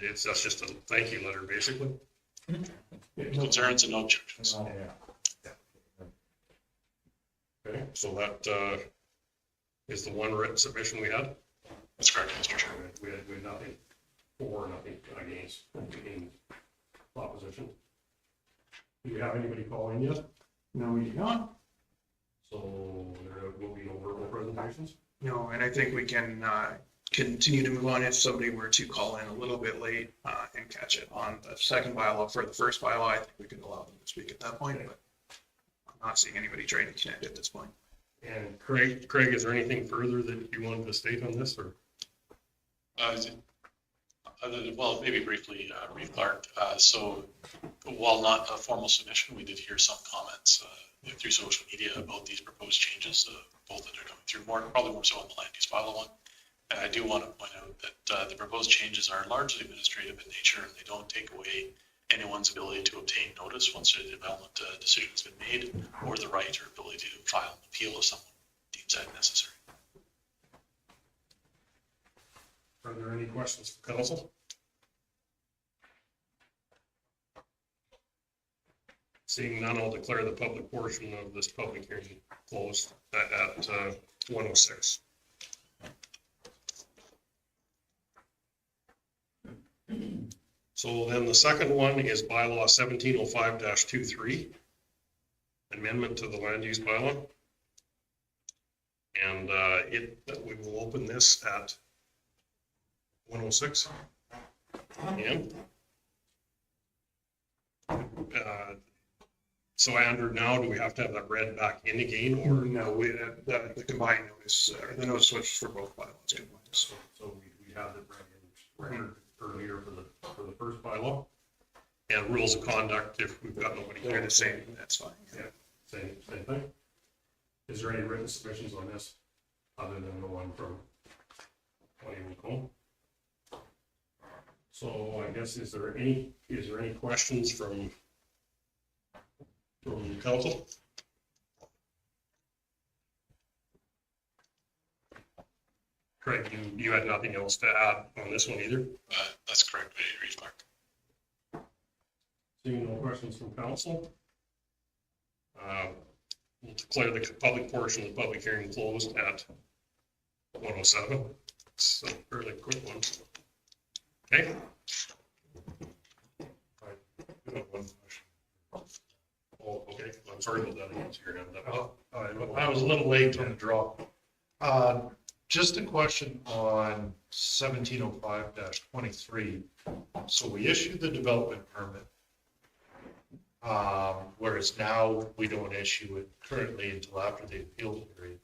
That's just a thank you letter, basically. Concerns and no objections. Okay, so that is the one written submission we had? That's correct, Mr. Chair. We had nothing for, nothing against, in opposition. Do we have anybody calling yet? No, we do not. So there will be no verbal presentations? No, and I think we can continue to move on if somebody were to call in a little bit late and catch it on the second bylaw. For the first bylaw, I think we could allow them to speak at that point, but I'm not seeing anybody trying to connect at this point. And Craig, is there anything further that you wanted to state on this, or? Well, maybe briefly, Reeve Clark. So while not a formal submission, we did hear some comments through social media about these proposed changes, both that are coming through, probably more so on the land use bylaw one. And I do want to point out that the proposed changes are largely administrative in nature, and they don't take away anyone's ability to obtain notice once a development decision has been made, or the right or ability to file an appeal if someone deems that necessary. Are there any questions for council? Seeing none, I'll declare the public portion of this public hearing closed at 1:06. So then the second one is bylaw 1705-23. amendment to the land use bylaw. And we will open this at 1:06 p.m. So Andrew, now do we have to have that read back in again, or? No, the combined notice, the notice was for both bylaws combined, so. So we had it read earlier for the first bylaw. And rules of conduct, if we've got nobody They're here the to say, same, that's fine. yeah, same thing. Is there any written submissions on this, other than the one from Macomb? So I guess, is there any questions from council? Craig, you had nothing else to add on this one either? That's correct, Reeve Clark. Seeing no questions from council, we'll declare the public portion of the public hearing closed at 1:07. It's a fairly quick one. Okay. I have one question. Oh, okay, I'm sorry about that. Answer your hand up. I was a little late on the draw. Just a question on 1705-23. So we issued the development permit. Whereas now we don't issue it currently until after the appeal period.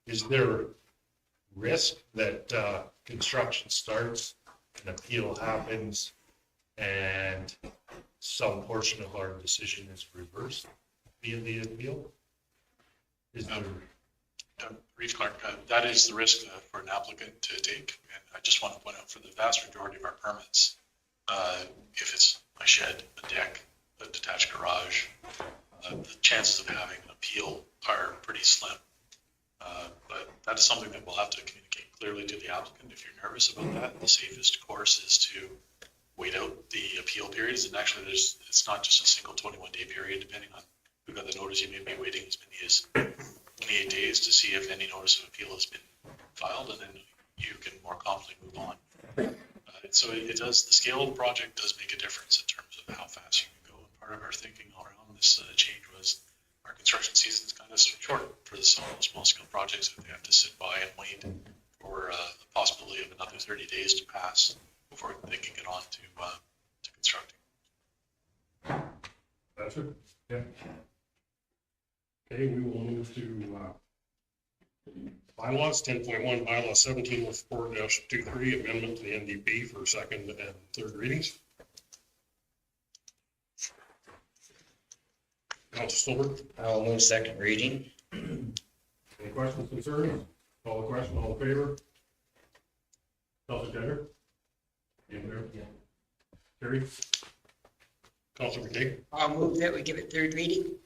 Is there risk that construction starts, an appeal happens, and some portion of our decision is reversed via the appeal? Is there? Reeve Clark, that is the risk for an applicant to take. And I just want to point out for the vast majority of our permits, if it's a shed, a deck, a detached garage, the chances of having an appeal are pretty slim. But that is something that we'll have to communicate clearly to the applicant. If you're nervous about that, the safest course is to wait out the appeal periods. And actually, it's not just a single 21-day period, depending on who got the notice. You may be waiting as many as 28 days to see if any notice of appeal has been filed, and then you can more confidently move on. So it does, the scale of the project does make a difference in terms of how fast you can go. And part of our thinking around this change was our construction season is kind of short for the small scale projects. If they have to sit by and wait for the possibility of another 30 days to pass before they can get on to constructing. That's it? Yeah. Okay, we will move to bylaws, 10.1, bylaw 1704-23, amendment to the NDP for second and third readings. Councilor Stolberg. I'll move second reading. Any questions, concerns? Call the question, all in favor? Councilor Tender? In favor? Yeah. Terry? Councilor McKay? I'll move that we give it third reading.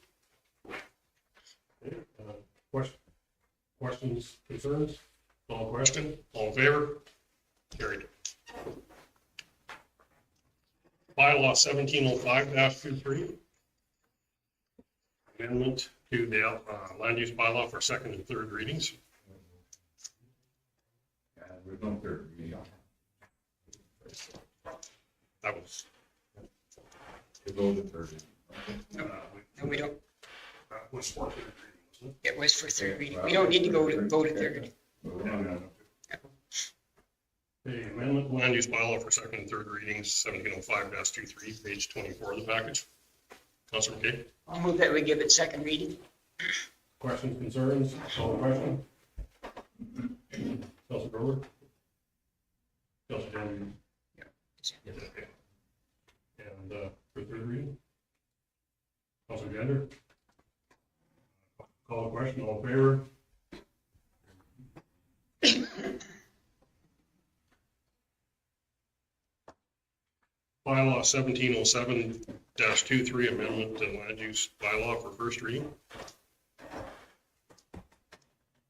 Okay, questions, concerns? Call the question, all in favor? Carried. Bylaw 1705-23. Amendment to the land use bylaw for second and third readings. There's no third reading. That was. We'll go to third. No, we don't. Was for third reading, wasn't It was for third reading. We don't need to go to third. Okay, amendment to land use bylaw for second and third readings, 1705-23, page 24 of the package. Councilor McKay? I'll move that we give it second reading. Questions, concerns? Call the question. Councilor Grover? Councilor Daniel? Yeah. Okay. And for third reading? Councilor Gender? Call the question, all in favor? Bylaw 1707-23, amendment to land use bylaw for first reading.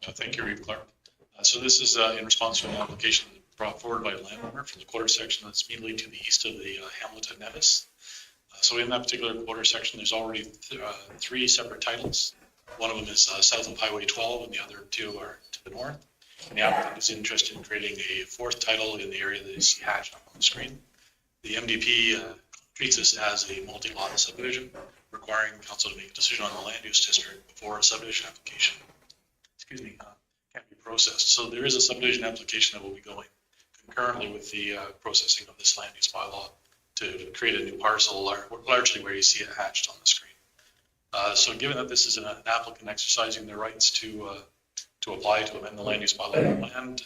Thank you, Reeve Clark. So this is in response to an application brought forward by a landowner from the quarter section that's immediately to the east of the hamlet of Nevis. So in that particular quarter section, there's already three separate titles. One of them is south of Highway 12, and the other two are to the north. And the applicant is interested in creating a fourth title in the area that is hatched up on the screen. The MDP treats this as a multi-lot subdivision, requiring council to make a decision on the land use district before a subdivision application, can be processed. So there is a subdivision application that will be going concurrently with the processing of this land use bylaw to create a new parcel, largely where you see it hatched on the screen. So given that this is an applicant exercising their rights to apply to amend the land use bylaw of the land,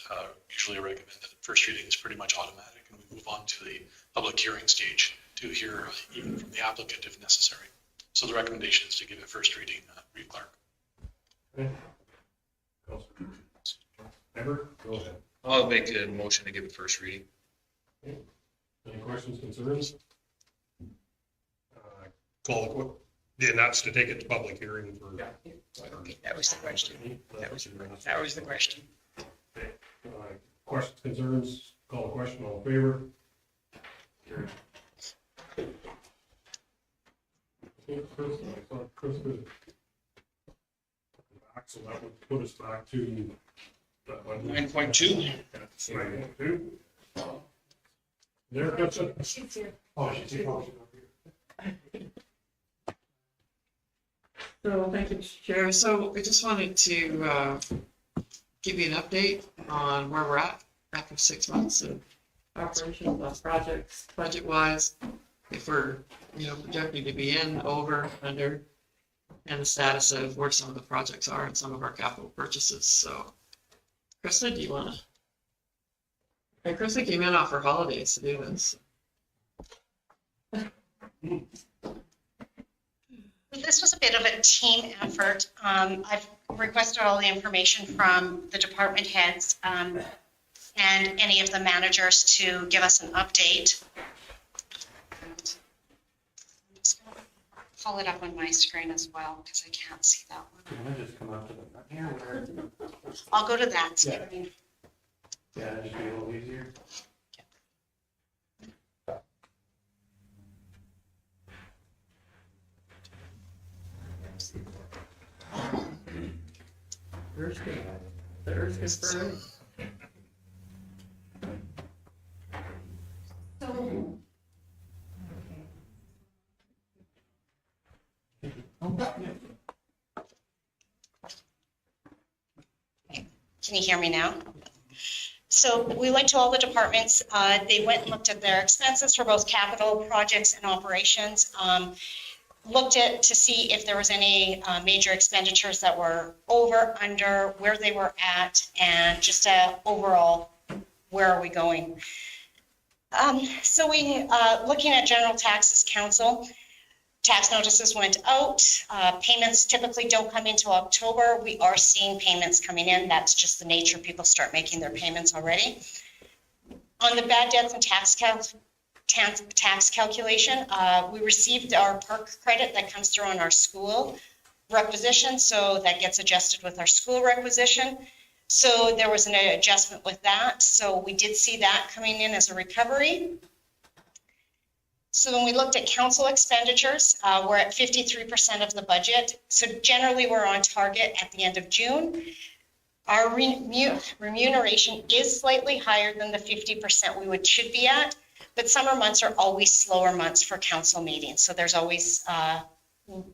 usually I recommend that the first reading is pretty much automatic and we move on to the public hearing stage to hear even from the applicant if necessary. So the recommendation is to give it first reading, Reeve Clark. Ever? Go ahead. I'll make a motion to give it first reading. Any questions, concerns? Call the, and that's to take it to public hearing for. Yeah. Okay, that was the question. That was the question. Okay. Questions, concerns, call the question, all in favor? Chris could back, so that would put us back to 9.2. 9.2. There, Kristen? She's here. Oh, she's here. So, thank you, Mr. Chair. So I just wanted to give you an update on where we're at after 6 months of Operational projects. budget wise, if we're, projecting to be in, over, under, and the status of where some of the projects are and some of our capital purchases. So, Krista, do you want to? Hey, Krista came in off her holidays to do this. This was a bit of a team effort. I've requested all the information from the department heads and any of the managers to give us an update. I'm just going to pull it up on my screen as well because I can't see that one. Can I just come up to the front here? I'll go to that screen. Yeah, it'd just be a little easier. The Earth confirmed. Can you hear me now? So we went to all the departments. They went and looked at their expenses for both capital projects and operations. Looked at to see if there was any major expenditures that were over, under, where they were at, and just overall, where are we going? So we, looking at General Taxes Council, tax notices went out. Payments typically don't come into October. We are seeing payments coming in. That's just the nature. People start making their payments already. On the bad debts and tax calculation, we received our PERC credit that comes through on our school requisition, so that gets adjusted with our school requisition. So there was an adjustment with that. So we did see that coming in as a recovery. So when we looked at council expenditures, we're at 53% of the budget. So generally we're on target at the end of June. Our remuneration is slightly higher than the 50% we should be at, but summer months are always slower months for council meetings. So there's always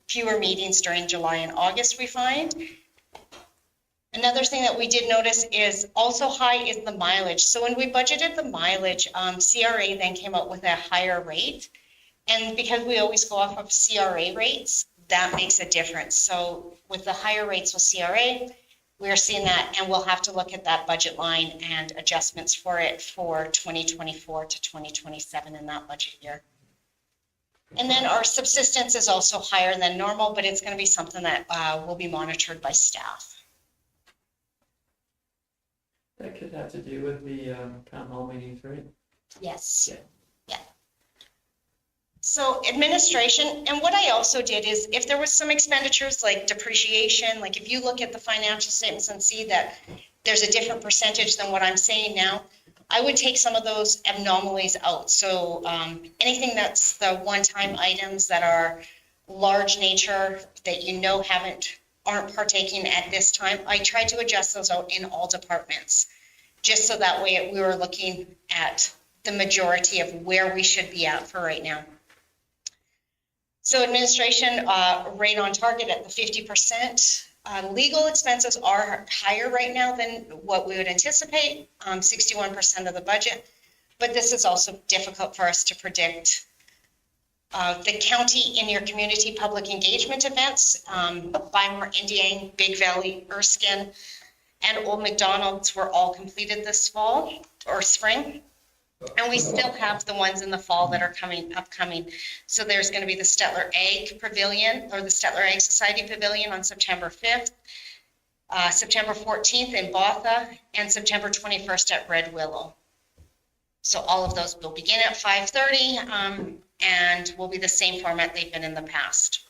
fewer meetings during July and August, we find. Another thing that we did notice is also high is the mileage. So when we budgeted the mileage, CRA then came out with a higher rate. And because we always go off of CRA rates, that makes a difference. So with the higher rates with CRA, we're seeing that, and we'll have to look at that budget line and adjustments for it for 2024 to 2027 in that budget year. And then our subsistence is also higher than normal, but it's going to be something that will be monitored by staff. That could have to do with the town hall meetings, right? Yes. Yeah. So administration, and what I also did is if there was some expenditures like depreciation, like if you look at the financial statements and see that there's a different percentage than what I'm saying now, I would take some of those anomalies out. So anything that's the one-time items that are large nature that aren't partaking at this time, I tried to adjust those out in all departments, just so that way we were looking at the majority of where we should be at for right now. So administration, right on target at the 50%. Legal expenses are higher right now than what we would anticipate, 61% of the budget. But this is also difficult for us to predict. The county in your community public engagement events, Weimar, Indiana, Big Valley, Erskine, and Old McDonald's were all completed this fall or spring. And we still have the ones in the fall that are upcoming. So there's going to be the Stettler Ag Pavilion, or the Stettler Ag Society Pavilion on September 5th, September 14th in Botha, and September 21st at Red Willow. So all of those will begin at 5:30 and will be the same format they've been in the past.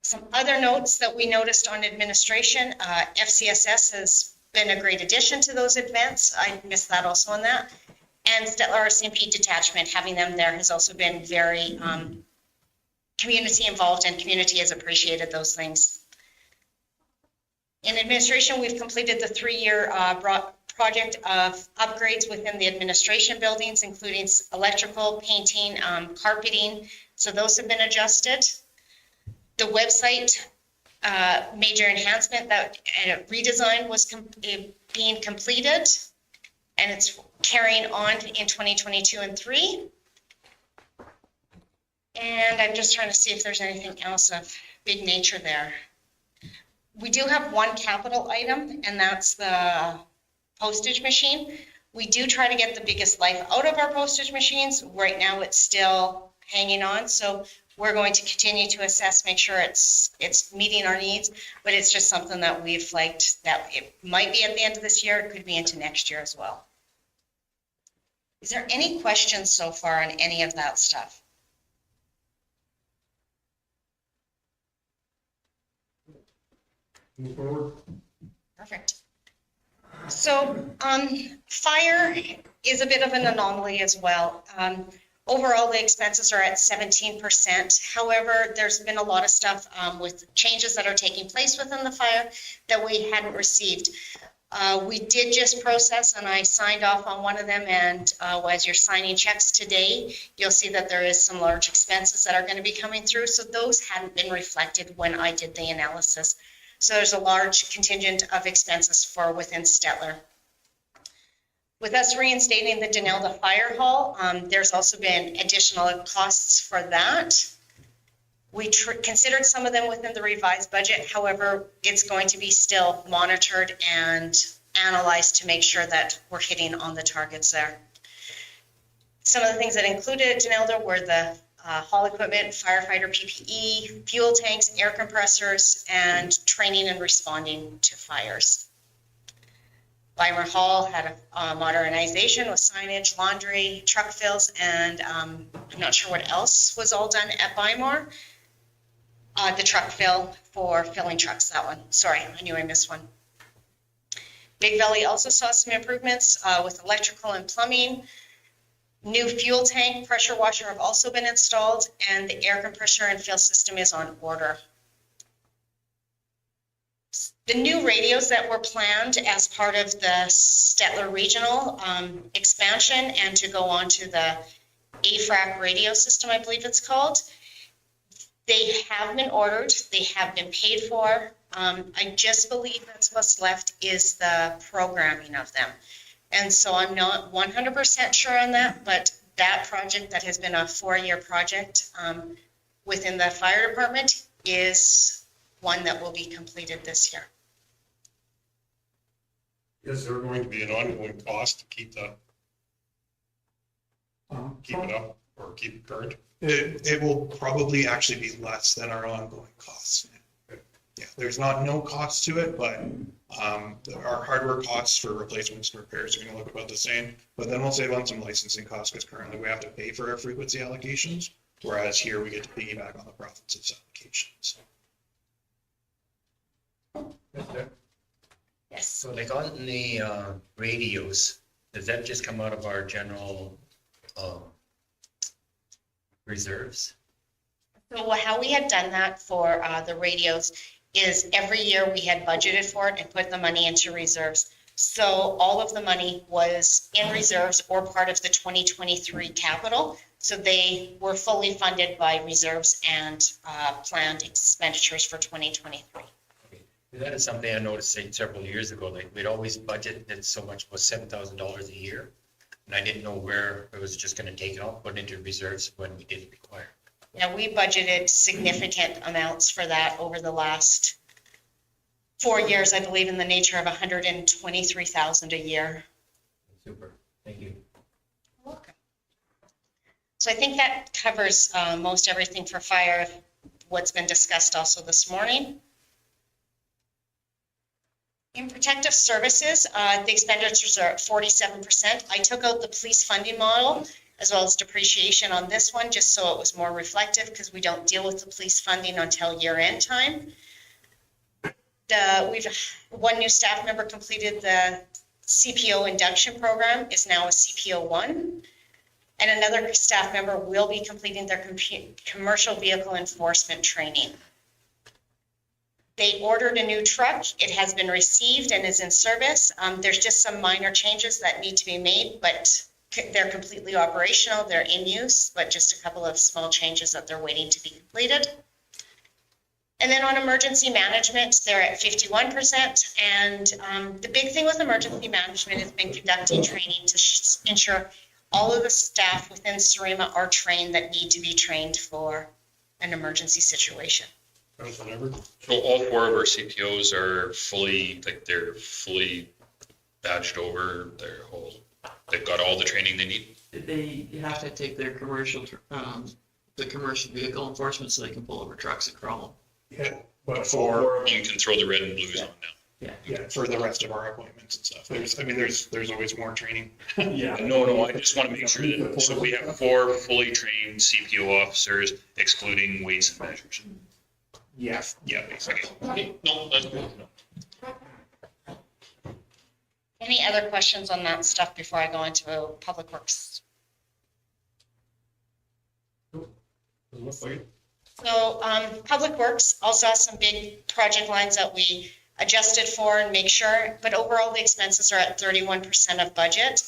Some other notes that we noticed on administration, FCSS has been a great addition to those events. I missed that also on that. And Stettler RCMP detachment, having them there has also been very community involved, and community has appreciated those things. In administration, we've completed the 3-year project of upgrades within the administration buildings, including electrical, painting, carpeting. So those have been adjusted. The website major enhancement, that redesign was being completed, and it's carrying on in 2022 and 3. And I'm just trying to see if there's anything else of big nature there. We do have one capital item, and that's the postage machine. We do try to get the biggest life out of our postage machines. Right now it's still hanging on, so we're going to continue to assess, make sure it's meeting our needs, but it's just something that we've flagged that it might be at the end of this year, it could be into next year as well. Is there any questions so far on any of that stuff? Move forward. Perfect. So fire is a bit of an anomaly as well. Overall, the expenses are at 17%. However, there's been a lot of stuff with changes that are taking place within the fire that we hadn't received. We did just process, and I signed off on one of them, and as you're signing checks today, you'll see that there is some large expenses that are going to be coming through. So those hadn't been reflected when I did the analysis. So there's a large contingent of expenses for within Stettler. With us reinstating the Denelda Fire Hall, there's also been additional costs for that. We considered some of them within the revised budget. However, it's going to be still monitored and analyzed to make sure that we're hitting on the targets there. Some of the things that included Denelda were the hall equipment, firefighter PPE, fuel tanks, air compressors, and training and responding to fires. Weimar Hall had a modernization with signage, laundry, truck fills, and I'm not sure what else was all done at Weimar. The truck fill for filling trucks, that one. Sorry, I knew I missed one. Big Valley also saw some improvements with electrical and plumbing. New fuel tank, pressure washer have also been installed, and the air compressor and fill system is on order. The new radios that were planned as part of the Stettler Regional expansion and to go on to the AFRAC radio system, I believe it's called, they have been ordered, they have been paid for. I just believe that's what's left is the programming of them. And so I'm not 100% sure on that, but that project that has been a 4-year project within the fire department is one that will be completed this year. Is there going to be an ongoing cost to keep that, keep it up or keep it current? It will probably actually be less than our ongoing costs. Yeah, there's no cost to it, but our hardware costs for replacements and repairs are going to look about the same. But then we'll save on some licensing costs because currently we have to pay for our frequency allocations, whereas here we get to piggyback on the province's allocations. Yes. So like on the radios, does that just come out of our general reserves? So how we had done that for the radios is every year we had budgeted for it and put the money into reserves. So all of the money was in reserves or part of the 2023 capital. So they were fully funded by reserves and planned expenditures for 2023. That is something I noticed say several years ago, like we'd always budgeted so much, was $7,000 a year. And I didn't know where it was just gonna take it off, put it into reserves when we didn't require. Yeah, we budgeted significant amounts for that over the last 4 years, I believe, in the nature of $123,000 a year. Super, thank you. Welcome. So I think that covers most everything for fire, what's been discussed also this morning. In protective services, the expenditures are at 47%. I took out the police funding model as well as depreciation on this one, just so it was more reflective, because we don't deal with the police funding until year-end time. We've one new staff member completed the CPO induction program, is now a CPO 1. And another staff member will be completing their commercial vehicle enforcement training. They ordered a new truck. It has been received and is in service. There's just some minor changes that need to be made, but they're completely operational. They're in use, but just a couple of small changes that they're waiting to be completed. And then on emergency management, they're at 51%. And the big thing with emergency management has been conducting training to ensure all of the staff within SEREMA are trained that need to be trained for an emergency situation. So all 4 of our CPOs are fully, like they're fully badged over, they've got all the training they need? You have to take their commercial, the commercial vehicle enforcement so they can pull over trucks and crawl them. Yeah, but for, You can throw the red and blues on now. yeah, for the rest of our appointments and stuff, there's always more training. Yeah. No, I just want to make sure that, so we have 4 fully trained CPO officers excluding weights and measures. Yeah, basically. Okay, no, that's good. Any other questions on that stuff before I go into Public Works? So Public Works also has some big project lines that we adjusted for and make sure, but overall the expenses are at 31% of budget.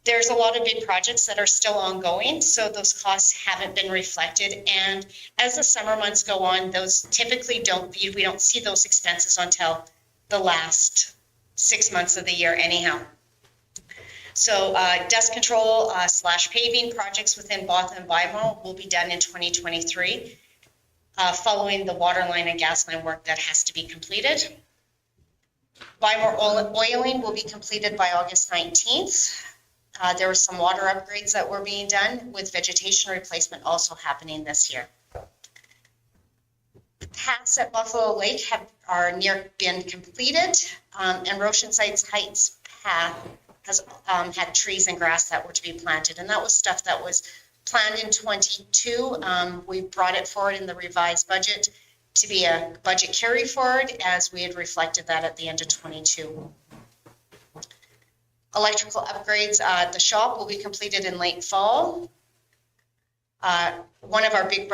There's a lot of big projects that are still ongoing, so those costs haven't been reflected. And as the summer months go on, those typically we don't see those expenses until the last 6 months of the year anyhow. So dust control / paving projects within Botham and Bymore will be done in 2023, following the water line and gas line work that has to be completed. Bymore oiling will be completed by August 19th. There were some water upgrades that were being done, with vegetation replacement also happening this year. The paths at Buffalo Lake are near been completed, and Roshenside's Heights path has had trees and grass that were to be planted, and that was stuff that was planned in 22. We brought it forward in the revised budget to be a budget carry forward, as we had reflected that at the end of 22. Electrical upgrades at the shop will be completed in late fall. One of our big,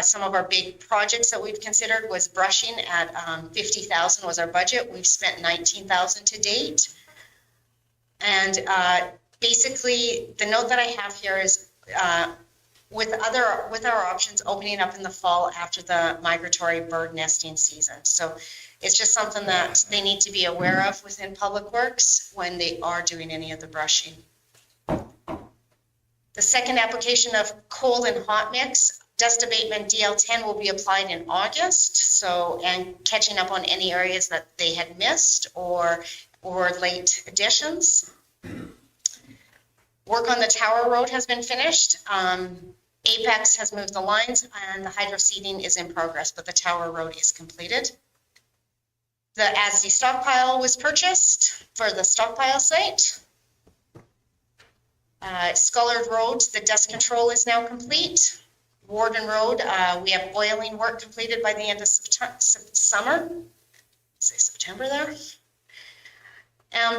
some of our big projects that we've considered was brushing at 50,000 was our budget. We've spent 19,000 to date. And basically, the note that I have here is with our options opening up in the fall after the migratory bird nesting season. So it's just something that they need to be aware of within Public Works when they are doing any of the brushing. The second application of cold and hot mix, dust abatement DL10 will be applied in August. So, and catching up on any areas that they had missed or late additions. Work on the Tower Road has been finished. Apex has moved the lines and the hydro seeding is in progress, but the Tower Road is completed. The ASD stockpile was purchased for the stockpile site. Scullard Road, the dust control is now complete. Warden Road, we have oiling work completed by the end of summer. Say September there.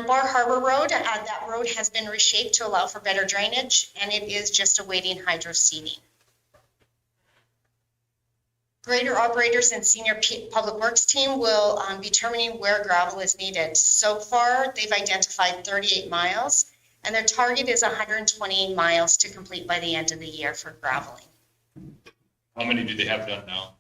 Bar Harbor Road, that road has been reshaped to allow for better drainage, and it is just awaiting hydro seeding. Grader operators and senior Public Works team will be determining where gravel is needed. So far, they've identified 38 miles. And their target is 120 miles to complete by the end of the year for graveling. How many do they have done now?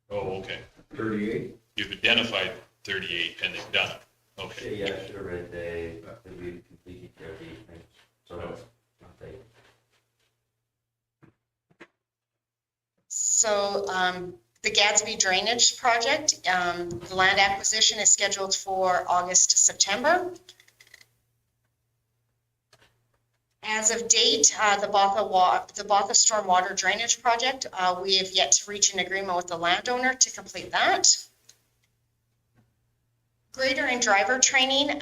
Oh, okay. 38? You've identified 38 and they've done it. Okay. Yeah, I should have read that we completed 38 things, so that's not that. So the Gadsby Drainage Project, the land acquisition is scheduled for August to September. As of date, the Botha Stormwater Drainage Project, we have yet to reach an agreement with the landowner to complete that. Grader and driver training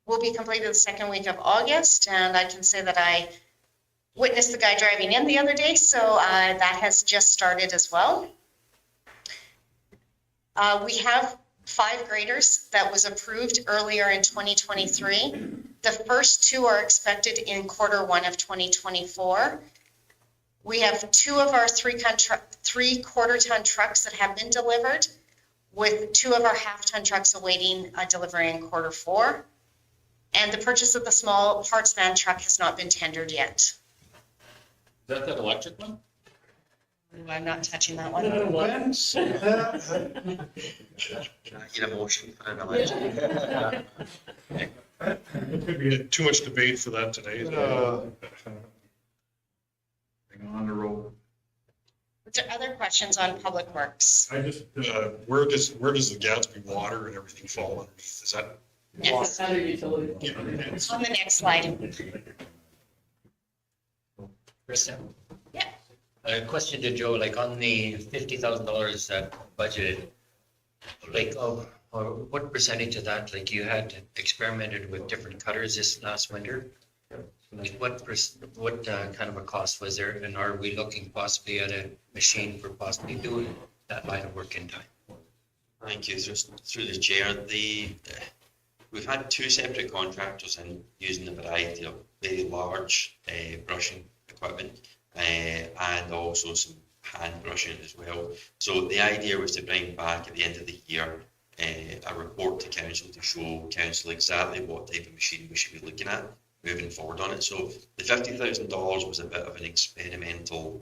will be completed the second week of August, and I can say that I witnessed the guy driving in the other day, so that has just started as well. We have 5 graders that was approved earlier in 2023. The first 2 are expected in Q1 of 2024. We have 2 of our 3/4-ton trucks that have been delivered, with 2 of our half-ton trucks awaiting delivery in Q4. And the purchase of the small parts van truck has not been tendered yet. Is that electric one? I'm not touching that one. Get a motion for an election. It could be too much debate for that today. Hang on the road. Are there other questions on Public Works? I just, where does the Gadsby water and everything fall underneath? Is that? Yes. Other utilities. It's on the next slide. Krista? Yeah. A question to Joe, like on the $50,000 that budgeted, like, or what percentage of that, like you had experimented with different cutters this last winter? Like what kind of a cost was there? And are we looking possibly at a machine for possibly doing that line of work in time? Thank you. Just through the chair, we've had 2 separate contractors in using a variety of very large brushing equipment and also some hand brushing as well. So the idea was to bring back at the end of the year a report to council to show council exactly what type of machine we should be looking at moving forward on it. So the $50,000 was a bit of an experimental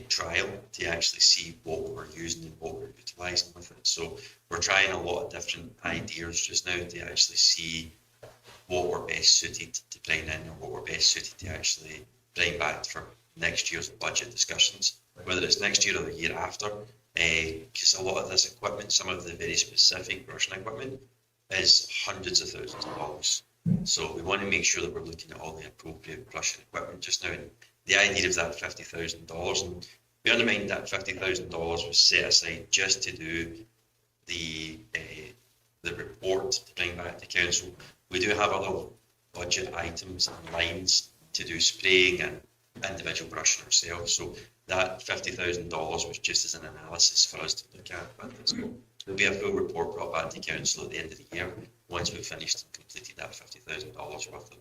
trial to actually see what we're using and what we're utilising with it. So we're trying a lot of different ideas just now to actually see what we're best suited to bring in or what we're best suited to actually bring back for next year's budget discussions, whether it's next year or the year after. Because a lot of this equipment, some of the very specific brushing equipment, is hundreds of thousands of dollars. So we want to make sure that we're looking at all the appropriate brushing equipment just now. And the idea of that $50,000, and bear in mind that $50,000 was set aside just to do the report to bring back to council. We do have other budget items and lines to do spraying and individual brushing ourselves. So that $50,000 was just as an analysis for us to look at. But there'll be a full report brought back to council at the end of the year once we've finished and completed that $50,000 worth of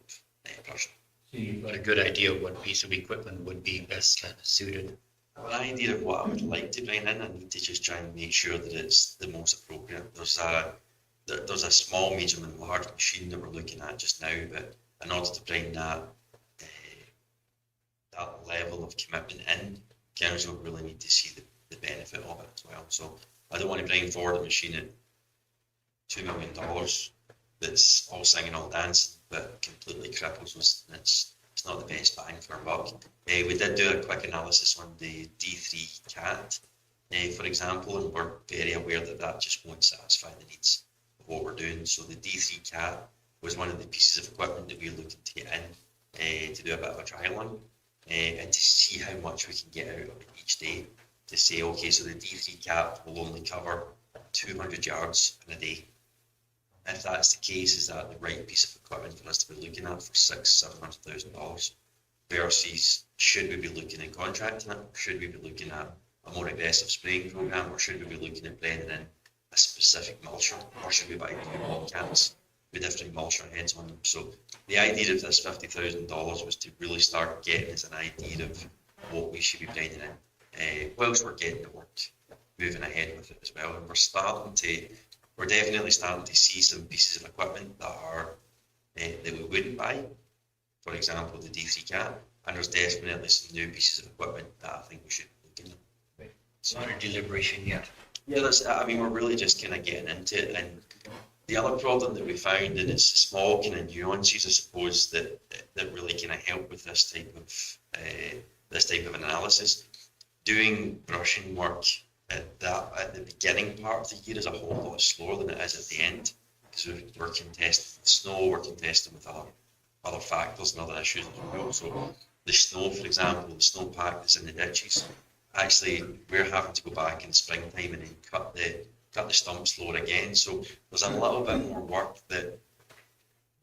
brushing. So you've got a good idea of what piece of equipment would be best kind of suited? Well, an idea of what I would like to bring in, I need to just try and make sure that it's the most appropriate. There's a small, medium and large machine that we're looking at just now, but in order to bring that level of commitment in, council really need to see the benefit of it as well. So I don't want to bring forward a machine at $2 million that's all singing, all dancing, but completely cripples us. It's not the best bang for our buck. We did do a quick analysis on the D3 CAT, for example, and we're very aware that that just won't satisfy the needs of what we're doing. So the D3 CAT was one of the pieces of equipment that we were looking to get in to do a bit of a trial on and to see how much we can get out of it each day. To say, okay, so the D3 CAT will only cover 200 yards in a day. If that's the case, is that the right piece of equipment for us to be looking at for $600,000-$700,000? Versus, should we be looking at contracting it? Should we be looking at a more aggressive spraying program? Or should we be looking at blending in a specific mulcher? Or should we buy new cans with different mulcher heads on them? So the idea of this $50,000 was to really start getting us an idea of what we should be bringing in whilst we're getting the work moving ahead with it as well. And we're starting to we're definitely starting to see some pieces of equipment that are, that we wouldn't buy. For example, the D3 cat, and there's definitely some new pieces of equipment that I think we should look into. It's not a deliberation yet. Yeah, I mean, we're really just kind of getting into it, and the other problem that we found, and it's small kind of nuances, I suppose, that really kind of help with this type of analysis. Doing brushing work at the beginning part of the year is a whole lot slower than it is at the end, because we're contesting with snow, we're contesting with other factors and other issues as well. So the snow, for example, the snowpack that's in the ditches, actually we're having to go back in springtime and then cut the stumps lower again. So there's a little bit more work that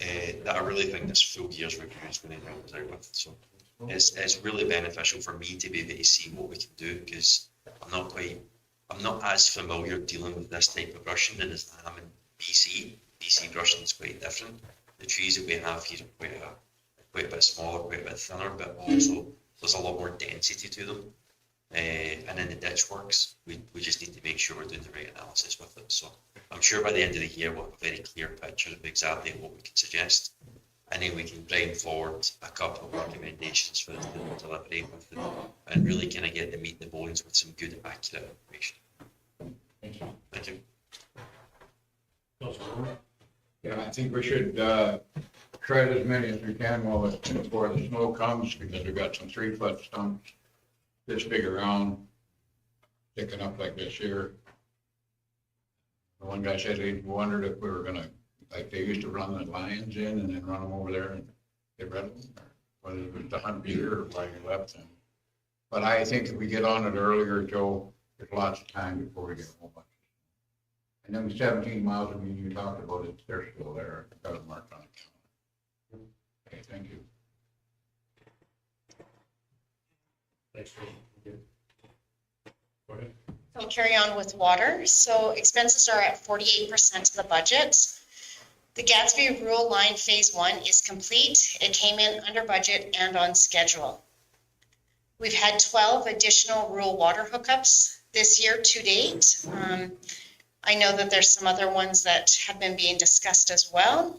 I really think this full year's review is going to help us out with. So it's really beneficial for me to be able to see what we can do, because I'm not as familiar dealing with this type of brushing as I am in BC. BC brushing is quite different. The trees that we have here are quite a bit smaller, quite a bit thinner, but also there's a lot more density to them. And in the ditch works, we just need to make sure we're doing the right analysis with it. So I'm sure by the end of the year we'll have a very clear picture of exactly what we can suggest. And then we can bring forward a couple of recommendations for the delivery with it, and really kind of get the meat and the bones with some good, accurate information. Thank you. Thank you. Yeah, I think we should shred as many as we can before the snow comes, because we've got some 3-foot stumps this big around, sticking up like this here. The one guy said he wondered if we were gonna, like they used to run the lions in and then run them over there and get rid of them, or whether it was to hunt deer or why you left them. But I think if we get on it earlier, Joe, there's lots of time before we get a whole bunch. And then the 17 miles of you talked about it, they're still there. I've got it marked on the calendar. Okay, thank you. Thanks, Ray. Go ahead. I'll carry on with water. So expenses are at 48% of the budget. The Gatsby Rural Line Phase 1 is complete. It came in under budget and on schedule. We've had 12 additional rural water hookups this year to date. I know that there's some other ones that have been being discussed as well.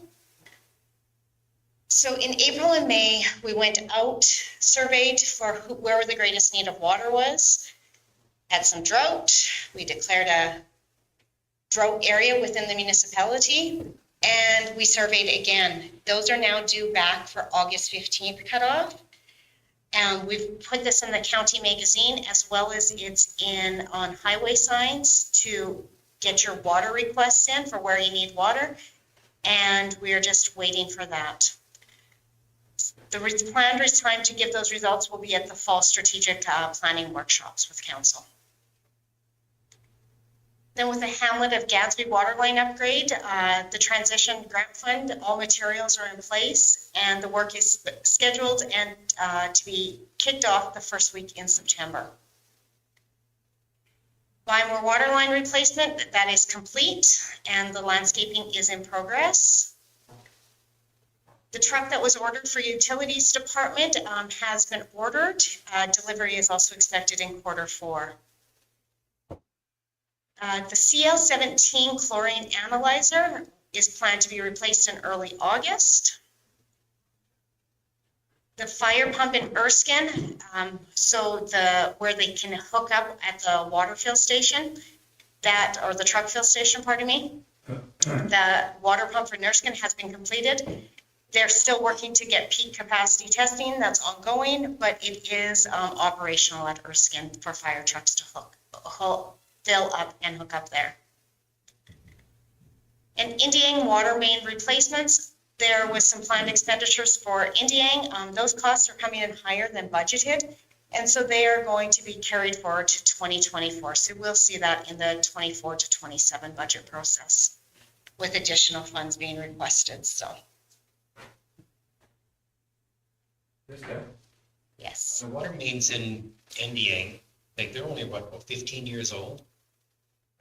So in April and May, we went out, surveyed for where the greatest need of water was. Had some drought. We declared a drought area within the municipality, and we surveyed again. Those are now due back for August 15th cutoff. And we've put this in the county magazine, as well as it's in on highway signs to get your water requests in for where you need water. And we are just waiting for that. The planned time to give those results will be at the fall strategic planning workshops with council. Then with the Hamlet of Gatsby waterline upgrade, the transition grant fund, all materials are in place and the work is scheduled and to be kicked off the first week in September. Bymore waterline replacement, that is complete and the landscaping is in progress. The truck that was ordered for utilities department has been ordered. Delivery is also expected in Q4. The CL17 chlorine analyzer is planned to be replaced in early August. The fire pump in Erskine, where they can hook up at the water fill station, or the truck fill station, pardon me. The water pump for Erskine has been completed. They're still working to get peak capacity testing. That's ongoing, but it is operational at Erskine for fire trucks to fill up and hook up there. And Indiang water main replacements, there was some planned expenditures for Indiang. Those costs are coming in higher than budgeted, and so they are going to be carried forward to 2024. So we'll see that in the 24 to 27 budget process with additional funds being requested. So. Yes. The water mains in Indiang, like they're only about 15 years old.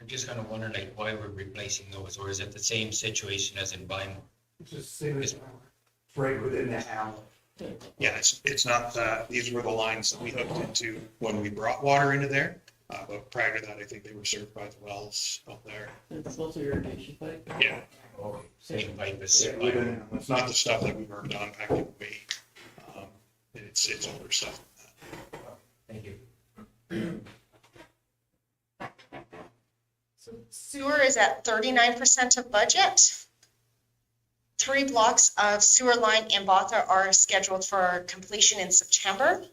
I'm just kind of wondering like why we're replacing those, or is it the same situation as in Bymore? Just same as right within the hamlet. Yeah, it's not, these were the lines that we hooked into when we brought water into there. But prior to that, I think they were served by the wells up there. It's also irrigation pipe. Yeah. Same pipe as. It's not the stuff that we worked on back in May. It's older stuff than that. Thank you. So sewer is at 39% of budget. 3 blocks of sewer line in Botha are scheduled for completion in September.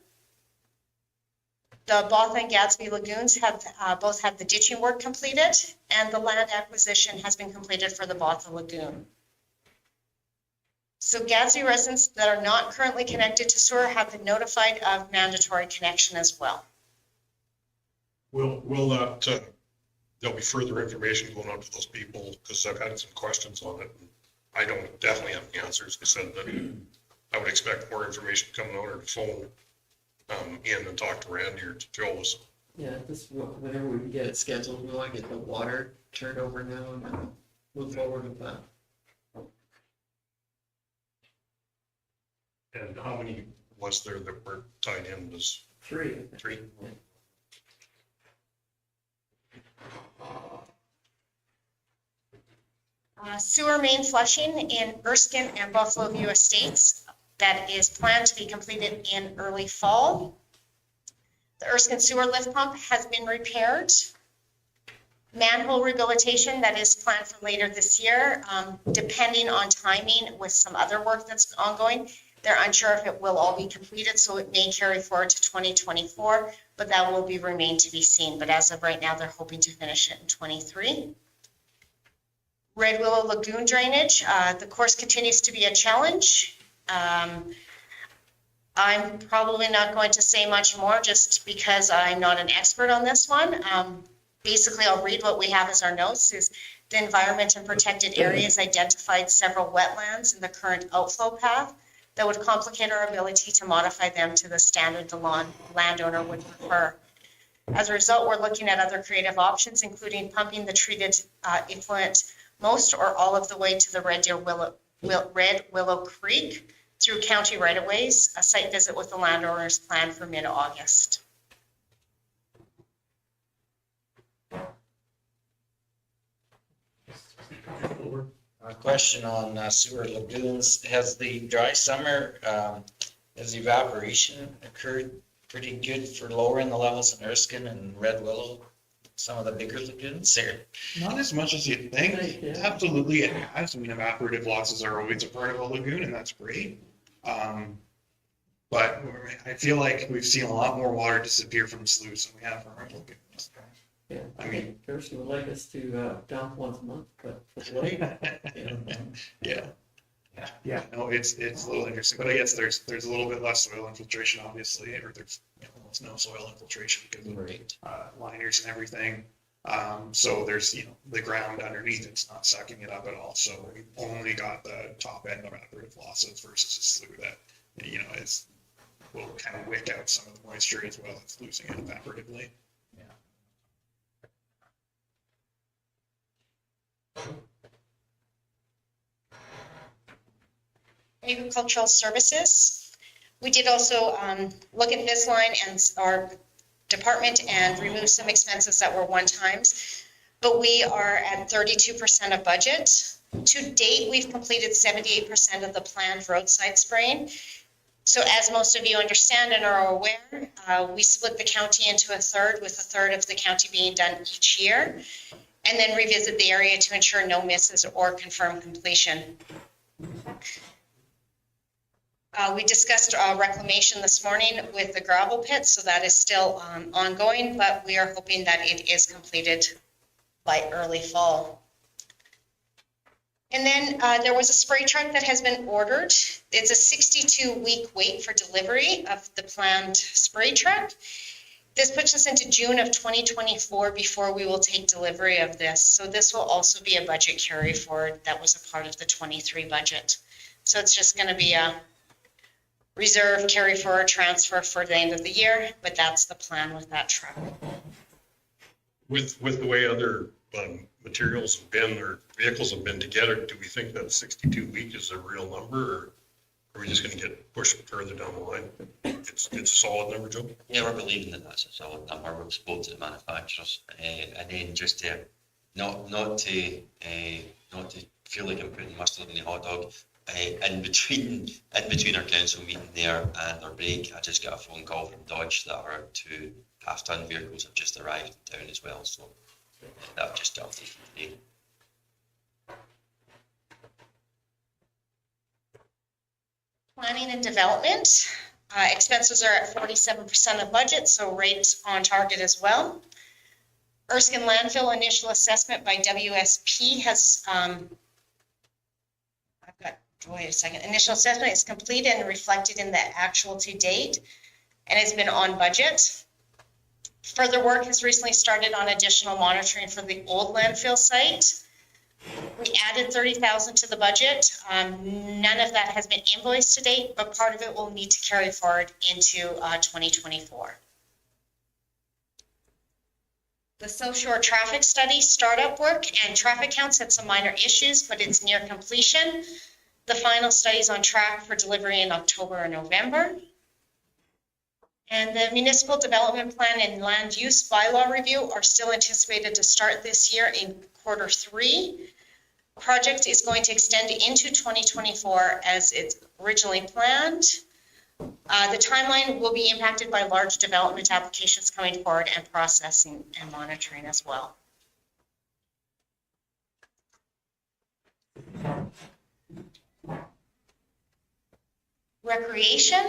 The Botha and Gadsby lagoons have both had the ditching work completed, and the land acquisition has been completed for the Botha lagoon. So Gadsby residents that are not currently connected to sewer have been notified of mandatory connection as well. Will that, there'll be further information going out to those people, because I've had some questions on it. And I don't definitely have the answers. I said that I would expect more information coming out or to phone in and talk to Randy or to Joe. Yeah, whenever we can get it scheduled, we want to get the water turned over now and move forward with that. And how many was there that were tied in? Was 3. 3? Sewer main flushing in Erskine and Buffalo View Estates that is planned to be completed in early fall. The Erskine sewer lift pump has been repaired. Manhole rehabilitation that is planned for later this year, depending on timing with some other work that's ongoing. They're unsure if it will all be completed, so it may carry forward to 2024, but that will remain to be seen. But as of right now, they're hoping to finish it in 23. Red Willow Lagoon drainage, the course continues to be a challenge. I'm probably not going to say much more just because I'm not an expert on this one. Basically, I'll read what we have as our notes. Is the environment and protected areas identified several wetlands in the current outflow path that would complicate our ability to modify them to the standard the landowner would prefer. As a result, we're looking at other creative options, including pumping the treated effluent most or all of the way to the Red Willow Creek through county right-of-ways. A site visit with the landowners planned for mid-August. A question on sewer lagoons. Has the dry summer, has evaporation occurred pretty good for lowering the levels in Erskine and Red Willow, some of the bigger lagoons there? Not as much as you'd think. Absolutely it has. I mean, evaporative losses are always a part of a lagoon, and that's great. But I feel like we've seen a lot more water disappear from sloughs than we have from our lagoons. Yeah, I mean, Kirsten would like us to dump once a month, but. Yeah, no, it's a little interesting, but I guess there's a little bit less soil infiltration, obviously, or there's almost no soil infiltration because of liners and everything. So there's, the ground underneath, it's not sucking it up at all. So we only got the top end of evaporative losses versus a slough that, will kind of wick out some of the moisture as well as losing it evaporatively. Agricultural services. We did also look at this line and our department and remove some expenses that were one-times, but we are at 32% of budget. To date, we've completed 78% of the planned roadside spraying. So as most of you understand and are aware, we split the county into a third, with a third of the county being done each year, and then revisit the area to ensure no misses or confirm completion. We discussed reclamation this morning with the gravel pit, so that is still ongoing, but we are hoping that it is completed by early fall. And then there was a spray truck that has been ordered. It's a 62-week wait for delivery of the planned spray truck. This puts us into June of 2024 before we will take delivery of this. So this will also be a budget carry forward that was a part of the 23 budget. So it's just going to be a reserve carry forward transfer for the end of the year, but that's the plan with that truck. With the way other materials have been or vehicles have been together, do we think that 62 week is a real number, Are we just gonna get pushed further down the line? It's a solid number, Joe? Yeah, we're believing that that's a solid number. We've spoken to the manufacturers, and then just to not to feel like I'm putting mustard in the hot dog. In between our council meeting there and our break, I just got a phone call from Dodge that our 2 half-ton vehicles have just arrived in town as well. So that just jumped today. Planning and development, expenses are at 47% of budget, so rates on target as well. Erskine landfill initial assessment by WSP has, wait a second, initial assessment is completed and reflected in the actual to date, and has been on budget. Further work has recently started on additional monitoring for the old landfill site. We added 30,000 to the budget. None of that has been invoiced to date, but part of it will need to carry forward into 2024. The South Shore traffic study startup work and traffic counts had some minor issues, but it's near completion. The final study is on track for delivery in October or November. And the municipal development plan and land use bylaw review are still anticipated to start this year in Q3. The project is going to extend into 2024 as it's originally planned. The timeline will be impacted by large development applications coming forward and processing and monitoring as well. Recreation.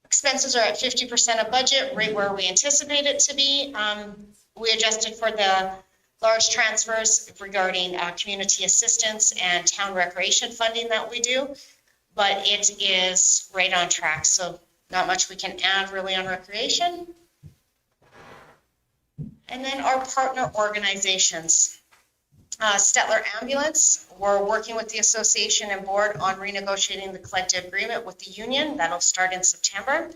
Expenses are at 50% of budget, right where we anticipate it to be. We adjusted for the large transfers regarding community assistance and town recreation funding that we do, but it is right on track. So not much we can add really on recreation. And then our partner organizations. Stettler Ambulance, we're working with the association and board on renegotiating the collective agreement with the union. That'll start in September.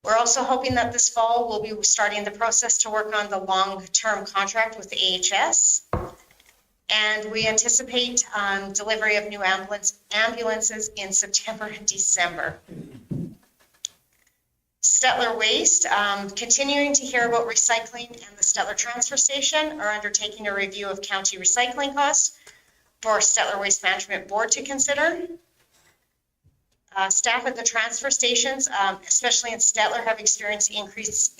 We're also hoping that this fall we'll be starting the process to work on the long-term contract with the AHS. And we anticipate delivery of new ambulances in September and December. Stettler Waste, continuing to hear about recycling and the Stettler transfer station, are undertaking a review of county recycling costs for Stettler Waste Management Board to consider. Staff at the transfer stations, especially in Stettler, have experienced increased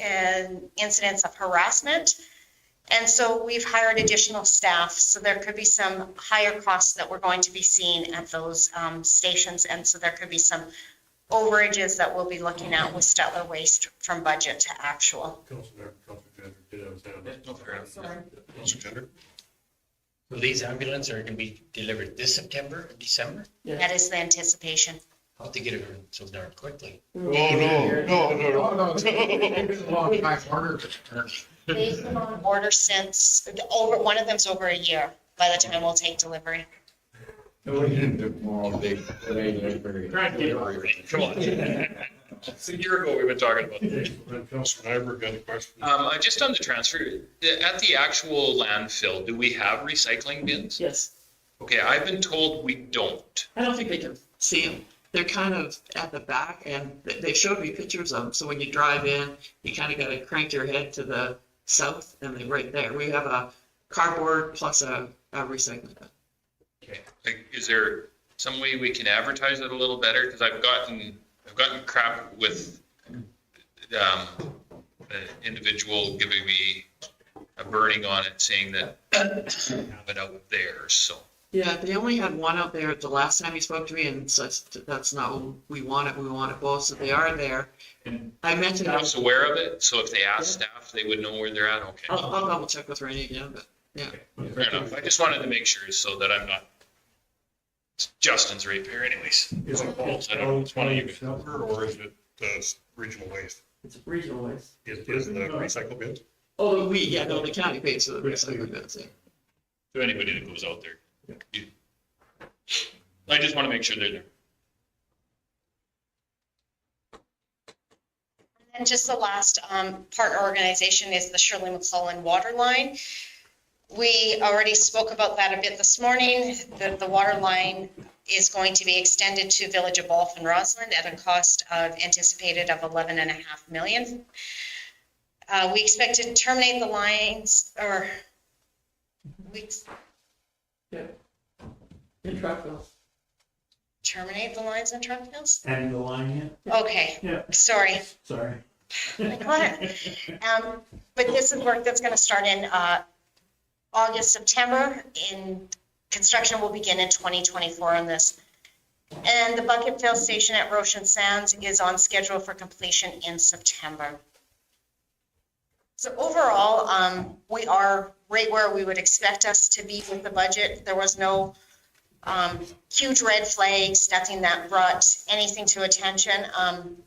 incidents of harassment. And so we've hired additional staff. So there could be some higher costs that we're going to be seeing at those stations. And so there could be some overages that we'll be looking at with Stettler Waste from budget to actual. So these ambulances are going to be delivered this September and December? That is the anticipation. How'd they get it so darn quickly? No. They've been on order since one of them's over a year by the time we'll take delivery. No, we didn't do tomorrow, big. Come on. It's a year ago we've been talking about this. Councilor Nyberg got a question. Just on the transfer, at the actual landfill, do we have recycling bins? Yes. Okay, I've been told we don't. I don't think they can see them. They're kind of at the back, and they showed me pictures of them. So when you drive in, you kind of got to crank your head to the south, and they're right there. We have a cardboard plus a recycling bin. Okay. Like, is there some way we can advertise it a little better? Because I've gotten crap with an individual giving me a burning on it, saying that I have it out there. So. Yeah, they only had one out there the last time he spoke to me, and so that's not what we want it. We want it both, so they are there. And I mentioned staff's aware of it, so if they ask staff, they would know where they're at. Okay. I'll double check with Rainey again, but yeah. Fair enough. I just wanted to make sure so that I'm not. It's Justin's right there, anyways. Is it both Stettler or is it regional waste? It's regional waste. Is the recycle bin? Oh, the county pays for the recycling bins. Yeah. To anybody that goes out there. I just want to make sure they're there. And just the last partner organization is the Shirley McClellan Water Line. We already spoke about that a bit this morning. The water line is going to be extended to Village of Wolf and Roslyn at a cost of anticipated of 11.5 million. We expect to terminate the lines, or we Yeah. In Truckville. terminate the lines in Truckville? Adding the line in? Okay, Yeah. sorry. Sorry. I got it. But this is work that's going to start in August, September. Construction will begin in 2024 on this. And the bucket fill station at Roshan Sands is on schedule for completion in September. So overall, we are right where we would expect us to be with the budget. There was no huge red flags, nothing that brought anything to attention.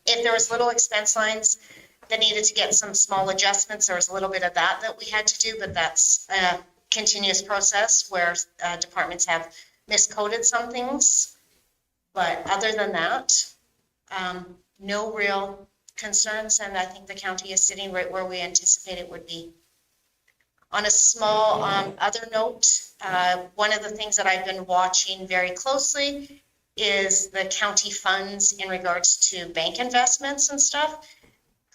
If there was little expense lines that needed to get some small adjustments, there was a little bit of that we had to do, but that's a continuous process where departments have miscoded some things. But other than that, no real concerns, and I think the county is sitting right where we anticipate it would be. On a small other note, one of the things that I've been watching very closely is the county funds in regards to bank investments and stuff.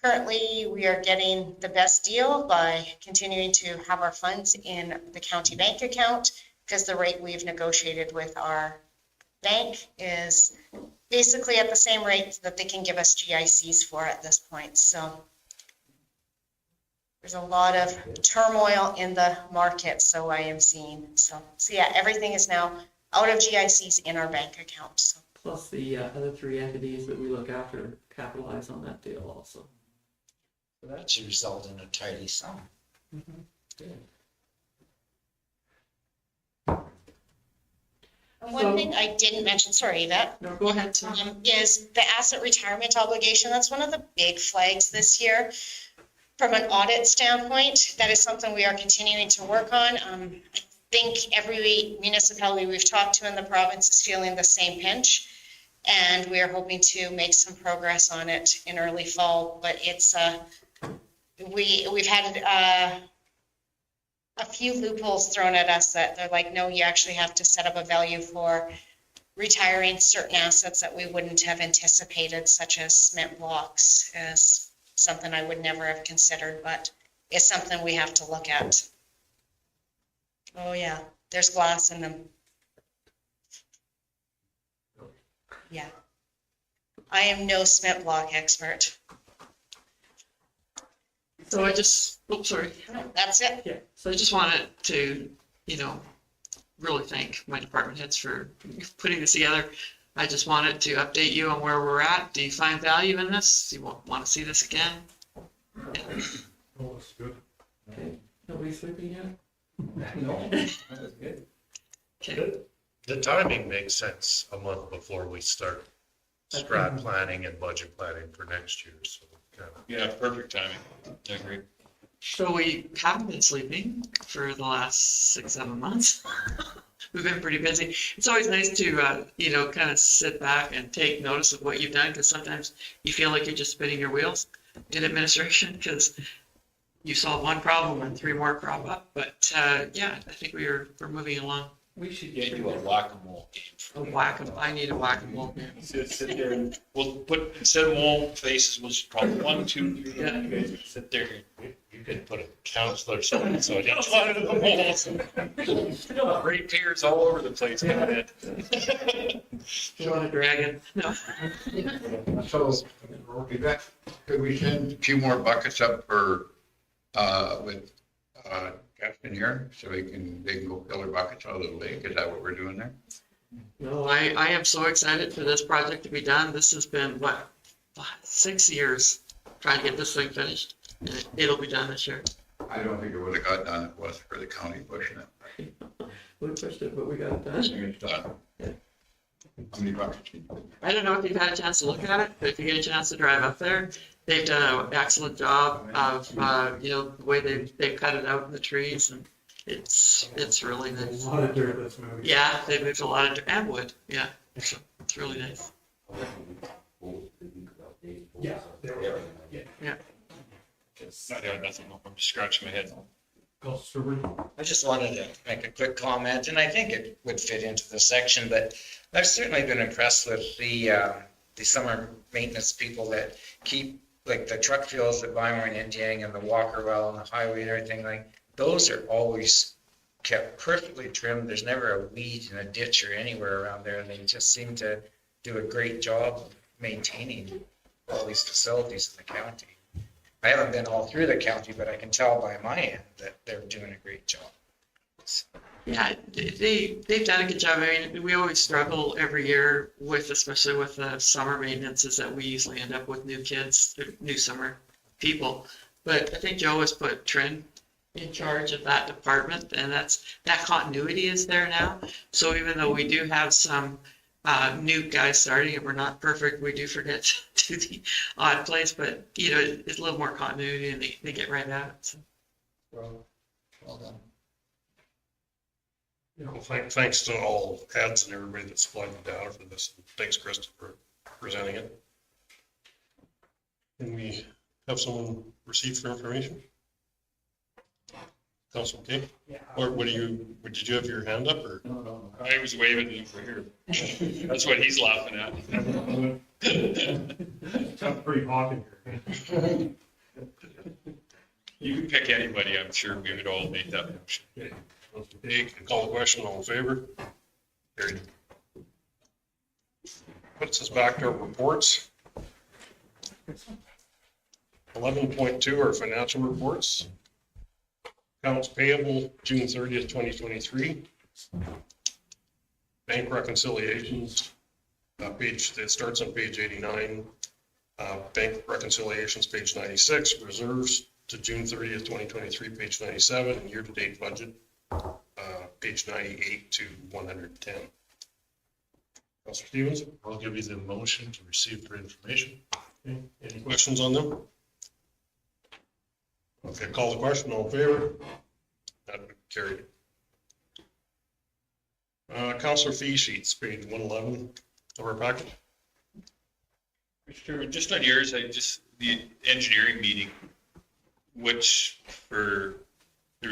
Currently, we are getting the best deal by continuing to have our funds in the county bank account, because the rate we've negotiated with our bank is basically at the same rate that they can give us GICs for at this point. So there's a lot of turmoil in the market, so I am seeing. So yeah, everything is now out of GICs in our bank account. So. Plus the other three entities that we look after capitalize on that deal also. So that should result in a tidy sum. Good. One thing I didn't mention, sorry, Yvette. No, go ahead, Tom. Is the asset retirement obligation. That's one of the big flags this year. From an audit standpoint, that is something we are continuing to work on. I think every municipality we've talked to in the province is feeling the same pinch, and we are hoping to make some progress on it in early fall. But it's we've had a few loopholes thrown at us that they're like, no, you actually have to set up a value for retiring certain assets that we wouldn't have anticipated, such as cement blocks, as something I would never have considered, but it's something we have to look at. Oh yeah, there's glass in them. Yeah. I am no cement block expert. So I just, sorry. No, that's it. Yeah, so I just wanted to, really thank my department heads for putting this together. I just wanted to update you on where we're at. Do you find value in this? Do you want to see this again? Oh, that's good. Okay, nobody sleeping yet? No, that's good. Okay. The timing makes sense a month before we start strat planning and budget planning for next year, so. Yeah, perfect timing. I agree. So we haven't been sleeping for the last 6-7 months. We've been pretty busy. It's always nice to, kind of sit back and take notice of what you've done, because sometimes you feel like you're just spinning your wheels in administration, because you solve one problem and 3 more crop up. But yeah, I think we're moving along. We should get you a whack-a-mole game. I need a whack-a-mole game. Sit there and we'll put, instead of mole faces, we'll just call 1, 2, 3. Yeah. You guys sit there. You could put a counselor so each one of the moles. Great peers all over the place. You want a dragon? No. So, could we send a few more buckets up for, with, Justin here, so they can go fill their buckets out of the lake? Is that what we're doing there? No, I am so excited for this project to be done. This has been, 6 years trying to get this thing finished. And it'll be done this year. I don't think it would have got done if it wasn't for the county pushing it. We pushed it, but we got it I done. think it's done. Yeah. How many buckets? I don't know if you've had a chance to look at it, but if you get a chance to drive up there, they've done an excellent job of, the way they've cut it out in the trees, and it's really nice. A lot of dirt that's moving. Yeah, they moved a lot of dirt and wood. Yeah, so it's really nice. Yeah, there we are. Yeah. I got nothing. I'm just scratching my head. Councilor Stewart? I just wanted to make a quick comment, and I think it would fit into the section, but I've certainly been impressed with the summer maintenance people that keep, like the truck fuels at Weimar and Indiang and the Walker Well and the highway and everything, like, those are always kept perfectly trimmed. There's never a weed in a ditch or anywhere around there, and they just seem to do a great job of maintaining all these facilities in the county. I haven't been all through the county, but I can tell by my end that they're doing a great job. Yeah, they've done a good job. I mean, we always struggle every year with, especially with the summer maintenance, is that we usually end up with new kids, new summer people. But I think Joe has put Trin in charge of that department, and that continuity is there now. So even though we do have some new guys starting and we're not perfect, we do forget to do the odd place, but it's a little more continuity and they get right at it. So. Well done. Thanks to all heads and everybody that supplied the data for this. Thanks, Krista, for presenting it. Can we have someone receive for information? Council, okay? Yeah. Or did you have your hand up or? No. I was waving it over here. That's what he's laughing at. It's pretty hot in here. You can pick anybody, I'm sure we would all make that motion. Okay, call the question, all in favor? Carried. Puts us back to our reports. 11.2 are financial reports. Accounts payable, June 30th, 2023. Bank reconciliations, it starts on page 89. Bank reconciliations, page 96. Reserves to June 30th, 2023, page 97. And year-to-date budget, page 98 to 110. Councilor Stevens? I'll give you the motion to receive for information. Okay. Any questions on them? Okay, call the question, all in favor? That carried. Councilor fee sheets, page 111 of our packet. Sure, just on yours, the engineering meeting, there's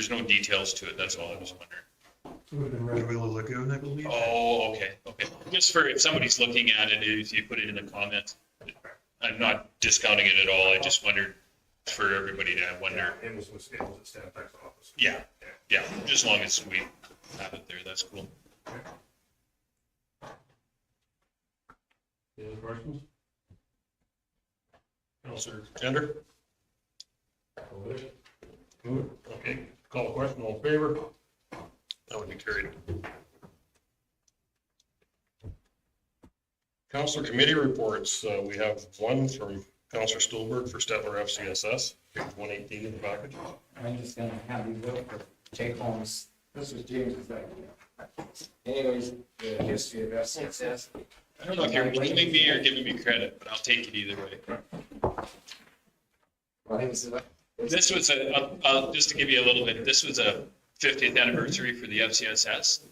no details to it, that's all I was wondering. It would have been Red Willow Lagoon, I believe. Oh, okay. Just for if somebody's looking at it, if you put it in the comments, I'm not discounting it at all, I just wondered for everybody to wonder. It was at Stantec's office. Yeah, just as long as we have it there, that's cool. Any other questions? Councilor Gender? Move it. Okay, call the question, all in favor? That would be carried. Councilor committee reports, we have one from Councilor Stolberg for Stettler FCSS, page 118 in the package. I'm just gonna have you look for take homes. This was James's idea. Anyways, the history of FCSS. I don't know if you're blaming me or giving me credit, but I'll take it either way. This was just to give you a little bit, this was a 50th anniversary for the FCSS.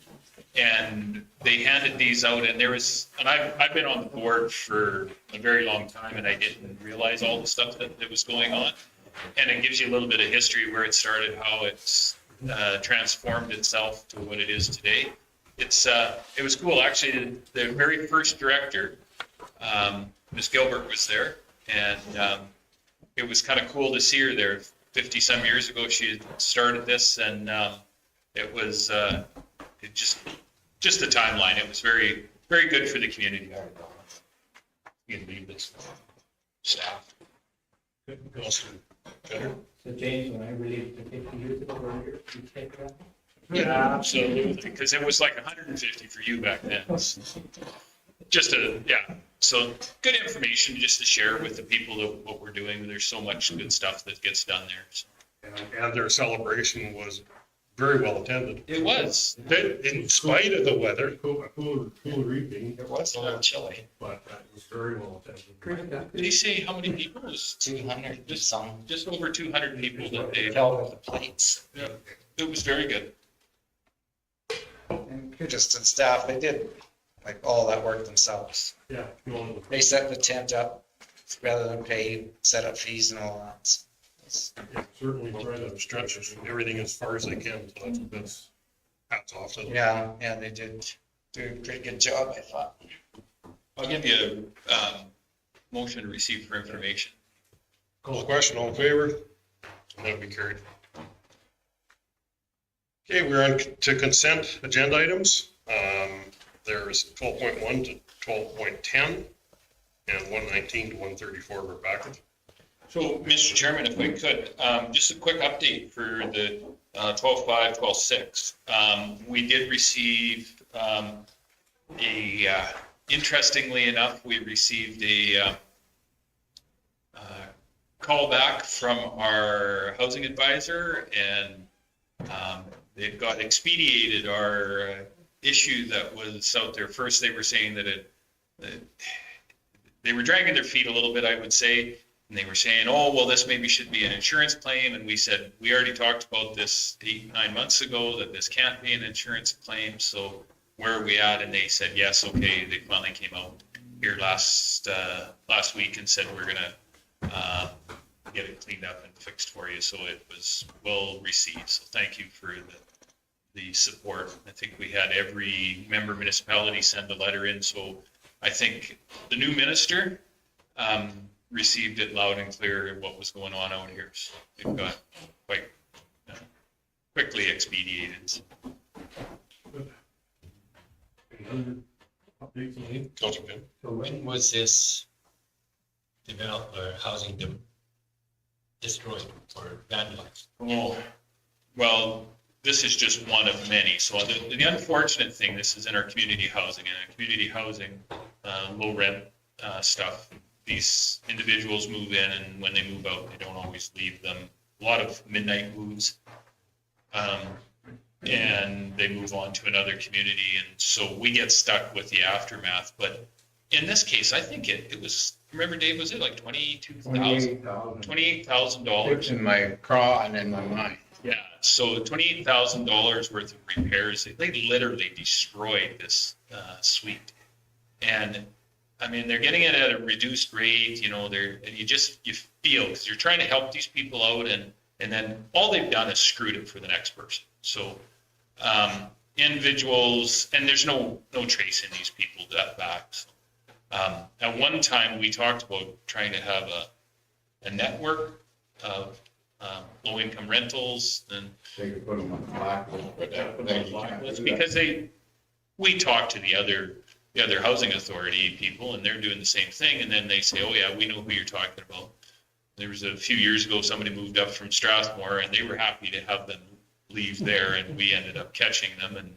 And they handed these out and I've been on the board for a very long time and I didn't realize all the stuff that was going on. And it gives you a little bit of history where it started, how it's transformed itself to what it is today. It was cool, actually, the very first director, Ms. Gilbert was there, and it was kind of cool to see her there. 50 some years ago, she had started this, and it was just the timeline. It was very, very good for the community. You can leave this staff. So James, when I relieved the 50 years ago, you take that? Yeah, absolutely, because it was like 150 for you back then. So good information just to share with the people of what we're doing. There's so much good stuff that gets done there. So. And their celebration was very well attended. It was. In spite of the weather, cool evening. It was a little chilly. But it was very well attended. Did he say how many people? It was 200, just over 200 people that they held with the plates. Yeah, it was very good. And kudos to the staff, they did like all that work themselves. Yeah. They set the tent up rather than pay setup fees and all that. Yeah, certainly try to stretch everything as far as they can, so that's hats off to them. Yeah, they did doing a pretty good job, I thought. I'll give you a motion to receive for information. Call the question, all in favor? That'll be carried. Okay, we're on to consent agenda items. There's 12.1 to 12.10 and 119 to 134 were back. So, Mr. Chairman, if I could, just a quick update for the 12.5, 12.6. We did receive interestingly enough, we received a call back from our housing advisor, and they've got expedited our issue that was out there. First, they were saying that they were dragging their feet a little bit, I would say. And they were saying, oh, well, this maybe should be an insurance claim. And we said, we already talked about this 8-9 months ago, that this can't be an insurance claim. So where are we at? And they said, yes, okay. They finally came out here last week and said, we're going to get it cleaned up and fixed for you. So it was well received. So thank you for the support. I think we had every member municipality send a letter in. So I think the new minister received it loud and clear what was going on out here. So it got quite quickly expedited. So when was this developed or housing destroyed or vandalized? Oh, well, this is just one of many. So the unfortunate thing, this is in our community housing, and community housing, low rent stuff. These individuals move in, and when they move out, they don't always leave them. A lot of midnight moves, and they move on to another community, and so we get stuck with the aftermath. But in this case, I think it was. Remember, Dave, was it like $28,000? $28,000. It's in my craw and in my mind. Yeah, so $28,000 worth of repairs. They literally destroyed this suite, and I mean, they're getting it at a reduced rate, and you feel, because you're trying to help these people out, and then all they've done is screwed it for the next person. So individuals, and there's no trace in these people that back. So, at one time, we talked about trying to have a network of low-income rentals, and they could put them on blacklist. Because we talked to the other housing authority people, and they're doing the same thing. And then they say, oh yeah, we know who you're talking about. There was a few years ago, somebody moved up from Strathmore, and they were happy to have them leave there, and we ended up catching them. And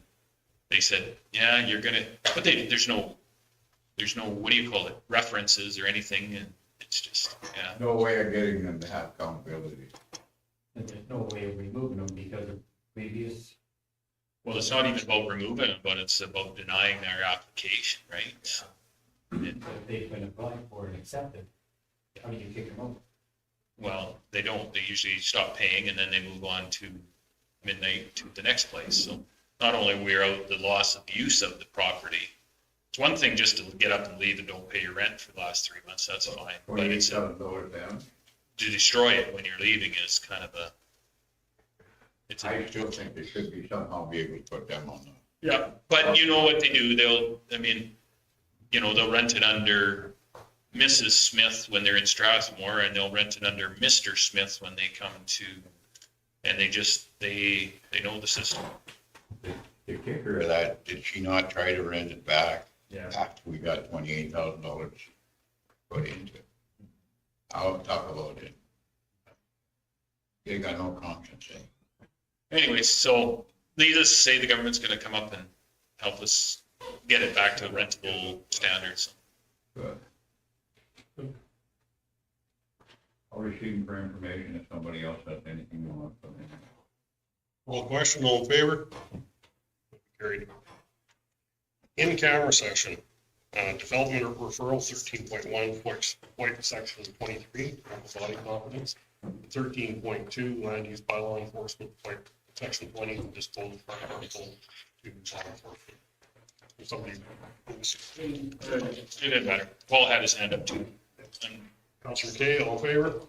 they said, yeah, you're gonna, but there's no, what do you call it, references or anything, and it's just, yeah. No way of getting them to have accountability. And there's no way of removing them because of previous. Well, it's not even about removing them, but it's about denying their application, right? If they've been applied for and accepted, how do you kick them out? Well, they don't. They usually stop paying, and then they move on to midnight to the next place. So not only we're out the loss of use of the property, it's one thing just to get up and leave and don't pay your rent for the last 3 months, that's fine. But it's to destroy it when you're leaving is kind of I still think they should be somehow be able to put them on the. Yeah, but you know what they do, they'll rent it under Mrs. Smith when they're in Strathmore, and they'll rent it under Mr. Smith when they come to, and they know the system. The kicker of that, did she not try to rent it back? Yeah. After we got $28,000 put into it? I'll talk about it. They got no conscience, eh? Anyways, so needless to say, the government's gonna come up and help us get it back to rentable standards. Good. I'll receive for information if somebody else has anything you want to put in. All question, all in favor? Carried. In camera session, development referral 13.1, point section 23, body competence. 13.2, land use bylaw enforcement, point section 20, disposal of article to law enforcement. If somebody. It didn't matter. Paul had his hand up too. Councillor Kay, all in favor?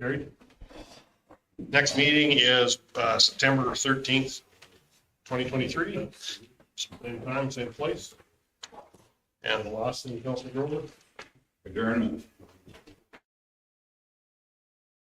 Carried. Next meeting is September 13th, 2023. Same time, same place. And the last thing, Councilor Grover. Adjournment.